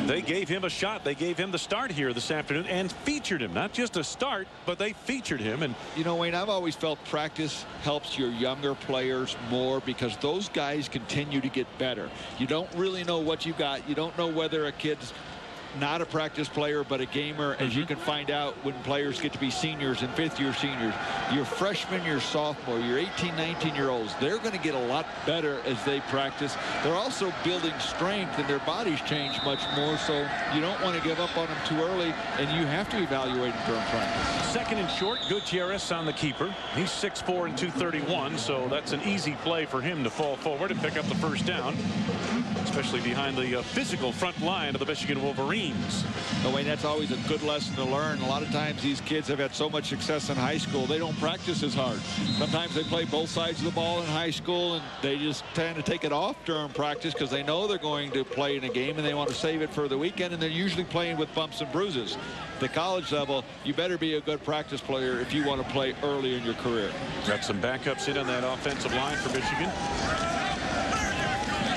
they gave him a shot. They gave him the start here this afternoon and featured him. Not just a start, but they featured him. And you know, Wayne, I've always felt practice helps your younger players more because those guys continue to get better. You don't really know what you got. You don't know whether a kid's not a practice player but a gamer, as you can find out when players get to be seniors and fifth-year seniors. Your freshman, your sophomore, your 18, 19-year-olds, they're going to get a lot better as they practice. They're also building strength, and their bodies change much more, so you don't want to give up on them too early, and you have to evaluate them during practice. Second and short, Gutierrez on the keeper. He's 6'4" and 231, so that's an easy play for him to fall forward and pick up the first down, especially behind the physical front line of the Michigan Wolverines. No, Wayne, that's always a good lesson to learn. A lot of times these kids have had so much success in high school, they don't practice as hard. Sometimes they play both sides of the ball in high school, and they just tend to take it off during practice because they know they're going to play in a game and they want to save it for the weekend, and they're usually playing with bumps and bruises. At the college level, you better be a good practice player if you want to play early in your career. Got some backups in on that offensive line for Michigan.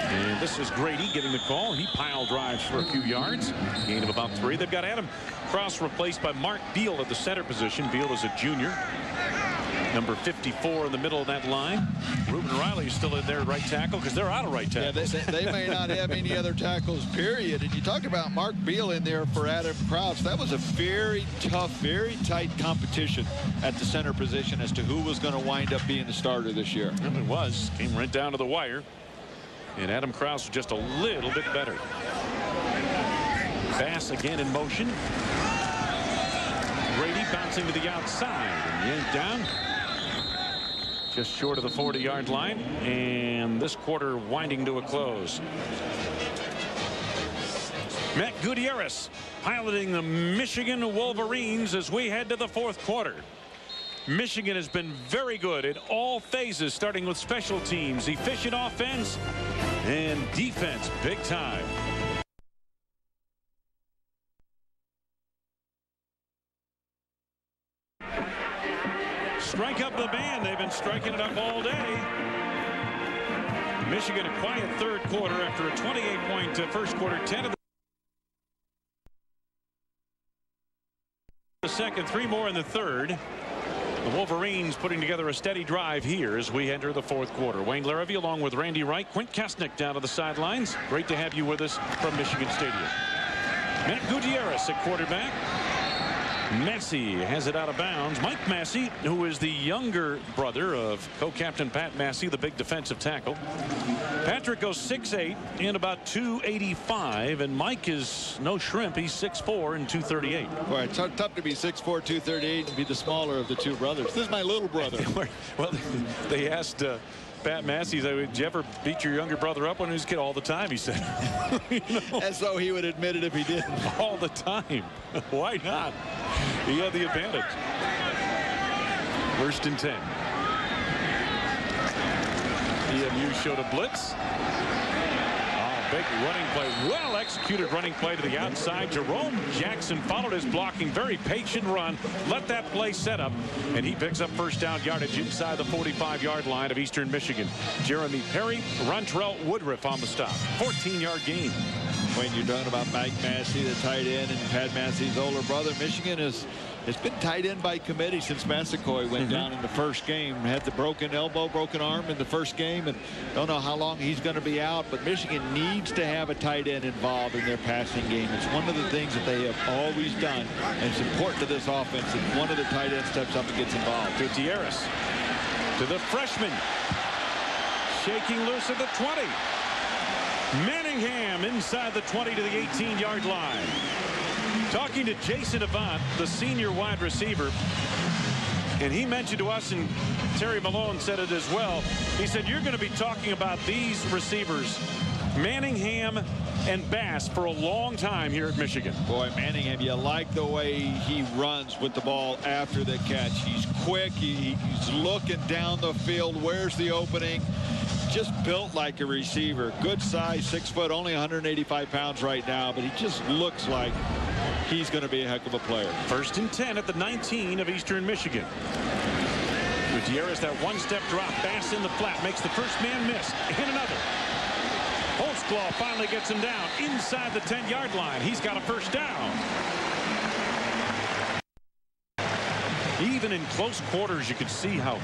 And this is Grady getting the call. He pile drives for a few yards. Gain of about 3. They've got Adam Cross replaced by Mark Beal at the center position. Beal is a junior. Number 54 in the middle of that line. Reuben Riley is still in there at right tackle because they're out of right tackle. Yeah, they may not have any other tackles, period. And you talk about Mark Beal in there for Adam Krause. That was a very tough, very tight competition at the center position as to who was going to wind up being the starter this year. And it was. Came right down to the wire. And Adam Krause was just a little bit better. Bass again in motion. Grady bouncing to the outside and yanked down. Just short of the 40-yard line. And this quarter winding to a close. Matt Gutierrez piloting the Michigan Wolverines as we head to the fourth quarter. Michigan has been very good in all phases, starting with special teams, efficient offense, and defense big time. Strike up the band. They've been striking it up all day. Michigan a quiet third quarter after a 28-point first quarter. 10 of the second, 3 more in the third. The Wolverines putting together a steady drive here as we enter the fourth quarter. Wayne Larrivee along with Randy Wright, Quint Kesnick down to the sidelines. Great to have you with us from Michigan Stadium. Matt Gutierrez at quarterback. Massey has it out of bounds. Mike Massey, who is the younger brother of co-captain Pat Massey, the big defensive tackle. Patrick goes 6'8" and about 285, and Mike is no shrimp. He's 6'4" and 238. Boy, it's tough to be 6'4", 238 and be the smaller of the two brothers. This is my little brother. Well, they asked Pat Massey, did you ever beat your younger brother up when he was a kid? All the time, he said. You know? As though he would admit it if he didn't. All the time. Why not? He had the advantage. 1st and 10. EMU showed a blitz. Big running play, well executed running play to the outside. Jerome Jackson followed his blocking, very patient run, let that play set up, and he picks up first down yardage inside the 45-yard line of Eastern Michigan. Jeremy Perry, Rontrell Woodruff on the stop. 14-yard gain. When you're talking about Mike Massey, the tight end, and Pat Massey's older brother, Michigan has been tight end by committee since Massaquoi went down in the first game. Had the broken elbow, broken arm in the first game, and don't know how long he's going to be out, but Michigan needs to have a tight end involved in their passing game. It's one of the things that they have always done, and it's important to this offense that one of the tight ends steps up and gets involved. Gutierrez to the freshman, shaking loose at the 20. Manningham inside the 20 to the 18-yard line. Talking to Jason Avant, the senior wide receiver, and he mentioned to us, and Terry Malone said it as well, he said, you're going to be talking about these receivers, Manningham and Bass, for a long time here at Michigan. Boy, Manningham, you like the way he runs with the ball after the catch. He's quick. He's looking down the field. Where's the opening? Just built like a receiver. Good size, 6 foot, only 185 pounds right now, but he just looks like he's going to be a heck of a player. 1st and 10 at the 19 of Eastern Michigan. Gutierrez, that one-step drop, Bass in the flat, makes the first man miss, and another. Holtzclaw finally gets him down inside the 10-yard line. He's got a first down. Even in close quarters, you could see how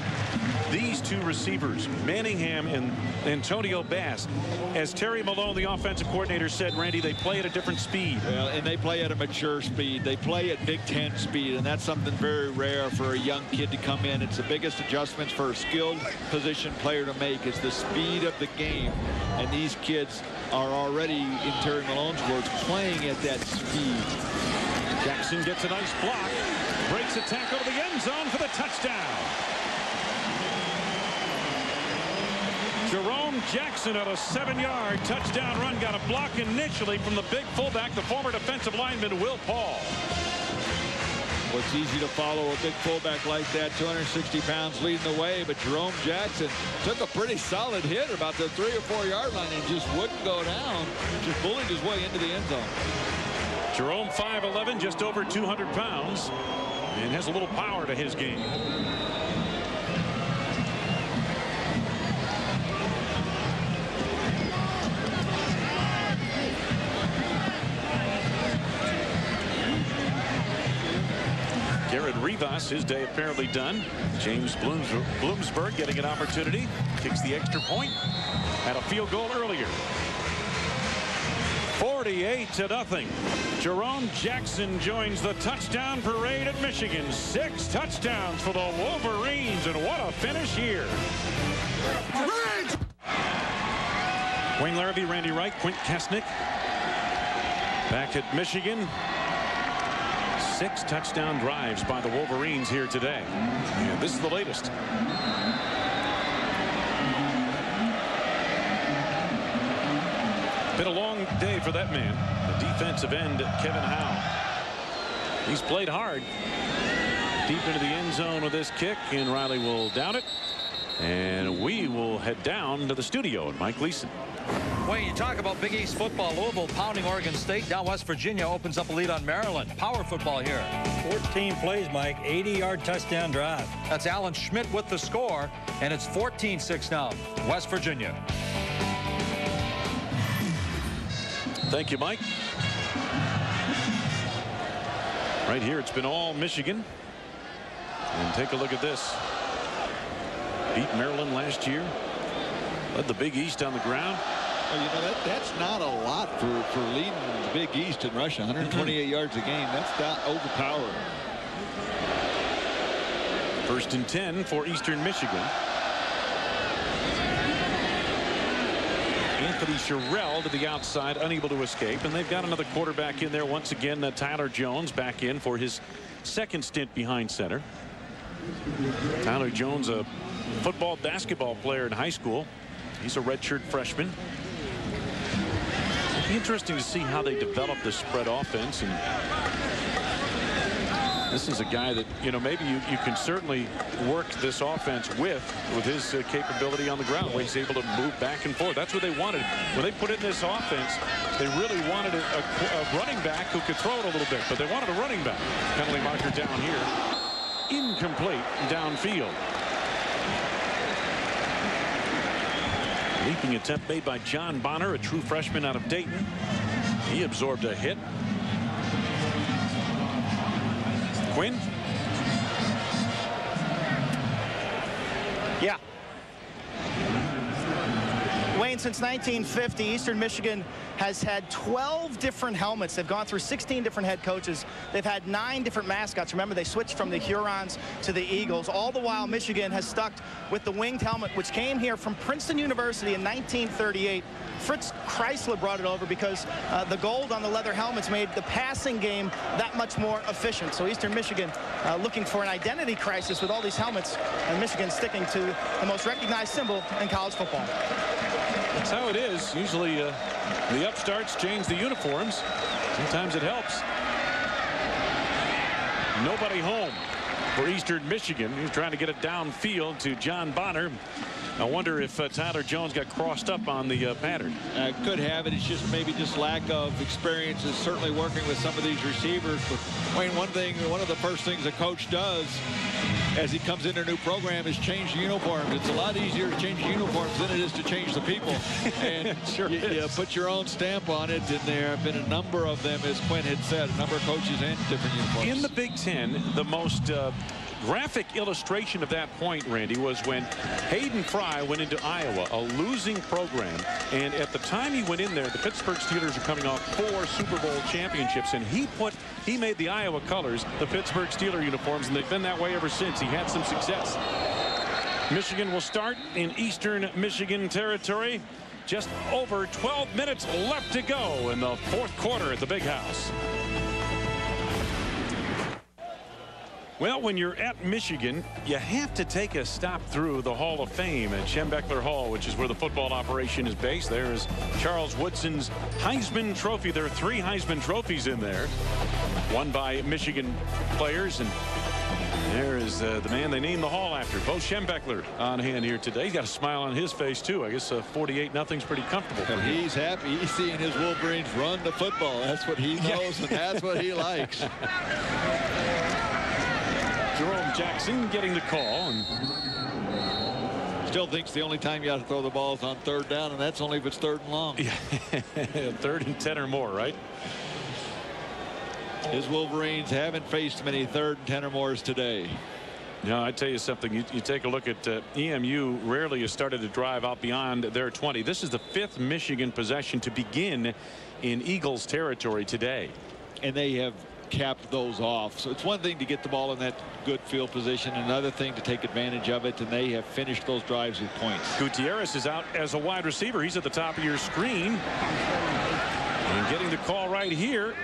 these two receivers, Manningham and Antonio Bass, as Terry Malone, the offensive coordinator, said, Randy, they play at a different speed. Well, and they play at a mature speed. They play at Big Ten speed, and that's something very rare for a young kid to come in. It's the biggest adjustments for a skilled position player to make is the speed of the game. And these kids are already, in Terry Malone's words, playing at that speed. Jackson gets a nice block. Breaks a tackle to the end zone for the touchdown. Jerome Jackson on a 7-yard touchdown run got a block initially from the big fullback, the former defensive lineman Will Paul. Well, it's easy to follow a big fullback like that, 260 pounds leading the way, but Jerome Jackson took a pretty solid hit about the 3 or 4 yard line and just wouldn't go down. Just bullied his way into the end zone. Jerome 5'11", just over 200 pounds, and has a little power to his game. Garrett Rivas, his day apparently done. James Bloomsburg getting an opportunity. Kicks the extra point. Had a field goal earlier. 48-0. Jerome Jackson joins the touchdown parade at Michigan. 6 touchdowns for the Wolverines, and what a finish here. Wayne Larrivee, Randy Wright, Quint Kesnick back at Michigan. 6 touchdown drives by the Wolverines here today. And this is the latest. Been a long day for that man, the defensive end, Kevin Howe. He's played hard. Deep into the end zone with this kick, and Riley will down it. And we will head down to the studio and Mike Leeson. Wayne, you talk about Big East football. Louisville pounding Oregon State. Down West Virginia opens up a lead on Maryland. Power football here. 14 plays, Mike. 80-yard touchdown drive. That's Alan Schmidt with the score, and it's 14-6 now. West Virginia. Thank you, Mike. Right here, it's been all Michigan. And take a look at this. Beat Maryland last year. Led the Big East on the ground. Well, you know, that's not a lot for leading the Big East in Russia. 128 yards a game. That's not overpowering. 1st and 10 for Eastern Michigan. Anthony Sherrill to the outside, unable to escape, and they've got another quarterback in there once again. Tyler Jones back in for his 2nd stint behind center. Tyler Jones, a football basketball player in high school. He's a redshirt freshman. It'll be interesting to see how they develop the spread offense. And this is a guy that, you know, maybe you can certainly work this offense with his capability on the ground, where he's able to move back and forth. That's what they wanted. When they put in this offense, they really wanted a running back who could throw it a little bit, but they wanted a running back. Penalty marker down here. Incomplete downfield. Leaping attempt made by John Bonner, a true freshman out of Dayton. He absorbed a hit. Quinn? Yeah. Wayne, since 1950, Eastern Michigan has had 12 different helmets. They've gone through 16 different head coaches. They've had 9 different mascots. Remember, they switched from the Hurons to the Eagles. All the while, Michigan has stuck with the winged helmet, which came here from Princeton University in 1938. Fritz Chrysler brought it over because the gold on the leather helmets made the passing game that much more efficient. So Eastern Michigan looking for an identity crisis with all these helmets, and Michigan sticking to the most recognized symbol in college football. That's how it is. Usually the upstarts change the uniforms. Sometimes it helps. Nobody home for Eastern Michigan. He's trying to get it downfield to John Bonner. I wonder if Tyler Jones got crossed up on the pattern. Could have it. It's just maybe just lack of experience is certainly working with some of these receivers. But Wayne, one of the first things a coach does as he comes into a new program is change the uniforms. It's a lot easier to change the uniforms than it is to change the people. And sure you put your own stamp on it, and there have been a number of them, as Quinn had said, a number of coaches in different uniforms. In the Big Ten, the most graphic illustration of that point, Randy, was when Hayden Fry went into Iowa, a losing program, and at the time he went in there, the Pittsburgh Steelers are coming off 4 Super Bowl championships, and he made the Iowa colors the Pittsburgh Steeler uniforms, and they've been that way ever since. He had some success. Michigan will start in Eastern Michigan territory. Just over 12 minutes left to go in the 4th quarter at the Big House. Well, when you're at Michigan, you have to take a stop through the Hall of Fame at Schembechler Hall, which is where the football operation is based. There is Charles Woodson's Heisman Trophy. There are 3 Heisman trophies in there, won by Michigan players. And there is the man they named the hall after, Bo Schembechler, on hand here today. He's got a smile on his face, too. I guess 48-0's pretty comfortable for him. He's happy. He's seeing his Wolverines run the football. That's what he knows, and that's what he likes. Jerome Jackson getting the call, and still thinks the only time you got to throw the ball is on 3rd down, and that's only if it's 3rd and long. Yeah. 3rd and 10 or more, right? His Wolverines haven't faced many 3rd and 10 or mores today. No, I tell you something. You take a look at EMU. Rarely has started to drive out beyond their 20. This is the 5th Michigan possession to begin in Eagles territory today, and they have capped those off. So it's one thing to get the ball in that good field position, another thing to take advantage of it, and they have finished those drives with points. Gutierrez is out as a wide receiver. He's at the top of your screen, and getting the call right here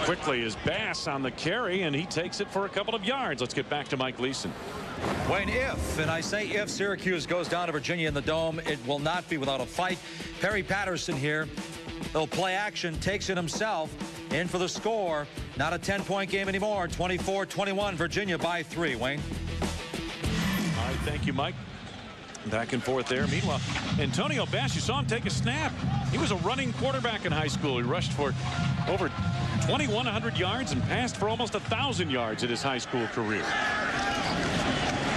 quickly is Bass on the carry, and he takes it for a couple of yards. Let's get back to Mike Leeson. Wayne, and I say if Syracuse goes down to Virginia in the Dome, it will not be without a fight. Perry Patterson here. He'll play action, takes it himself, in for the score. Not a 10-point game anymore. 24-21, Virginia by 3. Wayne. All right, thank you, Mike. Back and forth there. Meanwhile, Antonio Bass, you saw him take a snap. He was a running quarterback in high school. He rushed for over 2,100 yards and passed for almost 1,000 yards in his high school career.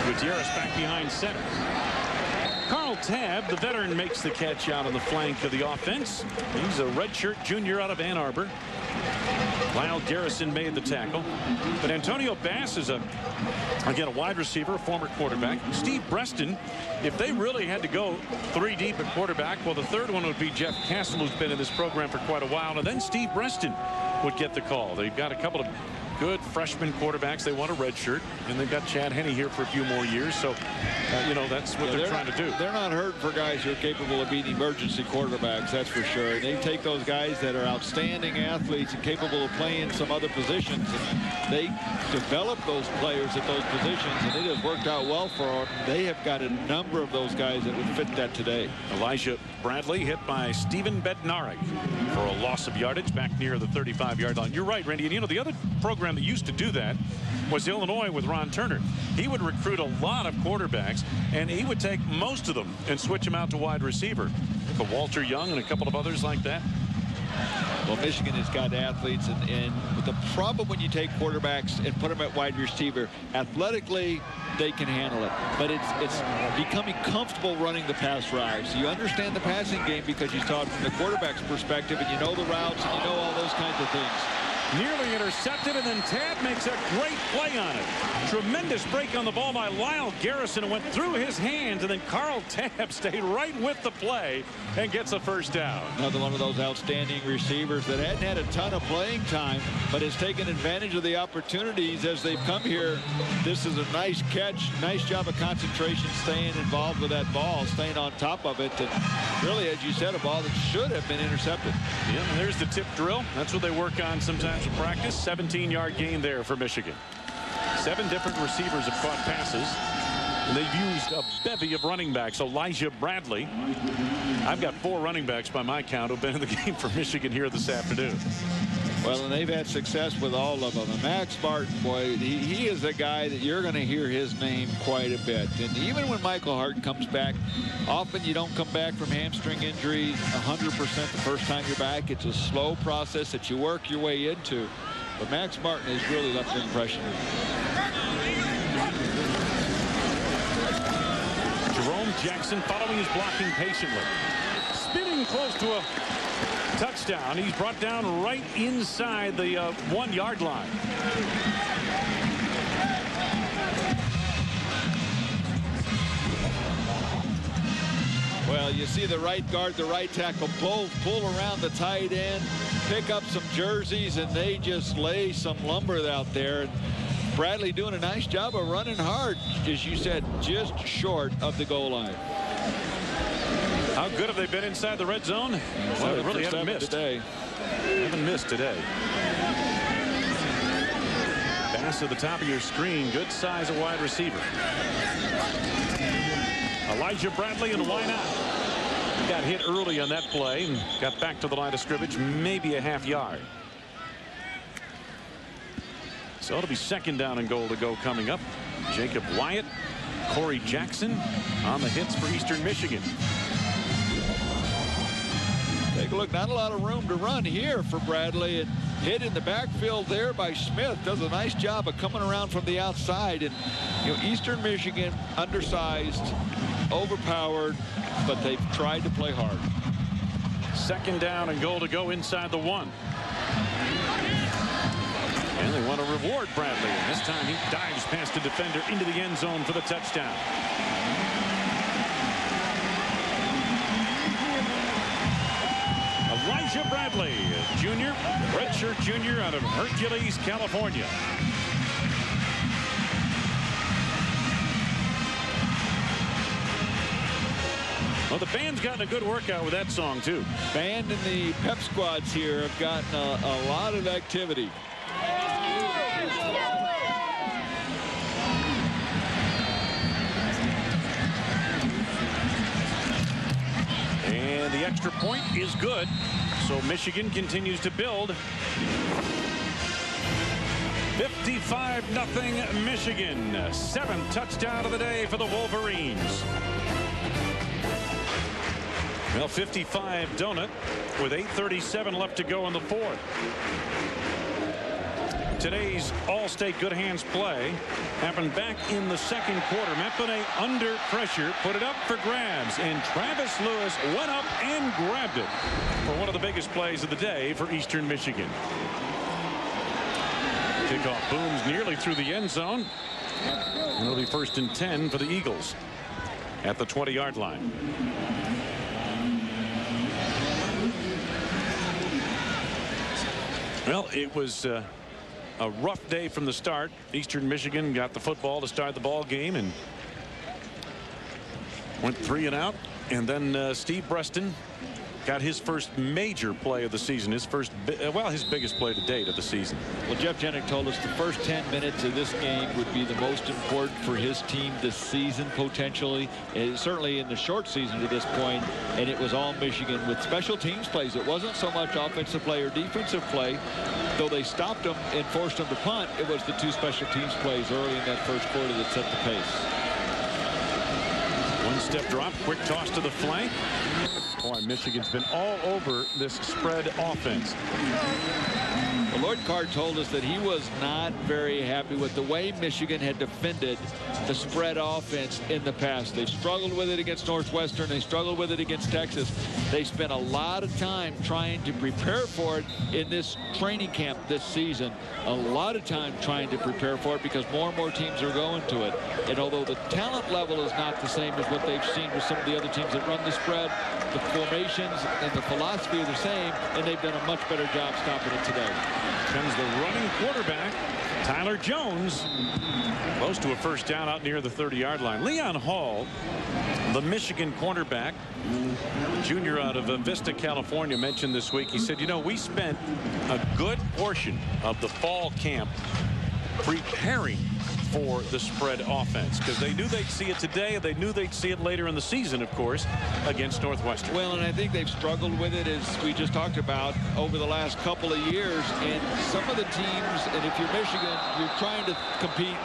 Gutierrez back behind center. Carl Tabb, the veteran, makes the catch out on the flank of the offense. He's a redshirt junior out of Ann Arbor. Lyle Garrison made the tackle. But Antonio Bass is, again, a wide receiver, a former quarterback. Steve Breston, if they really had to go 3 deep at quarterback, well, the third one would be Jeff Castle, who's been in this program for quite a while. And then Steve Breston would get the call. They've got a couple of good freshman quarterbacks. They want a red shirt, and they've got Chad Henne here for a few more years. So, you know, that's what they're trying to do. They're not hurting for guys who are capable of being emergency quarterbacks, that's for sure. And they take those guys that are outstanding athletes and capable of playing some other positions, and they develop those players at those positions, and it has worked out well for them. They have got a number of those guys that would fit that today. Elijah Bradley hit by Stephen Bednarik for a loss of yardage back near the 35-yard line. You're right, Randy. And, you know, the other program that used to do that was Illinois with Ron Turner. He would recruit a lot of quarterbacks, and he would take most of them and switch them out to wide receiver. Like a Walter Young and a couple of others like that. Well, Michigan has got athletes, and the problem when you take quarterbacks and put them at wide receiver, athletically they can handle it, but it's becoming comfortable running the pass routes. You understand the passing game because you saw it from the quarterback's perspective, and you know the routes and you know all those kinds of things. Nearly intercepted, and then Tad makes a great play on it. Tremendous break on the ball by Lyle Garrison. It went through his hands, and then Carl Tabb stayed right with the play and gets a first down. Another one of those outstanding receivers that hadn't had a ton of playing time, but has taken advantage of the opportunities as they've come here. This is a nice catch. Nice job of concentration, staying involved with that ball, staying on top of it. And really, as you said, a ball that should have been intercepted. Yeah, and there's the tip drill. That's what they work on sometimes in practice. 17-yard gain there for Michigan. 7 different receivers have caught passes. And they've used a bevy of running backs. Elijah Bradley. I've got 4 running backs by my count who've been in the game for Michigan here this afternoon. Well, and they've had success with all of them. And Max Martin, boy, he is a guy that you're going to hear his name quite a bit. And even when Michael Hart comes back, often you don't come back from hamstring injuries 100% the first time you're back. It's a slow process that you work your way into. But Max Martin has really left an impression. Jerome Jackson following his blocking patiently. Spinning close to a touchdown. He's brought down right inside the 1-yard line. Well, you see the right guard, the right tackle, both pull around the tight end, pick up some jerseys, and they just lay some lumber out there. Bradley doing a nice job of running hard, as you said, just short of the goal line. How good have they been inside the red zone? Well, they really haven't missed today. Haven't missed today. Pass to the top of your screen. Good size of wide receiver. Elijah Bradley, and why not? He got hit early on that play and got back to the line of scrimmage, maybe a half yard. So it'll be 2nd down and goal to go coming up. Jacob Wyatt, Corey Jackson on the hits for Eastern Michigan. Take a look, not a lot of room to run here for Bradley, and hit in the backfield there by Smith. Does a nice job of coming around from the outside. And you know, Eastern Michigan undersized, overpowered, but they've tried to play hard. 2nd down and goal to go inside the 1. And they want to reward Bradley, and this time he dives past the defender into the end zone for the touchdown. Elijah Bradley, junior, redshirt junior out of Hercules, California. Well, the band's gotten a good workout with that song, too. Band and the pep squads here have gotten a lot of activity. And the extra point is good. So Michigan continues to build. 55-0 Michigan. 7th touchdown of the day for the Wolverines. Well, 55 donut with 8:37 left to go in the fourth. Today's All-State Good Hands play happened back in the second quarter. Matt Bonet under pressure, put it up for grabs, and Travis Lewis went up and grabbed it for one of the biggest plays of the day for Eastern Michigan. Kickoff booms nearly through the end zone. And it'll be 1st and 10 for the Eagles at the 20-yard line. Well, it was a rough day from the start. Eastern Michigan got the football to start the ball game and went 3 and out. And then Steve Breston got his first major play of the season, his biggest play to date of the season. Well, Jeff Jenick told us the first 10 minutes of this game would be the most important for his team this season, potentially, and certainly in the short season to this point. And it was all Michigan with special teams plays. It wasn't so much offensive play or defensive play. Though they stopped them and forced them to punt, it was the 2 special teams plays early in that first quarter that set the pace. One-step drop, quick toss to the flank. Boy, Michigan's been all over this spread offense. Well, Lloyd Carr told us that he was not very happy with the way Michigan had defended the spread offense in the past. They struggled with it against Northwestern. They struggled with it against Texas. They spent a lot of time trying to prepare for it in this training camp this season. A lot of time trying to prepare for it because more and more teams are going to it. And although the talent level is not the same as what they've seen with some of the other teams that run the spread, the formations and the philosophy are the same, and they've done a much better job stopping it today. Comes the running quarterback, Tyler Jones, close to a first down out near the 30-yard line. Leon Hall, the Michigan cornerback, junior out of Vista, California, mentioned this week. He said, you know, we spent a good portion of the fall camp preparing for the spread offense because they knew they'd see it today. They knew they'd see it later in the season, of course, against Northwestern. Well, and I think they've struggled with it, as we just talked about, over the last couple of years. And some of the teams, and if you're Michigan, you're trying to compete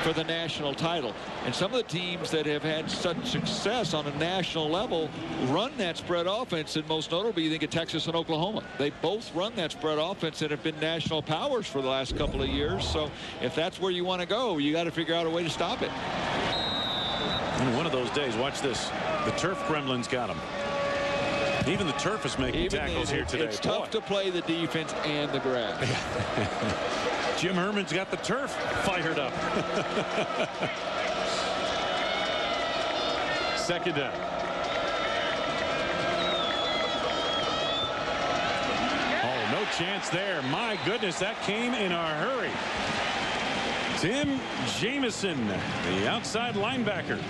for the national title. And some of the teams that have had such success on a national level run that spread offense, and most notably you think of Texas and Oklahoma. They both run that spread offense and have been national powers for the last couple of years. So if that's where you want to go, you got to figure out a way to stop it. And one of those days, watch this, the turf gremlins got him. Even the turf is making tackles here today. It's tough to play the defense and the grass. Jim Herman's got the turf fired up. Second down. Oh, no chance there. My goodness, that came in a hurry. Tim Jamison, the outside linebacker.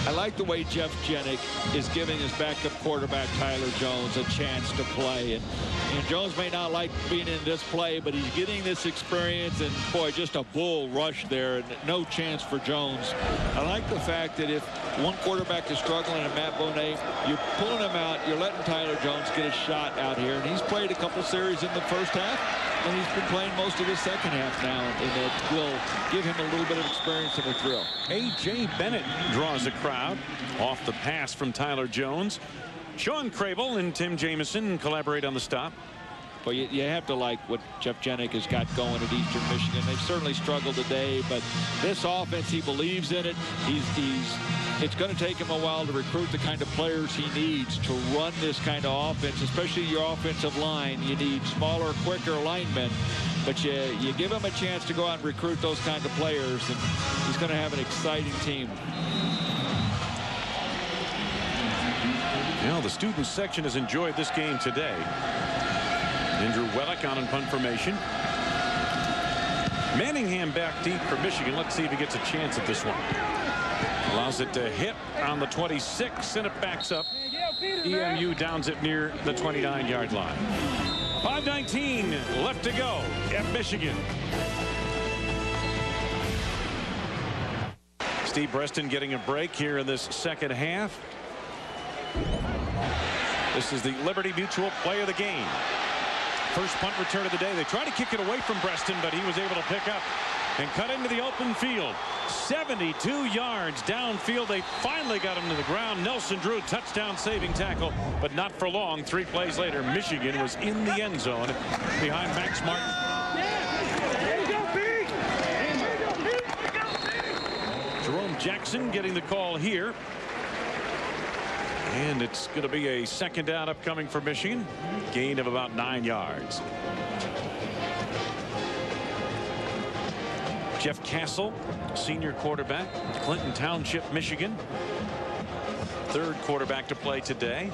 I like the way Jeff Jenick is giving his backup quarterback Tyler Jones a chance to play. And Jones may not like being in this play, but he's getting this experience. And, boy, just a bull rush there and no chance for Jones. I like the fact that if one quarterback is struggling and Matt Bonet, you're pulling him out, you're letting Tyler Jones get a shot out here. And he's played a couple series in the first half, and he's been playing most of his second half now. And it will give him a little bit of experience and a thrill. A.J. Bennett draws a crowd off the pass from Tyler Jones. Sean Crable and Tim Jamison collaborate on the stop. Well, you have to like what Jeff Jenick has got going at Eastern Michigan. They've certainly struggled today, but this offense, he believes in it. It's going to take him a while to recruit the kind of players he needs to run this kind of offense, especially your offensive line. You need smaller, quicker linemen, but you give him a chance to go out and recruit those kind of players, and he's going to have an exciting team. Well, the student section has enjoyed this game today. Andrew Wellick on in punt formation. Manningham back deep for Michigan. Let's see if he gets a chance at this one. Allows it to hit on the 26, and it backs up. EMU downs it near the 29-yard line. 5:19 left to go at Michigan. Steve Breston getting a break here in this second half. This is the Liberty Mutual play of the game. First punt return of the day. They tried to kick it away from Breston, but he was able to pick up and cut into the open field. 72 yards downfield. They finally got him to the ground. Nelson Drew, touchdown saving tackle, but not for long. 3 plays later, Michigan was in the end zone behind Max Martin. Jerome Jackson getting the call here. And it's going to be a second down upcoming for Michigan. Gain of about 9 yards. Jeff Castle, senior quarterback, Clinton Township, Michigan. 3rd quarterback to play today.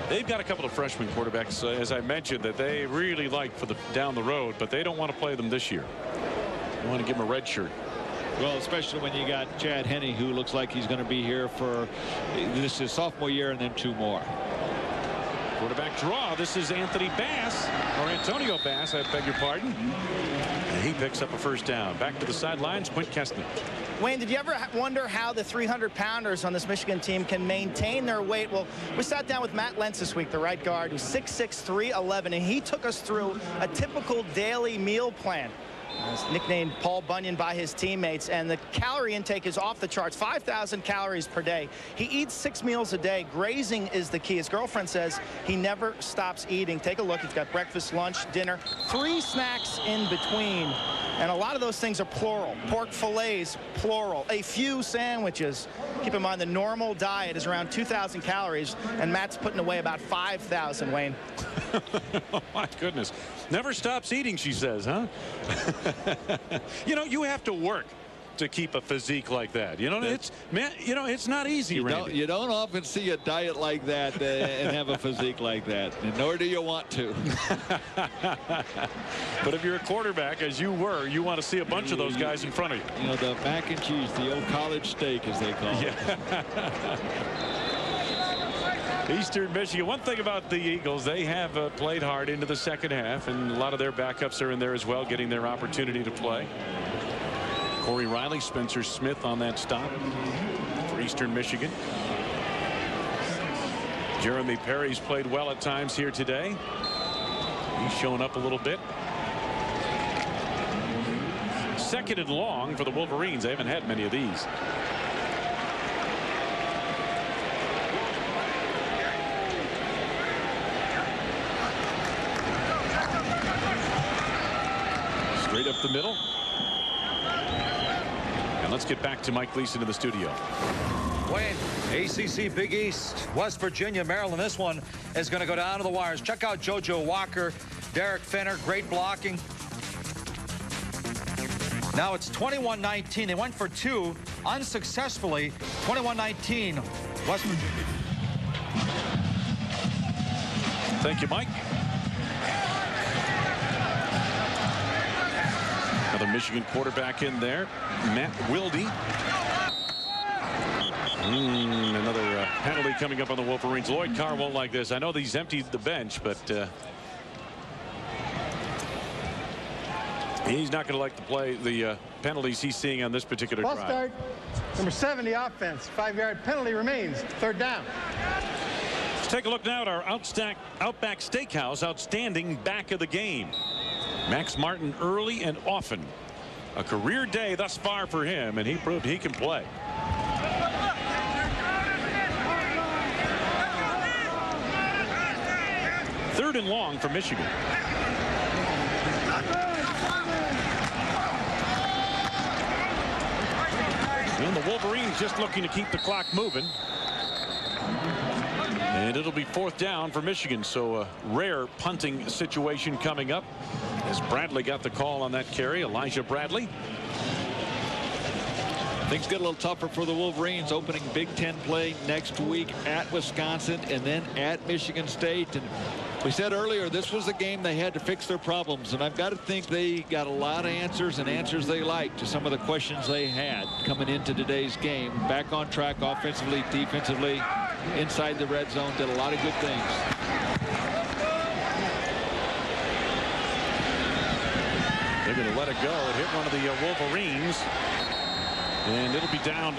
They've got a couple of freshman quarterbacks, as I mentioned, that they really like for the down the road, but they don't want to play them this year. They want to give them a red shirt. Well, especially when you got Chad Henne, who looks like he's going to be here for this is sophomore year and then 2 more. Quarterback draw. This is Antonio Bass, I beg your pardon. And he picks up a first down. Back to the sidelines, Quint Kestner. Wayne, did you ever wonder how the 300-pounders on this Michigan team can maintain their weight? Well, we sat down with Matt Lentz this week, the right guard, who's 6'6", 311, and he took us through a typical daily meal plan. It's nicknamed Paul Bunyan by his teammates, and the calorie intake is off the charts. 5,000 calories per day. He eats 6 meals a day. Grazing is the key. His girlfriend says he never stops eating. Take a look. He's got breakfast, lunch, dinner, 3 snacks in between. And a lot of those things are plural. Pork fillets, plural. A few sandwiches. Keep in mind the normal diet is around 2,000 calories, and Matt's putting away about 5,000, Wayne. Oh, my goodness. Never stops eating, she says, huh? You know, you have to work to keep a physique like that. You know, it's not easy. You don't often see a diet like that and have a physique like that, and nor do you want to. But if you're a quarterback, as you were, you want to see a bunch of those guys in front of you. You know, the mac and cheese, the old college steak, as they call it. Eastern Michigan. One thing about the Eagles, they have played hard into the second half, and a lot of their backups are in there as well, getting their opportunity to play. Corey Riley, Spencer Smith on that stop for Eastern Michigan. Jeremy Perry's played well at times here today. He's shown up a little bit. 2nd and long for the Wolverines. They haven't had many of these. Straight up the middle. And let's get back to Mike Gleason in the studio. Wayne, ACC Big East, West Virginia, Maryland. This one is going to go down to the wires. Check out JoJo Walker, Derek Finner, great blocking. Now it's 21-19. They went for 2 unsuccessfully. 21-19, West Virginia. Thank you, Mike. Another Michigan quarterback in there, Matt Wilde. Another penalty coming up on the Wolverines. Lloyd Carr won't like this. I know he's emptied the bench, but he's not going to like the penalties he's seeing on this particular drive. Start. Number 70 offense. 5-yard penalty remains. 3rd down. Let's take a look now at our Outback Steakhouse outstanding back of the game. Max Martin early and often. A career day thus far for him, and he proved he can play. Third and long for Michigan. And the Wolverines just looking to keep the clock moving. And it'll be 4th down for Michigan. So a rare punting situation coming up as Bradley got the call on that carry. Elijah Bradley. Things get a little tougher for the Wolverines. Opening Big Ten play next week at Wisconsin and then at Michigan State. And we said earlier this was a game they had to fix their problems, and I've got to think they got a lot of answers and answers they like to some of the questions they had coming into today's game. Back on track offensively, defensively, inside the red zone, did a lot of good things. They're going to let it go. It hit one of the Wolverines, and it'll be down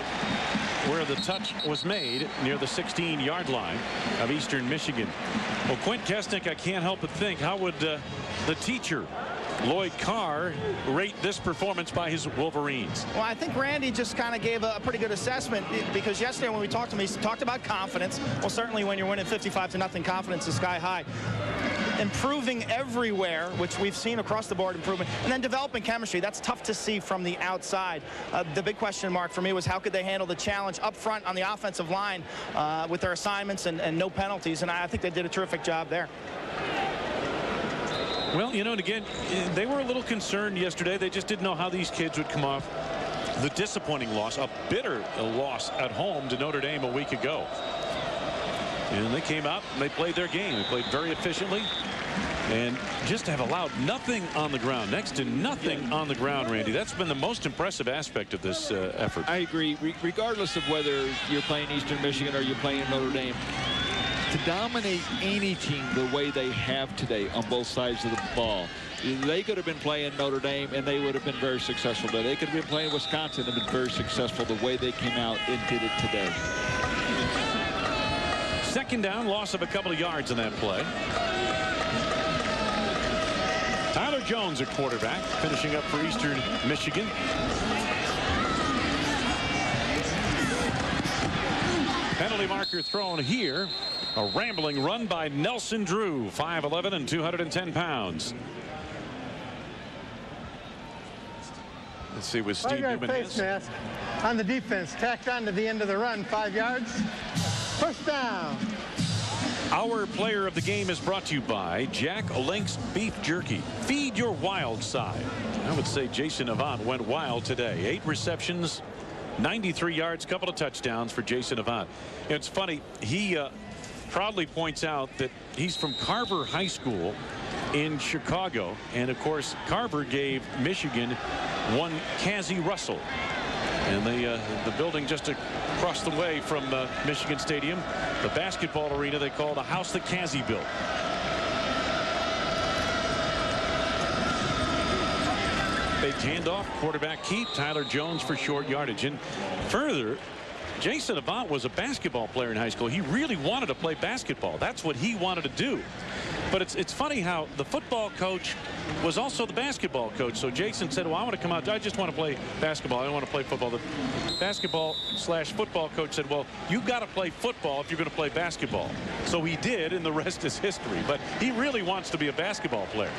where the touch was made near the 16-yard line of Eastern Michigan. Well, Quint Kesnick, I can't help but think, how would the teacher Lloyd Carr rate this performance by his Wolverines? Well, I think Randy just kind of gave a pretty good assessment, because yesterday when we talked to him, he talked about confidence. Well, certainly when you're winning 55-0, confidence is sky high. Improving everywhere, which we've seen across the board improvement, and then developing chemistry. That's tough to see from the outside. The big question mark for me was how could they handle the challenge up front on the offensive line with their assignments and no penalties, and I think they did a terrific job there. Well, you know, and again, they were a little concerned yesterday. They just didn't know how these kids would come off the disappointing loss, a bitter loss at home to Notre Dame a week ago. And they came out and they played their game. They played very efficiently and just have allowed nothing on the ground, next to nothing on the ground, Randy. That's been the most impressive aspect of this effort. I agree. Regardless of whether you're playing Eastern Michigan or you're playing Notre Dame, to dominate any team the way they have today on both sides of the ball, they could have been playing Notre Dame and they would have been very successful today. They could have been playing Wisconsin and been very successful the way they came out and did it today. Second down, loss of a couple of yards in that play. Tyler Jones at quarterback, finishing up for Eastern Michigan. Penalty marker thrown here. A rambling run by Nelson Drew, 5'11" and 210 pounds. Let's see what Steve Newman face mask on the defense, tacked on to the end of the run, 5 yards. First down. Our player of the game is brought to you by Jack Link's Beef Jerky. Feed your wild side. I would say Jason Avant went wild today. 8 receptions, 93 yards, couple of touchdowns for Jason Avant. It's funny, he proudly points out that he's from Carver High School in Chicago, and of course Carver gave Michigan one Cassie Russell, and the building just across the way from Michigan Stadium, the basketball arena, they call the house that Cassie built. Big handoff, quarterback keep, Tyler Jones for short yardage. And further, Jason Avant was a basketball player in high school. He really wanted to play basketball. That's what he wanted to do. But it's funny how the football coach was also the basketball coach. So Jason said, well, I want to come out. I just want to play basketball. I don't want to play football. The basketball/football coach said, well, you got to play football if you're going to play basketball. So he did, and the rest is history. But he really wants to be a basketball player.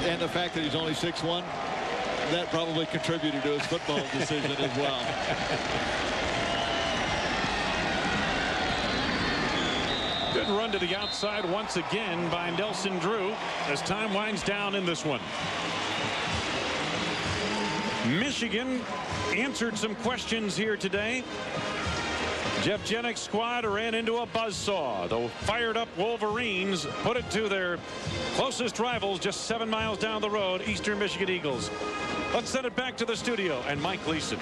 And the fact that he's only 6'1", that probably contributed to his football decision as well. Good run to the outside once again by Nelson Drew as time winds down in this one. Michigan answered some questions here today. Jeff Jenick's squad ran into a buzzsaw. The fired up Wolverines put it to their closest rivals just 7 miles down the road, Eastern Michigan Eagles. Let's send it back to the studio and Mike Gleason.